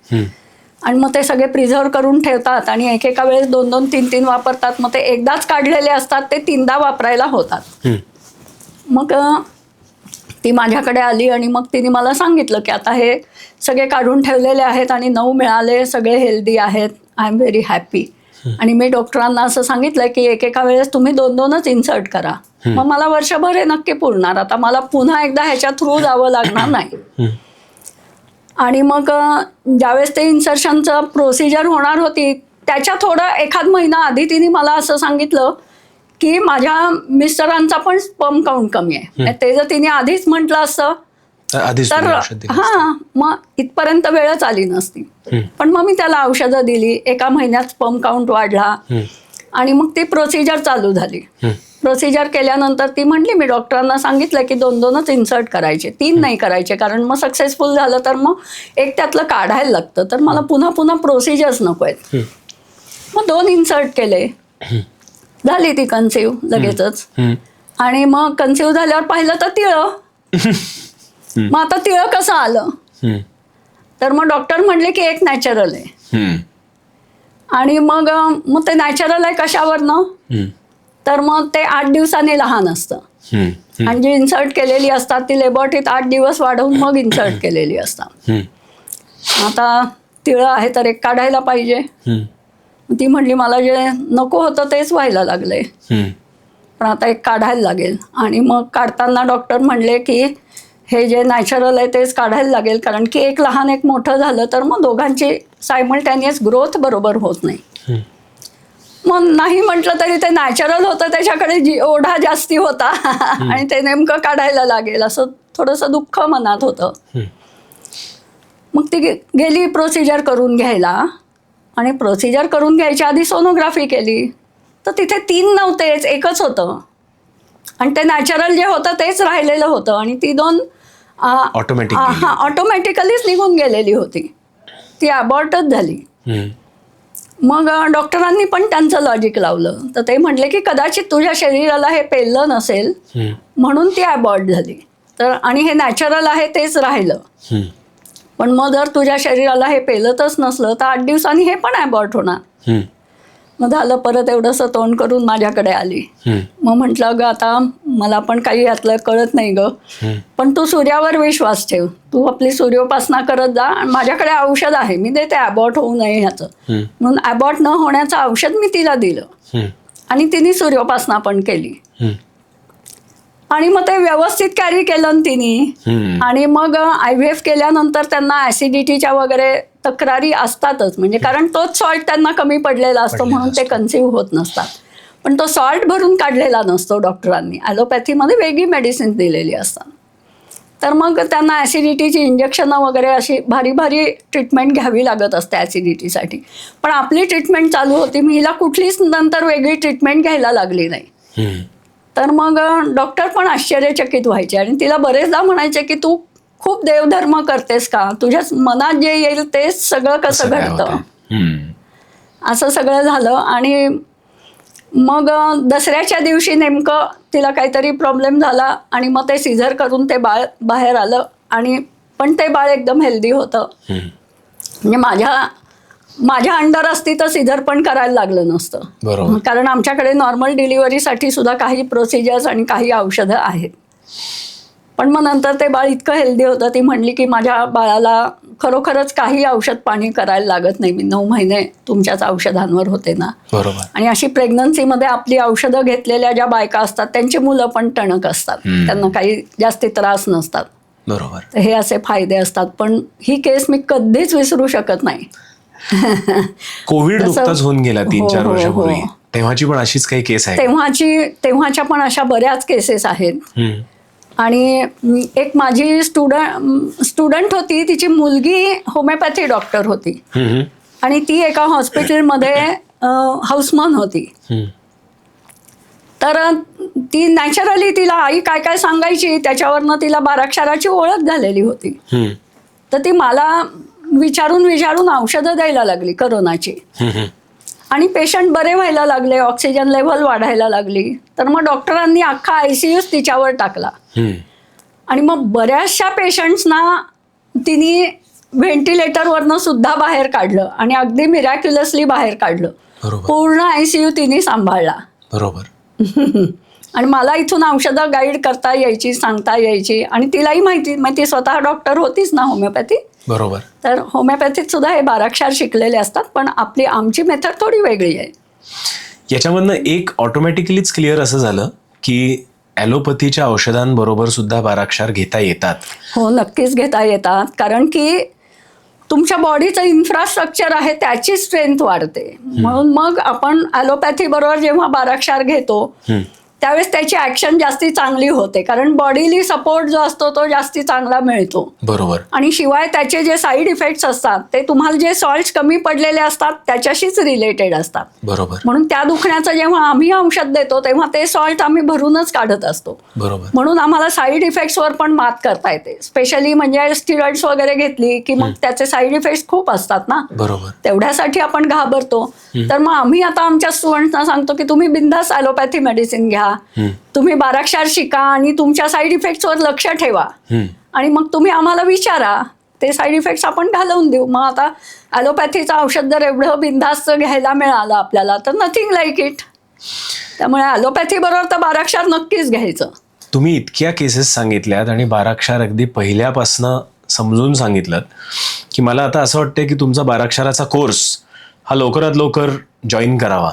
Speaker 1: आणि मग ते सगळे प्रिझर्व करून ठेवतात आणि एकेका वेळेस 2-2, 3-3 वापरतात. मग ते एकदाच काढलेले असतात ते 3दा वापरायला होतात. मग ती माझ्याकडे आली आणि मग तिने मला सांगितलं की आता हे सगळे काढून ठेवलेले आहेत आणि 9 मिळाले, सगळे हेल्दी आहेत, आय एम व्हेरी हॅपी. आणि मी डॉक्टरांना असं सांगितलं की एकेका वेळेस तुम्ही 2-2च इन्सर्ट करा. मग मला वर्षभर हे नक्की पुरणार, आता मला पुन्हा एकदा ह्याच्या थ्रू जावं लागणार नाही. आणि मग ज्यावेळेस ते इन्सर्शनचं प्रोसिजर होणार होती त्याच्या थोडं एखाद महिना आधी तिने मला असं सांगितलं की माझ्या मिस्टरांचा पण स्पर्म काउंट कमी आहे. ते जर तिने आधीच म्हटलं असतं तर मग इथपर्यंत वेळच आली नसती. पण मग मी त्याला औषधं दिली, एका महिन्यात स्पर्म काउंट वाढला आणि मग ती प्रोसिजर चालू झाली. प्रोसिजर केल्यानंतर ती म्हटली, मी डॉक्टरांना सांगितलं की 2-2च इन्सर्ट करायचे, 3 नाही करायचे, कारण मग सक्सेसफुल झालं तर मग एक त्यातलं काढायला लागतं, तर मला पुन्हा पुन्हा प्रोसिजर्स नको आहेत. मग 2 इन्सर्ट केले, झाली ती कन्सिव्ह लगेचच. आणि मग कन्सिव्ह झाल्यावर पाहिलं तर तिळं. मग आता तिळं कसं आलं, तर मग डॉक्टर म्हणले की एक नॅचरल आहे. आणि मग ते नॅचरल आहे कशावरनं, तर मग ते 8 दिवसांनी लहान असतं. आणि जी इन्सर्ट केलेली असतात ती लॅबोरेटरीत 8 दिवस वाढवून मग इन्सर्ट केलेली असतात. आता तिळं आहे तर एक काढायला पाहिजे. ती म्हणली मला जे नको होतं तेच व्हायला लागले, पण आता एक काढायला लागेल. आणि मग काढताना डॉक्टर म्हणले की हे जे नॅचरल आहे तेच काढायला लागेल, कारण की एक लहान एक मोठं झालं तर मग दोघांची सायमल्टेनियस ग्रोथ बरोबर होत नाही. मग नाही म्हटलं तरी ते नॅचरल होतं त्याच्याकडे ओढा जास्ती होता आणि ते नेमकं काढायला लागेल असं थोडंसं दुःख मनात होतं. मग ती गेली प्रोसिजर करून घ्यायला आणि प्रोसिजर करून घ्यायच्या आधी सोनोग्राफी केली तर तिथे 3 नव्हतेच, एकच होतं. आणि ते नॅचरल जे होतं तेच राहिलेलं होतं आणि ती 2 ऑटोमॅटिकलीच निघून गेलेली होती, ती अबॉर्टच झाली. मग डॉक्टरांनी पण त्यांचं लॉजिक लावलं, तर ते म्हटले की कदाचित तुझ्या शरीराला हे पेललं नसेल म्हणून ती अबॉर्ट झाली. तर आणि हे नॅचरल आहे तेच राहिलं. पण मग जर तुझ्या शरीराला हे पेलतच नसलं तर 8 दिवसांनी हे पण अबॉर्ट होणार. मग झालं, परत एवढंसं तोंड करून माझ्याकडे आली. मग म्हटलं ग आता मला पण काही यातलं कळत नाही ग, पण तू सूर्यावर विश्वास ठेव, तू आपली सूर्योपासना करत जा आणि माझ्याकडे औषध आहे, मी देते अबॉर्ट होऊ नये ह्याचं. म्हणून अबॉर्ट न होण्याचं औषध मी तिला दिलं आणि तिने सूर्योपासना पण केली. आणि मग ते व्यवस्थित कॅरी केलं ना तिने. आणि मग IVF केल्यानंतर त्यांना ऍसिडिटीच्या वगैरे तक्रारी असतातच, म्हणजे कारण तोच सॉल्ट त्यांना कमी पडलेला असतो म्हणून ते कन्सिव्ह होत नसतात. पण तो सॉल्ट भरून काढलेला नसतो डॉक्टरांनी, ॲलोपॅथीमध्ये वेगळी मेडिसिन दिलेली असतात. तर मग त्यांना ॲसिडिटीची इंजेक्शनं वगैरे अशी भारी भारी ट्रीटमेंट घ्यावी लागत असते ॲसिडिटीसाठी. पण आपली ट्रीटमेंट चालू होती, मी हिला कुठलीच नंतर वेगळी ट्रीटमेंट घ्यायला लागली नाही. तर मग डॉक्टर पण आश्चर्यचकित व्हायचे आणि तिला बरेचदा म्हणायचे की तू खूप देवधर्म करतेस का, तुझ्या मनात जे येईल तेच सगळं कसं घडतं. असं सगळं झालं. आणि मग दसऱ्याच्या दिवशी नेमकं तिला काहीतरी प्रॉब्लेम झाला आणि मग ते सिझर करून ते बाळ बाहेर आलं. आणि पण ते बाळ एकदम हेल्दी होतं. म्हणजे माझ्या अंडर असती तर सिझर पण करायला लागलं नसतं, कारण आमच्याकडे नॉर्मल डिलिव्हरीसाठी सुद्धा काही प्रोसिजर्स आणि काही औषधं आहेत. पण मग नंतर ते बाळ इतकं हेल्दी होतं, ती म्हणली की माझ्या बाळाला खरोखरच काही औषध पाणी करायला लागत नाही, मी 9 महिने तुमच्याच औषधांवर होते ना. आणि अशी प्रेग्नन्सीमध्ये आपली औषधं घेतलेल्या ज्या बायका असतात त्यांची मुलं पण टणक असतात, त्यांना काही जास्ती त्रास नसतात. तर हे असे फायदे असतात. पण ही केस मी कधीच विसरू शकत नाही.
Speaker 2: कोविड नुकताच होऊन गेला 3-4 वर्षापूर्वी, तेव्हाची पण अशीच काही केस आहे?
Speaker 1: तेव्हाच्या पण अशा बऱ्याच केसेस आहेत. आणि एक माझी स्टुडंट होती, तिची मुलगी होमिओपॅथी डॉक्टर होती आणि ती एका हॉस्पिटलमध्ये हाऊसमन होती. तर ती नॅचरली तिला आई काय काय सांगायची त्याच्यावरनं तिला बाराक्षराची ओळख झालेली होती. तर ती मला विचारून औषधं द्यायला लागली करोनाची. आणि पेशंट बरे व्हायला लागले, ऑक्सिजन लेव्हल वाढायला लागली. तर मग डॉक्टरांनी अख्खा ICU तिच्यावर टाकला. आणि मग बऱ्याचशा पेशंट्सना तिने व्हेंटिलेटरवरनं सुद्धा बाहेर काढलं आणि अगदी मिरॅक्युलसली बाहेर काढलं. पूर्ण ICU तिने सांभाळला. आणि मला इथून औषधं गाईड करता यायची, सांगता यायची. आणि तिलाही माहिती, मग ती स्वतः डॉक्टर होतीच ना होमिओपॅथी. तर होमिओपॅथीत सुद्धा हे 12 अक्षर शिकलेले असतात, पण आमची मेथड थोडी वेगळी आहे.
Speaker 2: याच्यामधनं एक ऑटोमॅटिकलीच क्लिअर असं झालं की ॲलोपॅथीच्या औषधांबरोबर सुद्धा 12 अक्षर घेता येतात.
Speaker 1: हो, नक्कीच घेता येतात. कारण की तुमच्या बॉडीचं इन्फ्रास्ट्रक्चर आहे त्याची स्ट्रेंथ वाढते. म्हणून मग आपण ॲलोपॅथी बरोबर जेव्हा 12 अक्षर घेतो त्यावेळेस त्याची ऍक्शन जास्ती चांगली होते, कारण बॉडीली सपोर्ट जो असतो तो जास्ती चांगला मिळतो. आणि शिवाय त्याचे जे साईड इफेक्ट्स असतात ते तुम्हाला जे सॉल्ट्स कमी पडलेले असतात त्याच्याशीच रिलेटेड असतात. म्हणून त्या दुखण्याचं जेव्हा आम्ही औषध देतो तेव्हा ते सॉल्ट आम्ही भरूनच काढत असतो. म्हणून आम्हाला साईड इफेक्ट्सवर पण मात करता येते. स्पेशली म्हणजे स्टिरॉइड्स वगैरे घेतली की मग त्याचे साईड इफेक्ट्स खूप असतात ना, तेवढ्यासाठी आपण घाबरतो. तर मग आम्ही आता आमच्या स्टुडंट्सना सांगतो की तुम्ही बिनधास्त ॲलोपॅथी मेडिसिन घ्या, तुम्ही 12 अक्षर शिका आणि तुमच्या साईड इफेक्ट्सवर लक्ष ठेवा. आणि मग तुम्ही आम्हाला विचारा, ते साईड इफेक्ट्स आपण घालवून देऊ. मग आता ॲलोपॅथीचं औषध जर एवढं बिनधास्त घ्यायला मिळालं आपल्याला तर नथिंग लाईक इट. त्यामुळे ॲलोपॅथी बरोबर तर 12 अक्षर नक्कीच घ्यायचं.
Speaker 2: तुम्ही इतक्या केसेस सांगितल्यात आणि 12 अक्षर अगदी पहिल्यापासनं समजून सांगितलं की मला आता असं वाटतंय की तुमचा 12 अक्षराचा कोर्स हा लवकरात लवकर जॉईन करावा.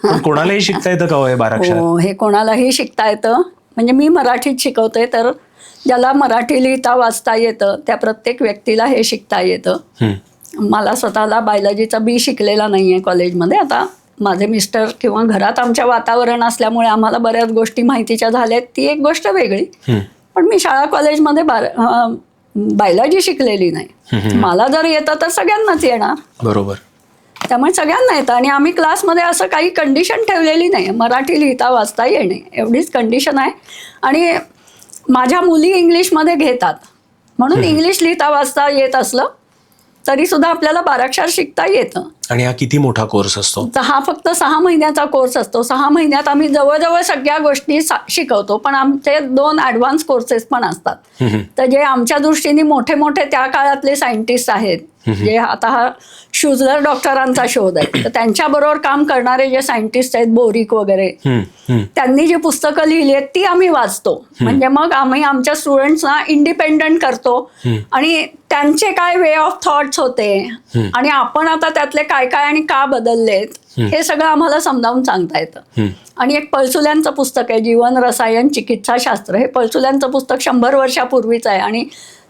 Speaker 2: पण कोणालाही शिकता येतं का हे 12 अक्षर?
Speaker 1: हो, हे कोणालाही शिकता येतं. म्हणजे मी मराठीत शिकवते, तर ज्याला मराठी लिहिता वाचता येतं त्या प्रत्येक व्यक्तीला हे शिकता येतं. मला स्वतःला बायोलॉजीचा बी शिकलेला नाही आहे कॉलेजमध्ये. आता माझे मिस्टर किंवा घरात आमच्या वातावरण असल्यामुळे आम्हाला बऱ्याच गोष्टी माहितीच्या झाल्यात, ती एक गोष्ट वेगळी. पण मी शाळा कॉलेजमध्ये बायोलॉजी शिकलेली नाही. मला जर येतं तर सगळ्यांनाच येणार. त्यामुळे सगळ्यांना येतं. आणि आम्ही क्लासमध्ये असं काही कंडिशन ठेवलेली नाही, मराठी लिहिता वाचता येणे एवढीच कंडिशन आहे. आणि माझ्या मुली इंग्लिशमध्ये घेतात म्हणून इंग्लिश लिहिता वाचता येत असलं तरी सुद्धा आपल्याला 12 अक्षर शिकता येतं.
Speaker 2: आणि हा किती मोठा कोर्स असतो?
Speaker 1: हा फक्त 6 महिन्याचा कोर्स असतो. 6 महिन्यात आम्ही जवळजवळ सगळ्या गोष्टी शिकवतो. पण आमचे 2 ॲडव्हान्स कोर्सेस पण असतात. तर जे आमच्या दृष्टीने मोठे मोठे त्या काळातले सायंटिस्ट आहेत जे आता हा शुझलर डॉक्टरांचा शोध आहे, तर त्यांच्याबरोबर काम करणारे जे सायंटिस्ट आहेत, बोरिक वगैरे, त्यांनी जी पुस्तकं लिहिली आहेत ती आम्ही वाचतो. म्हणजे मग आम्ही आमच्या स्टुडंट्सना इंडिपेंडंट करतो आणि त्यांचे काय वे ऑफ थॉट्स होते आणि आपण आता त्यातले काय काय आणि का बदललेत हे सगळं आम्हाला समजावून सांगता येतं. आणि एक पळसुल्यांचं पुस्तक आहे, जीवन रसायन चिकित्साशास्त्र. हे पळसुल्यांचं पुस्तक 100 वर्षापूर्वीचं आहे आणि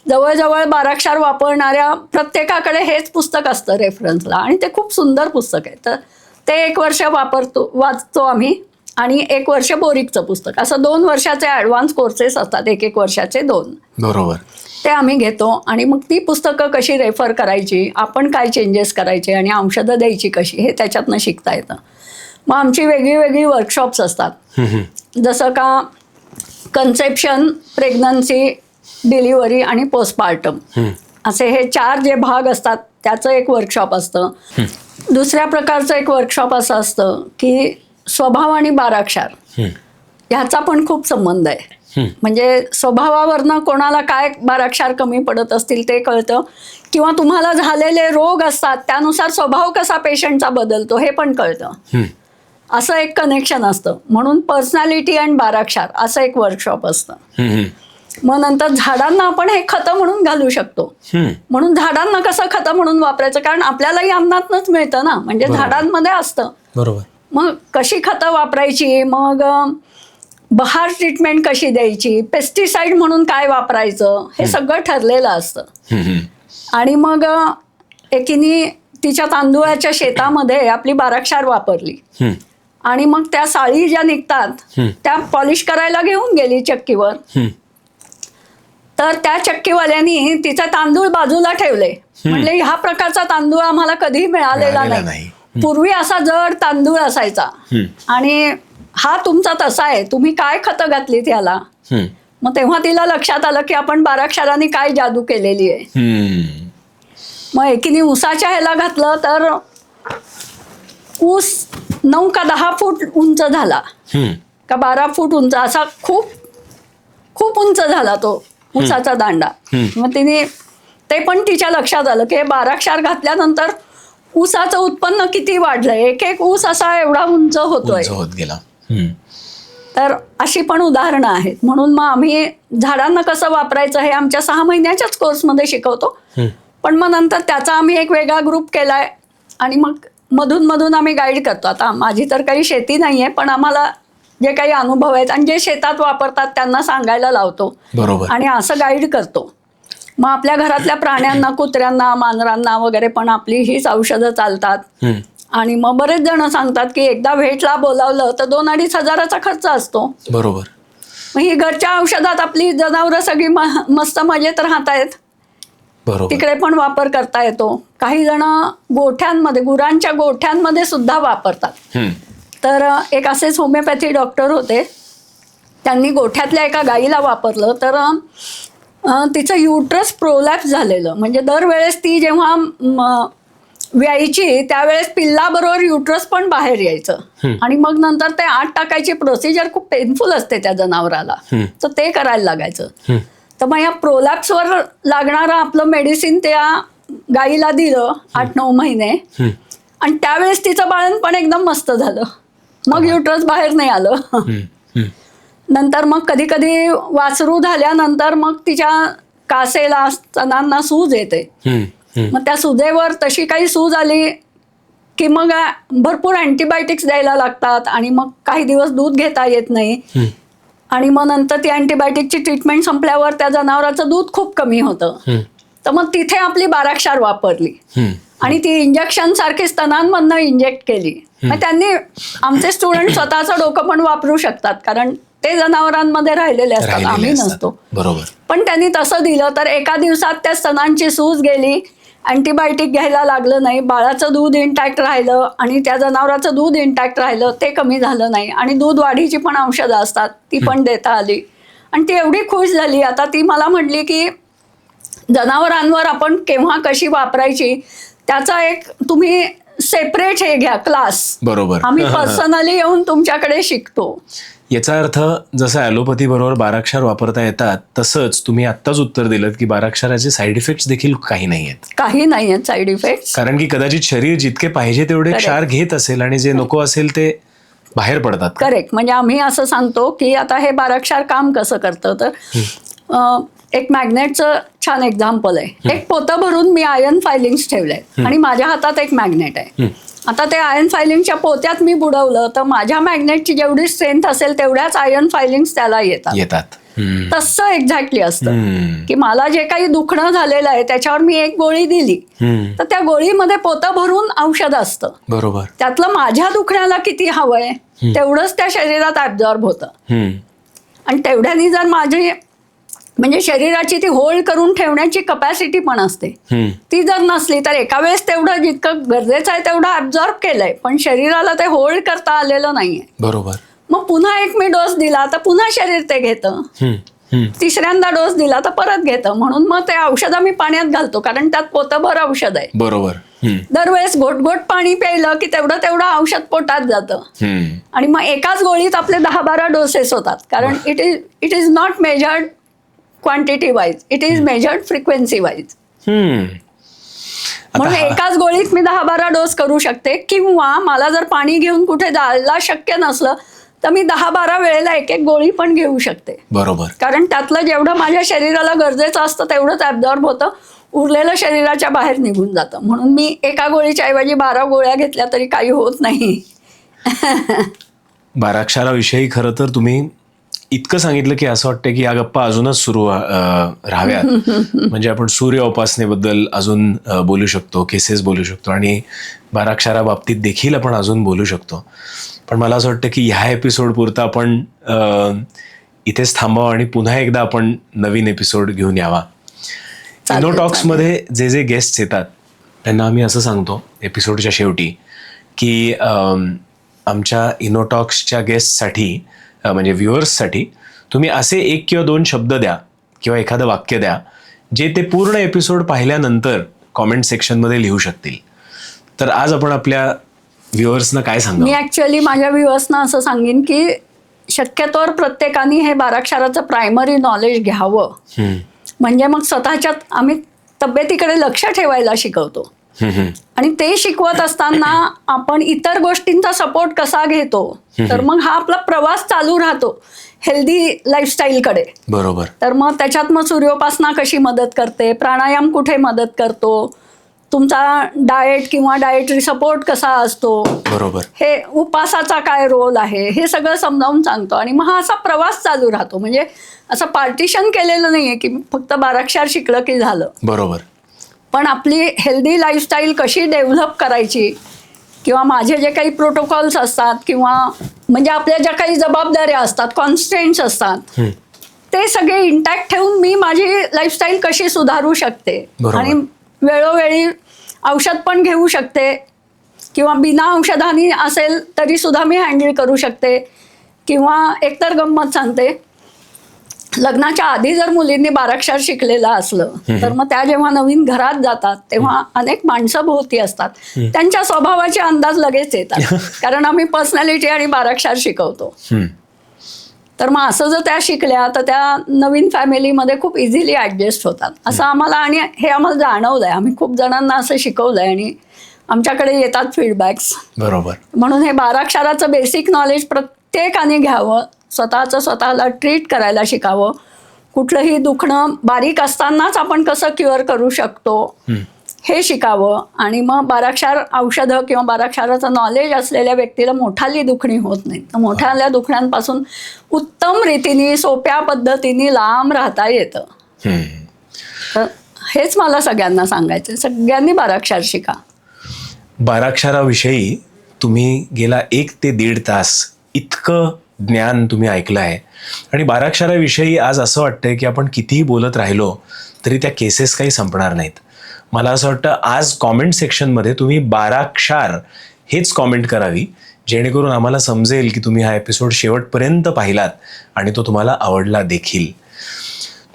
Speaker 1: जवळजवळ 12 वापरणाऱ्या प्रत्येकाकडे हेच पुस्तक असतं रेफरन्सला आणि ते खूप सुंदर पुस्तक आहे. तर ते 1 वर्ष वाचतो आम्ही आणि 1 वर्ष बोरिकचं पुस्तक, असं 2 वर्षाचे ॲडव्हान्स कोर्सेस असतात, 1 वर्षाचे 2.
Speaker 2: बरोबर.
Speaker 1: ते आम्ही घेतो आणि मग ती पुस्तकं कशी रेफर करायची, आपण काय चेंजेस करायचे आणि औषधं द्यायची कशी, हे त्याच्यातनं शिकता येतं. मग आमची वेगळी वेगळी वर्कशॉप्स असतात, जसं का कन्सेप्शन, प्रेग्नन्सी, डिलिव्हरी आणि पोस्टपार्टम असे हे 4 जे भाग असतात त्याचं एक वर्कशॉप असतं. दुसऱ्या प्रकारचं एक वर्कशॉप असं असतं की स्वभाव आणि 12 ह्याचा पण खूप संबंध आहे. म्हणजे स्वभावावरनं कोणाला काय 12 कमी पडत असतील ते कळतं, किंवा तुम्हाला झालेले रोग असतात त्यानुसार स्वभाव कसा पेशंटचा बदलतो हे पण कळतं. असं एक कनेक्शन असतं. म्हणून पर्सनॅलिटी अँड 12 असं एक वर्कशॉप असतं. मग नंतर झाडांना आपण हे खतं म्हणून घालू शकतो. म्हणून झाडांना कसं खतं म्हणून वापरायचं, कारण आपल्यालाही अन्नातनंच मिळतं ना, म्हणजे झाडांमध्ये असतं.
Speaker 2: बरोबर.
Speaker 1: मग कशी खतं वापरायची, मग बहार ट्रीटमेंट कशी द्यायची, पेस्टिसाइड म्हणून काय वापरायचं, हे सगळं ठरलेलं असतं. आणि मग एकीने तिच्या तांदूळाच्या शेतामध्ये आपली 12 वापरली आणि मग त्या साळी ज्या निघतात त्या पॉलिश करायला घेऊन गेली चक्कीवर. तर त्या चक्कीवाल्यानी तिचा तांदूळ बाजूला ठेवले, म्हणजे ह्या प्रकारचा तांदूळ आम्हाला कधीही मिळालेला नाही. पूर्वी असा जड तांदूळ असायचा आणि हा तुमचा तसा आहे, तुम्ही काय खतं घातलीत याला. मग तेव्हा तिला लक्षात आलं की आपण 12 काय जादू केलेली आहे. मग एकीने ऊसाच्या ह्याला घातलं तर ऊस 9 का 10 फूट उंच झाला, का 12 फूट उंच, असा खूप खूप उंच झाला तो ऊसाचा दांडा. मग तिने ते पण तिच्या लक्षात आलं की 12 घातल्यानंतर ऊसाचं उत्पन्न किती वाढलंय, एक ऊस असा एवढा उंच होतोय. तर अशी पण उदाहरणं आहेत. म्हणून मग आम्ही झाडांना कसं वापरायचं हे आमच्या 6 महिन्याच्याच कोर्समध्ये शिकवतो. पण मग नंतर त्याचा आम्ही एक वेगळा ग्रुप केलाय आणि मग मधून मधून आम्ही गाईड करतो. आता माझी तर काही शेती नाहीये, पण आम्हाला जे काही अनुभव आहेत आणि जे शेतात वापरतात त्यांना सांगायला लावतो.
Speaker 2: बरोबर.
Speaker 1: आणि असं गाईड करतो. मग आपल्या घरातल्या प्राण्यांना, कुत्र्यांना, मांजरांना वगैरे पण आपली हीच औषधं चालतात. आणि मग बरेच जण सांगतात की एकदा व्हेटला बोलावलं तर 2-2.5 हजाराचा खर्च असतो.
Speaker 2: बरोबर.
Speaker 1: मग ही घरच्या औषधात आपली जनावरं सगळी मस्त मजेत राहतायत.
Speaker 2: बरोबर.
Speaker 1: तिकडे पण वापर करता येतो. काही जण गोठ्यांमध्ये, गुरांच्या गोठ्यांमध्ये सुद्धा वापरतात. तर एक असेच होमिओपॅथी डॉक्टर होते, त्यांनी गोठ्यातल्या एका गाईला वापरलं तर तिचं युट्रस प्रोलॅप्स झालेलं. म्हणजे दरवेळेस ती जेव्हा व्यायची त्यावेळेस पिल्लाबरोबर युट्रस पण बाहेर यायचं आणि मग नंतर ते आत टाकायची प्रोसिजर खूप पेनफुल असते त्या जनावराला, तर ते करायला लागायचं. तर मग या प्रोलॅप्सवर लागणारं आपलं मेडिसिन त्या गाईला दिलं 8-9 महिने आणि त्यावेळेस तिचं बाळणपण एकदम मस्त झालं. मग युट्रस बाहेर नाही आलं. नंतर मग कधी कधी वासरू झाल्यानंतर मग तिच्या कासेला, स्तनांना सूज येते. मग त्या सुजेवर तशी काही सूज आली की मग भरपूर अँटीबायोटिक्स द्यायला लागतात आणि मग काही दिवस दूध घेता येत नाही. आणि मग नंतर ती अँटीबायोटिकची ट्रीटमेंट संपल्यावर त्या जनावराचं दूध खूप कमी होतं. तर मग तिथे आपली 12 वापरली आणि ती इंजेक्शन सारखी स्तनांमधनं इंजेक्ट केली. मग त्यांनी, आमचे स्टुडंट स्वतःचं डोकं पण वापरू शकतात कारण ते जनावरांमध्ये राहिलेले असतात, आम्ही नसतो.
Speaker 2: बरोबर.
Speaker 1: पण त्यांनी तसं दिलं तर एका दिवसात त्या स्तनांची सूज गेली, अँटीबायोटिक घ्यायला लागलं नाही, बाळाचं दूध इंटॅक्ट राहिलं आणि त्या जनावराचं दूध इंटॅक्ट राहिलं, ते कमी झालं नाही. आणि दूध वाढीची पण औषधं असतात, ती पण देता आली आणि ती एवढी खुश झाली. आता ती मला म्हटली की जनावरांवर आपण केव्हा कशी वापरायची त्याचा एक तुम्ही सेपरेट हे घ्या क्लास.
Speaker 2: बरोबर.
Speaker 1: आम्ही पर्सनली येऊन तुमच्याकडे शिकतो.
Speaker 2: याचा अर्थ जसं ॲलोपॅथी बरोबर बाराक्षार वापरता येतात तसंच तुम्ही आत्ताच उत्तर दिलं की बाराक्षराचे साईड इफेक्ट्स देखील काही नाही आहेत.
Speaker 1: काही नाही आहेत साईड इफेक्ट.
Speaker 2: कारण की कदाचित शरीर जितके पाहिजे तेवढे क्षार घेत असेल आणि जे नको असेल ते बाहेर पडतात.
Speaker 1: करेक्ट. म्हणजे आम्ही असं सांगतो की आता हे बाराक्षार काम कसं करतं तर एक मॅग्नेटचं छान एक्झाम्पल आहे. एक पोतं भरून मी आयर्न फायलिंग्स ठेवले आणि माझ्या हातात एक मॅग्नेट आहे. आता ते आयर्न फायलिंगच्या पोत्यात मी बुडवलं तर माझ्या मॅग्नेटची जेवढी स्ट्रेंथ असेल तेवढ्याच आयर्न फायलिंग्स त्याला येतात. तसं एक्झॅक्टली असतं की मला जे काही दुखणं झालेलं आहे त्याच्यावर मी एक गोळी दिली तर त्या गोळीमध्ये पोतं भरून औषध असतं.
Speaker 2: बरोबर.
Speaker 1: त्यातलं माझ्या दुखण्याला किती हवंय तेवढंच त्या शरीरात ऍब्झॉर्ब होतं. आणि तेवढ्यानी जर माझी म्हणजे शरीराची ती होल्ड करून ठेवण्याची कपॅसिटी पण असते, ती जर नसली तर एका वेळेस तेवढं जितकं गरजेचं आहे तेवढं ऍब्झॉर्ब केलंय पण शरीराला ते होल्ड करता आलेलं नाहीये.
Speaker 2: बरोबर.
Speaker 1: मग पुन्हा एक मी डोस दिला तर पुन्हा शरीर ते घेतं. तिसऱ्यांदा डोस दिला तर परत घेतं. म्हणून मग ते औषध आम्ही पाण्यात घालतो कारण त्यात पोतभर औषध आहे.
Speaker 2: बरोबर.
Speaker 1: दरवेळेस घोट पाणी प्यायलं की तेवढं औषध पोटात जातं आणि मग एकाच गोळीत आपले 10-12 डोसेस होतात. कारण it is not measured quantity wise, it is measured frequency wise. म्हणून एकाच गोळीत मी 10-12 डोस करू शकते. किंवा मला जर पाणी घेऊन कुठे जायला शक्य नसलं तर मी 10-12 वेळेला एक गोळी पण घेऊ शकते.
Speaker 2: बरोबर.
Speaker 1: कारण त्यातलं जेवढं माझ्या शरीराला गरजेचं असतं तेवढंच ऍब्झॉर्ब होतं, उरलेलं शरीराच्या बाहेर निघून जातं. म्हणून मी एका गोळीच्या ऐवजी 12 गोळ्या घेतल्या तरी काही होत नाही.
Speaker 2: बाराक्षराविषयी खरं तर तुम्ही इतकं सांगितलं की असं वाटतं की या गप्पा अजूनच सुरू राहाव्यात. म्हणजे आपण सूर्य उपासनेबद्दल अजून बोलू शकतो, केसेस बोलू शकतो आणि बाराक्षराबाबतीत देखील आपण अजून बोलू शकतो. पण मला असं वाटतं की ह्या एपिसोड पुरता आपण इथेच थांबावं आणि पुन्हा एकदा आपण नवीन एपिसोड घेऊन यावा. इनोटॉक्समध्ये जे गेस्ट्स येतात त्यांना आम्ही असं सांगतो एपिसोडच्या शेवटी की आमच्या इनोटॉक्सच्या गेस्टसाठी म्हणजे व्ह्युअर्ससाठी तुम्ही असे 1 किंवा 2 शब्द द्या किंवा एखादं वाक्य द्या जे ते पूर्ण एपिसोड पाहिल्यानंतर कॉमेंट सेक्शनमध्ये लिहू शकतील. तर आज आपण आपल्या व्ह्युअर्सना काय सांगा?
Speaker 1: मी ऍक्च्युअली माझ्या व्ह्युअर्सना असं सांगेन की शक्यतोवर प्रत्येकाने हे बाराक्षराचं प्रायमरी नॉलेज घ्यावं. म्हणजे मग स्वतःच्या आम्ही तब्येतीकडे लक्ष ठेवायला शिकवतो आणि ते शिकवत असताना आपण इतर गोष्टींचा सपोर्ट कसा घेतो तर मग हा आपला प्रवास चालू राहतो हेल्दी लाईफस्टाईलकडे.
Speaker 2: बरोबर.
Speaker 1: तर मग त्याच्यात मग सूर्योपासना कशी मदत करते, प्राणायाम कुठे मदत करतो, तुमचा डाएट किंवा डाएटरी सपोर्ट कसा असतो,
Speaker 2: बरोबर,
Speaker 1: हे उपासाचा काय रोल आहे हे सगळं समजावून सांगतो. आणि मग हा असा प्रवास चालू राहतो. म्हणजे असं पार्टिशन केलेलं नाहीये की फक्त बाराक्षर शिकलं की झालं.
Speaker 2: बरोबर.
Speaker 1: पण आपली हेल्दी लाईफस्टाईल कशी डेव्हलप करायची किंवा माझे जे काही प्रोटोकॉल्स असतात किंवा म्हणजे आपल्या ज्या काही जबाबदाऱ्या असतात, कॉन्स्ट्रेंट्स असतात, ते सगळे इंटॅक्ट ठेवून मी माझी लाईफस्टाईल कशी सुधारू शकते आणि वेळोवेळी औषध पण घेऊ शकते किंवा बिना औषधाने असेल तरी सुद्धा मी हँडल करू शकते. किंवा एकतर गंमत सांगते, लग्नाच्या आधी जर मुलींनी बाराक्षर शिकलेलं असलं तर मग त्या जेव्हा नवीन घरात जातात तेव्हा अनेक माणसं भोवती असतात, त्यांच्या स्वभावाचे अंदाज लगेच येतात कारण आम्ही पर्सनॅलिटी आणि बाराक्षर शिकवतो. तर मग असं जर त्या शिकल्या तर त्या नवीन फॅमिलीमध्ये खूप इझिली ऍडजस्ट होतात असं आम्हाला, आणि हे आम्हाला जाणवलंय. आम्ही खूप जणांना असं शिकवलंय आणि आमच्याकडे येतात फीडबॅक्स.
Speaker 2: बरोबर.
Speaker 1: म्हणून हे बाराक्षराचं बेसिक नॉलेज प्रत्येकाने घ्यावं, स्वतःला ट्रीट करायला शिकावं. कुठलंही दुखणं बारीक असतानाच आपण कसं क्युअर करू शकतो हे शिकावं. आणि मग बाराक्षर औषधं किंवा बाराक्षराचं नॉलेज असलेल्या व्यक्तीला मोठाली दुखणी होत नाही. तर मोठ्याल्या दुखण्यांपासून उत्तम रीतीने सोप्या पद्धतीने लांब राहता येतं. तर हेच मला सगळ्यांना सांगायचं, सगळ्यांनी बाराक्षर शिका.
Speaker 2: बाराक्षराविषयी तुम्ही गेला 1 ते 1.5 तास इतकं ज्ञान तुम्ही ऐकलं आहे आणि बाराक्षराविषयी आज असं वाटतंय की आपण कितीही बोलत राहिलो तरी त्या केसेस काही संपणार नाहीत. मला असं वाटतं आज कॉमेंट सेक्शनमध्ये तुम्ही बाराक्षर हेच कॉमेंट करावी जेणेकरून आम्हाला समजेल की तुम्ही हा एपिसोड शेवटपर्यंत पाहिलात आणि तो तुम्हाला आवडला देखील.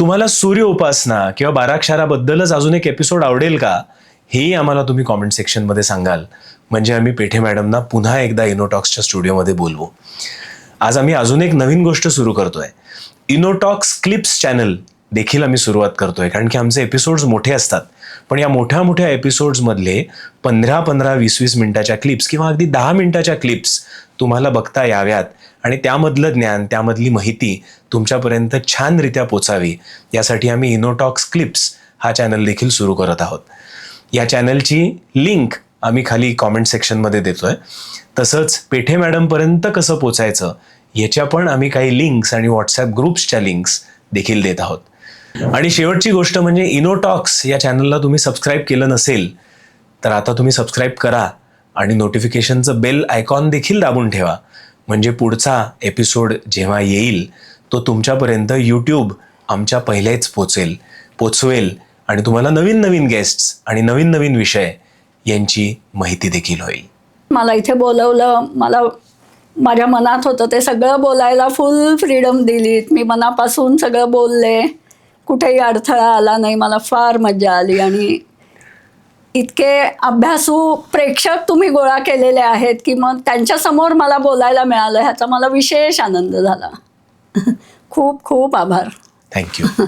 Speaker 2: तुम्हाला सूर्य उपासना किंवा बाराक्षराबद्दलच अजून एक एपिसोड आवडेल का हेही आम्हाला तुम्ही कॉमेंट सेक्शनमध्ये सांगाल, म्हणजे आम्ही पेठे मॅडमना पुन्हा एकदा इनोटॉक्सच्या स्टुडिओमध्ये बोलवू. आज आम्ही अजून एक नवीन गोष्ट सुरू करतोय. इनोटॉक्स क्लिप्स चॅनल देखील आम्ही सुरुवात करतोय, कारण की आमचे एपिसोड्स मोठे असतात. पण या मोठ्या मोठ्या एपिसोड्समधले 15-20 मिनिटाच्या क्लिप्स किंवा अगदी 10 मिनिटाच्या क्लिप्स तुम्हाला बघता याव्यात आणि त्यामधलं ज्ञान, त्यामधली माहिती तुमच्यापर्यंत छानरित्या पोचावी, यासाठी आम्ही इनोटॉक्स क्लिप्स हा चॅनल देखील सुरू करत आहोत. या चॅनलची लिंक आम्ही खाली कॉमेंट सेक्शनमध्ये देतोय. तसंच पेठे मॅडमपर्यंत कसं पोचायचं याच्या पण आम्ही काही लिंक्स आणि व्हॉट्सॲप ग्रुप्सच्या लिंक्स देखील देत आहोत. आणि शेवटची गोष्ट म्हणजे इनोटॉक्स या चॅनलला तुम्ही सबस्क्राईब केलं नसेल तर आता तुम्ही सबस्क्राईब करा आणि नोटिफिकेशनचं बेल आयकॉन देखील दाबून ठेवा, म्हणजे पुढचा एपिसोड जेव्हा येईल तो तुमच्यापर्यंत यूट्यूब आमच्या पहिलेच पोचवेल आणि तुम्हाला नवीन नवीन गेस्ट्स आणि नवीन नवीन विषय यांची माहिती देखील होईल.
Speaker 1: मला इथे बोलवलं, मला माझ्या मनात होतं ते सगळं बोलायला फुल फ्रीडम दिलीत. मी मनापासून सगळं बोलले, कुठेही अडथळा आला नाही. मला फार मजा आली आणि इतके अभ्यासू प्रेक्षक तुम्ही गोळा केलेले आहेत की मग त्यांच्यासमोर मला बोलायला मिळालं, ह्याचा मला विशेष आनंद झाला. खूप खूप आभार.
Speaker 2: थँक्यू.